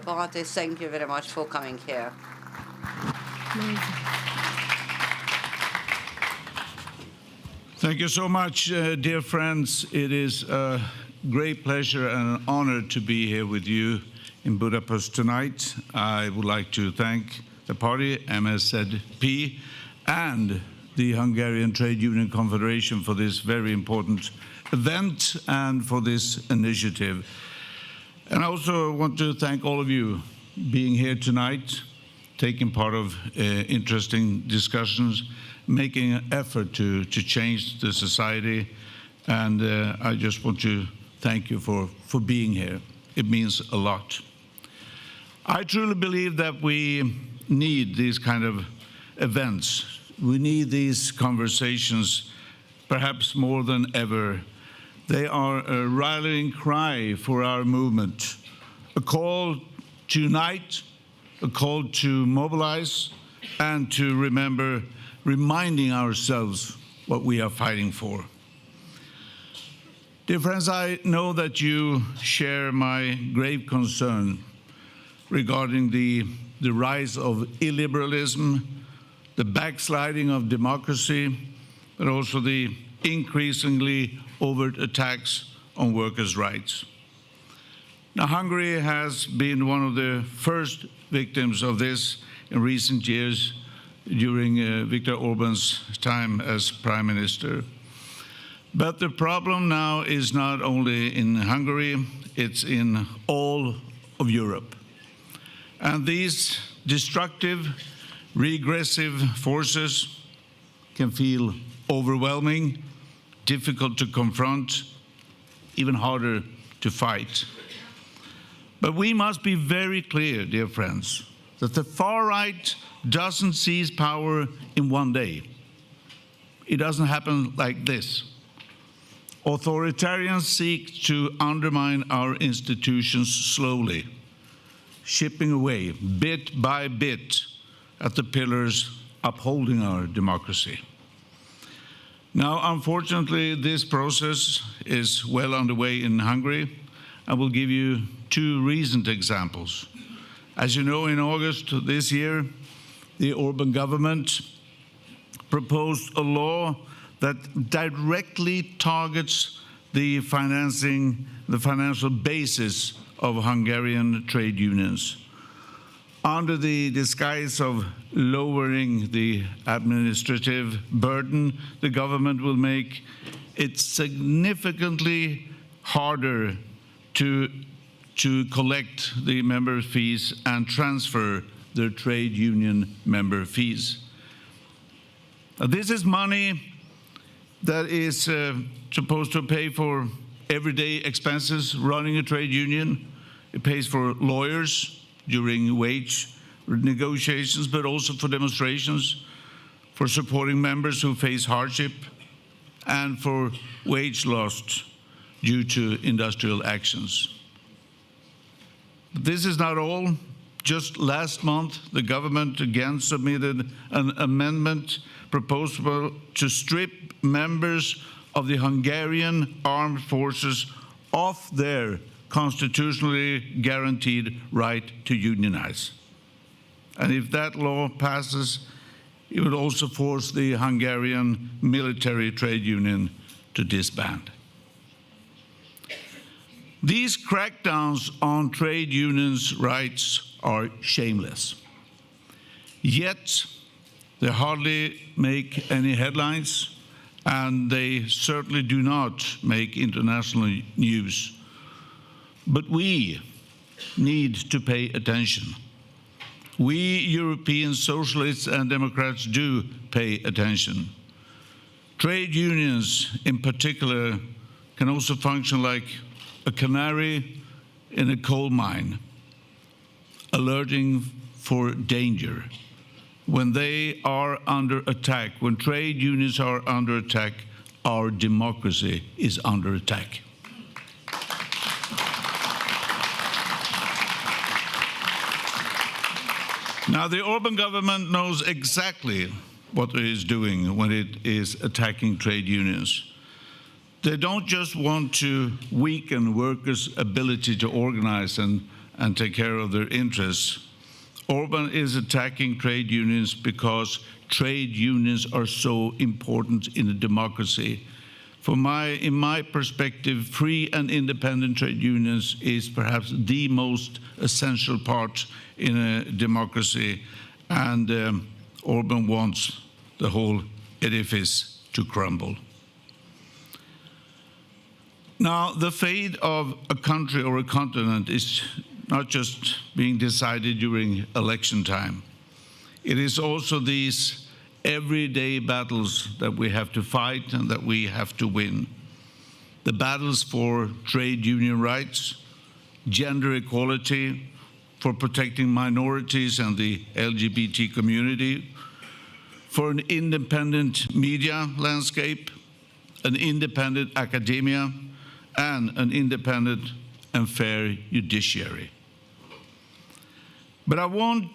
Party. Thank you very much for coming here. Thank you so much, dear friends. It is a great pleasure and an honor to be here with you in Budapest tonight. I would like to thank the party, PES-MSZP, and the Hungarian Trade Union Confederation for this very important event and for this initiative. And I also want to thank all of you being here tonight, taking part of interesting discussions, making an effort to change the society. And I just want to thank you for being here. It means a lot. I truly believe that we need these kind of events. We need these conversations perhaps more than ever. They are a rallying cry for our movement, a call to unite, a call to mobilize, and to remember, reminding ourselves what we are fighting for. Dear friends, I know that you share my grave concern regarding the rise of illiberalism, the backsliding of democracy, but also the increasingly overt attacks on workers' rights. Now, Hungary has been one of the first victims of this in recent years during Viktor Orban's time as Prime Minister. But the problem now is not only in Hungary, it's in all of Europe. And these destructive, regressive forces can feel overwhelming, difficult to confront, even harder to fight. But we must be very clear, dear friends, that the far right doesn't seize power in one day. It doesn't happen like this. Authoritarians seek to undermine our institutions slowly, chipping away bit by bit at the pillars upholding our democracy. Now, unfortunately, this process is well underway in Hungary. I will give you two recent examples. As you know, in August this year, the Orban government proposed a law that directly targets the financial basis of Hungarian trade unions. Under the disguise of lowering the administrative burden, the government will make it significantly harder to collect the member fees and transfer their trade union member fees. This is money that is supposed to pay for everyday expenses running a trade union. It pays for lawyers during wage negotiations, but also for demonstrations, for supporting members who face hardship, and for wage loss due to industrial actions. This is not all. Just last month, the government again submitted an amendment proposal to strip members of the Hungarian armed forces of their constitutionally guaranteed right to unionize. And if that law passes, it would also force the Hungarian military trade union to disband. These crackdowns on trade unions' rights are shameless. Yet, they hardly make any headlines, and they certainly do not make international news. But we need to pay attention. We European socialists and democrats do pay attention. Trade unions, in particular, can also function like a canary in a coal mine, alerting for danger. When they are under attack, when trade unions are under attack, our democracy is under attack. Now, the Orban government knows exactly what it is doing when it is attacking trade unions. They don't just want to weaken workers' ability to organize and take care of their interests. Orban is attacking trade unions because trade unions are so important in a democracy. In my perspective, free and independent trade unions is perhaps the most essential part in a democracy, and Orban wants the whole edifice to crumble. Now, the fate of a country or a continent is not just being decided during election time. It is also these everyday battles that we have to fight and that we have to win. The battles for trade union rights, gender equality, for protecting minorities and the LGBT community, for an independent media landscape, an independent academia, and an independent and fair judiciary. But I want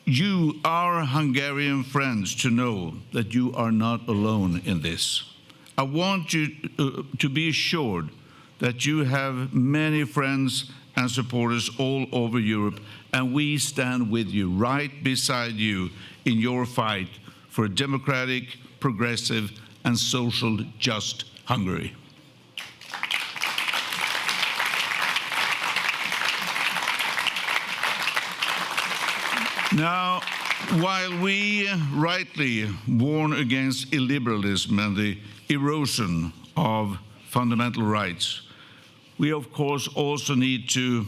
you, our Hungarian friends, to know that you are not alone in this. I want you to be assured that you have many friends and supporters all over Europe, and we stand with you, right beside you, in your fight for a democratic, progressive, and social just Hungary. Now, while we rightly warn against illiberalism and the erosion of fundamental rights, we of course also need to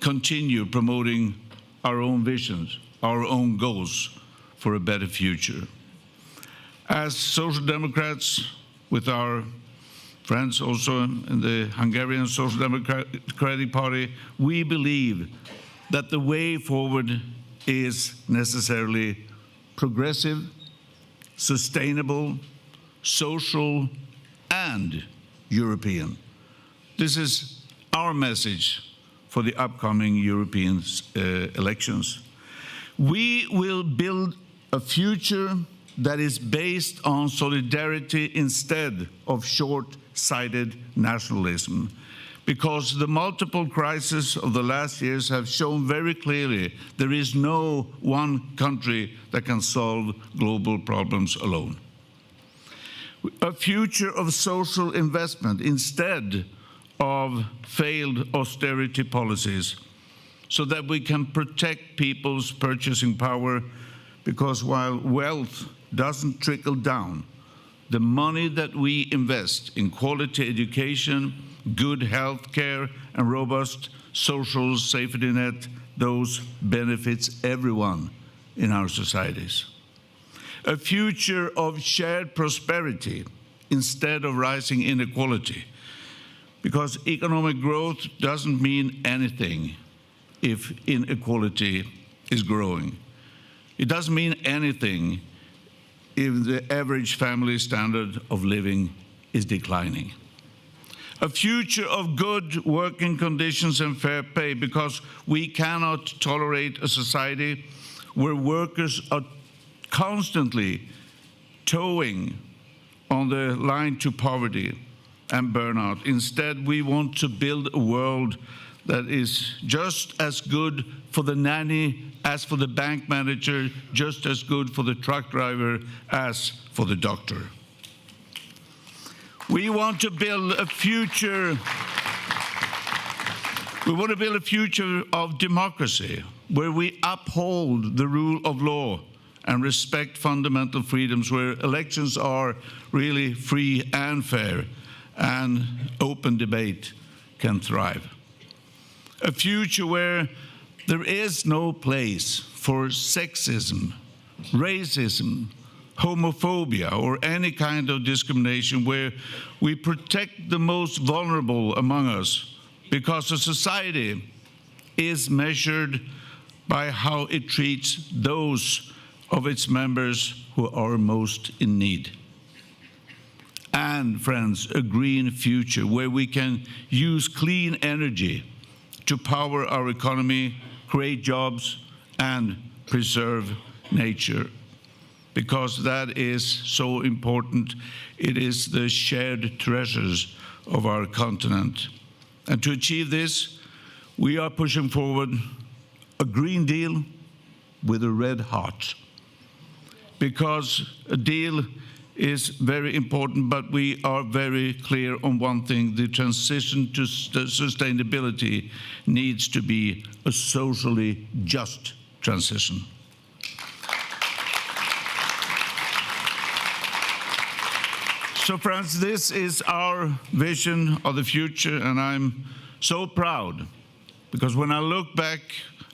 continue promoting our own visions, our own goals for a better future. As Social Democrats, with our friends also in the Hungarian Social Democratic Party, we believe that the way forward is necessarily progressive, sustainable, social, and European. This is our message for the upcoming European elections. We will build a future that is based on solidarity instead of short-sighted nationalism, because the multiple crises of the last years have shown very clearly there is no one country that can solve global problems alone. A future of social investment instead of failed austerity policies, so that we can protect people's purchasing power, because while wealth doesn't trickle down, the money that we invest in quality education, good health care, and robust social safety net, those benefits everyone in our societies. A future of shared prosperity instead of rising inequality, because economic growth doesn't mean anything if inequality is growing. It doesn't mean anything if the average family standard of living is declining. A future of good working conditions and fair pay, because we cannot tolerate a society where workers are constantly towing on the line to poverty and burnout. Instead, we want to build a world that is just as good for the nanny as for the bank manager, just as good for the truck driver as for the doctor. We want to build a future. We want to build a future of democracy where we uphold the rule of law and respect fundamental freedoms, where elections are really free and fair and open debate can thrive. A future where there is no place for sexism, racism, homophobia, or any kind of discrimination, where we protect the most vulnerable among us, because a society is measured by how it treats those of its members who are most in need. And, friends, a green future where we can use clean energy to power our economy, create jobs, and preserve nature, because that is so important. It is the shared treasures of our continent. And to achieve this, we are pushing forward a Green Deal with a red heart, because a deal is very important, but we are very clear on one thing: the transition to sustainability needs to be a socially just transition. So, friends, this is our vision of the future, and I'm so proud, because when I look back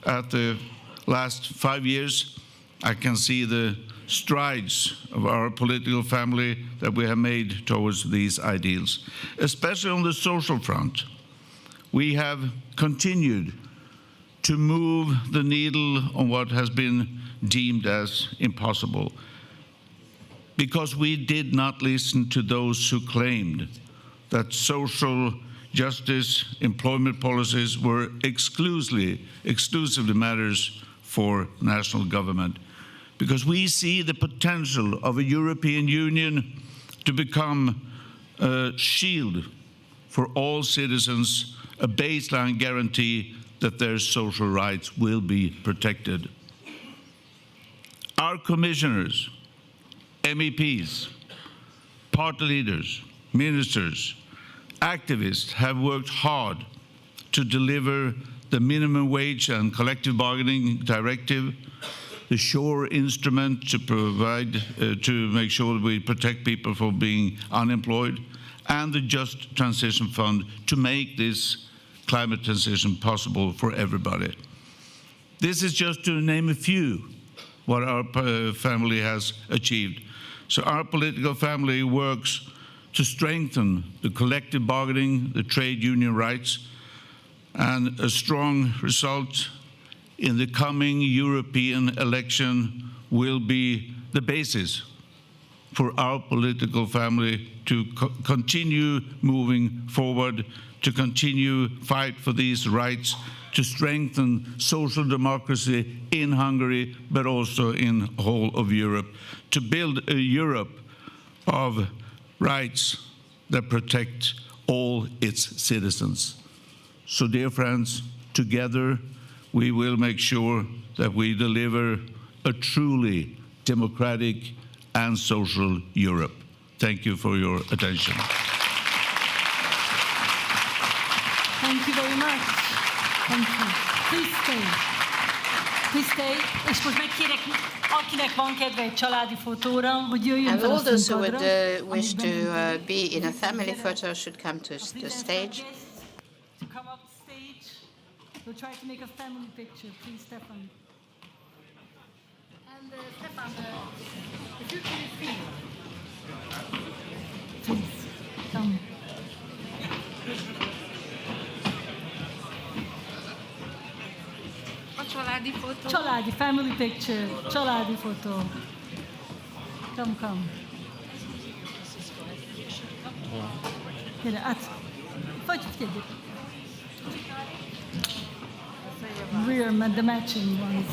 at the last 5 years, I can see the strides of our political family that we have made towards these ideals, especially on the social front. We have continued to move the needle on what has been deemed as impossible, because we did not listen to those who claimed that social justice employment policies were exclusively matters for national government, because we see the potential of a European Union to become a shield for all citizens, a baseline guarantee that their social rights will be protected. Our commissioners, MEPs, party leaders, ministers, activists have worked hard to deliver the minimum wage and collective bargaining directive, the SURE instrument to provide, to make sure that we protect people from being unemployed, and the Just Transition Fund to make this climate transition possible for everybody. This is just to name a few what our family has achieved. So our political family works to strengthen the collective bargaining, the trade union rights, and a strong result in the coming European election will be the basis for our political family to continue moving forward, to continue fight for these rights, to strengthen social democracy in Hungary, but also in the whole of Europe, to build a Europe of rights that protect all its citizens. So, dear friends, together we will make sure that we deliver a truly democratic and social Europe. Thank you for your attention. Thank you very much. Thank you. Please stay. Please stay. És most megkérek, akinek van kedve egy családi fotóra, hogy jöjjön fel a színpadra. And all those who would wish to be in a family photo should come to the stage. To come up stage. We'll try to make a family picture. Please, Stefan. And Stefan, if you can see. Please, come. Családi fotó. Családi, family picture. Családi fotó. Come. Gyere, át. Vagy figyelj. We're the matching ones.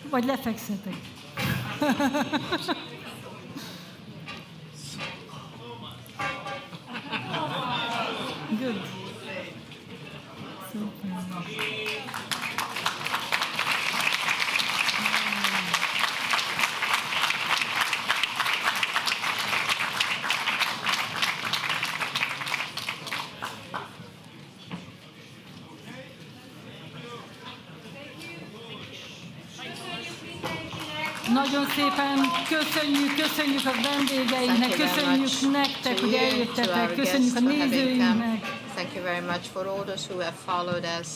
Vagy lefekszetek. Good. Super. Nagyon szépen köszönjük a vendégeinknek, köszönjük nektek, hogy eljöttetek, köszönjük a nézőinknek. Thank you very much for all those who have followed us.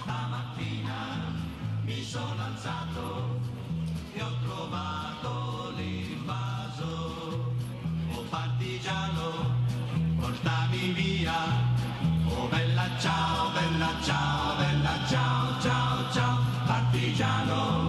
Stamattina mi sono alzato e ho trovato l'invaso. Oh partigiano, portami via. Oh bella ciao, bella ciao, bella ciao, ciao, ciao, partigiano.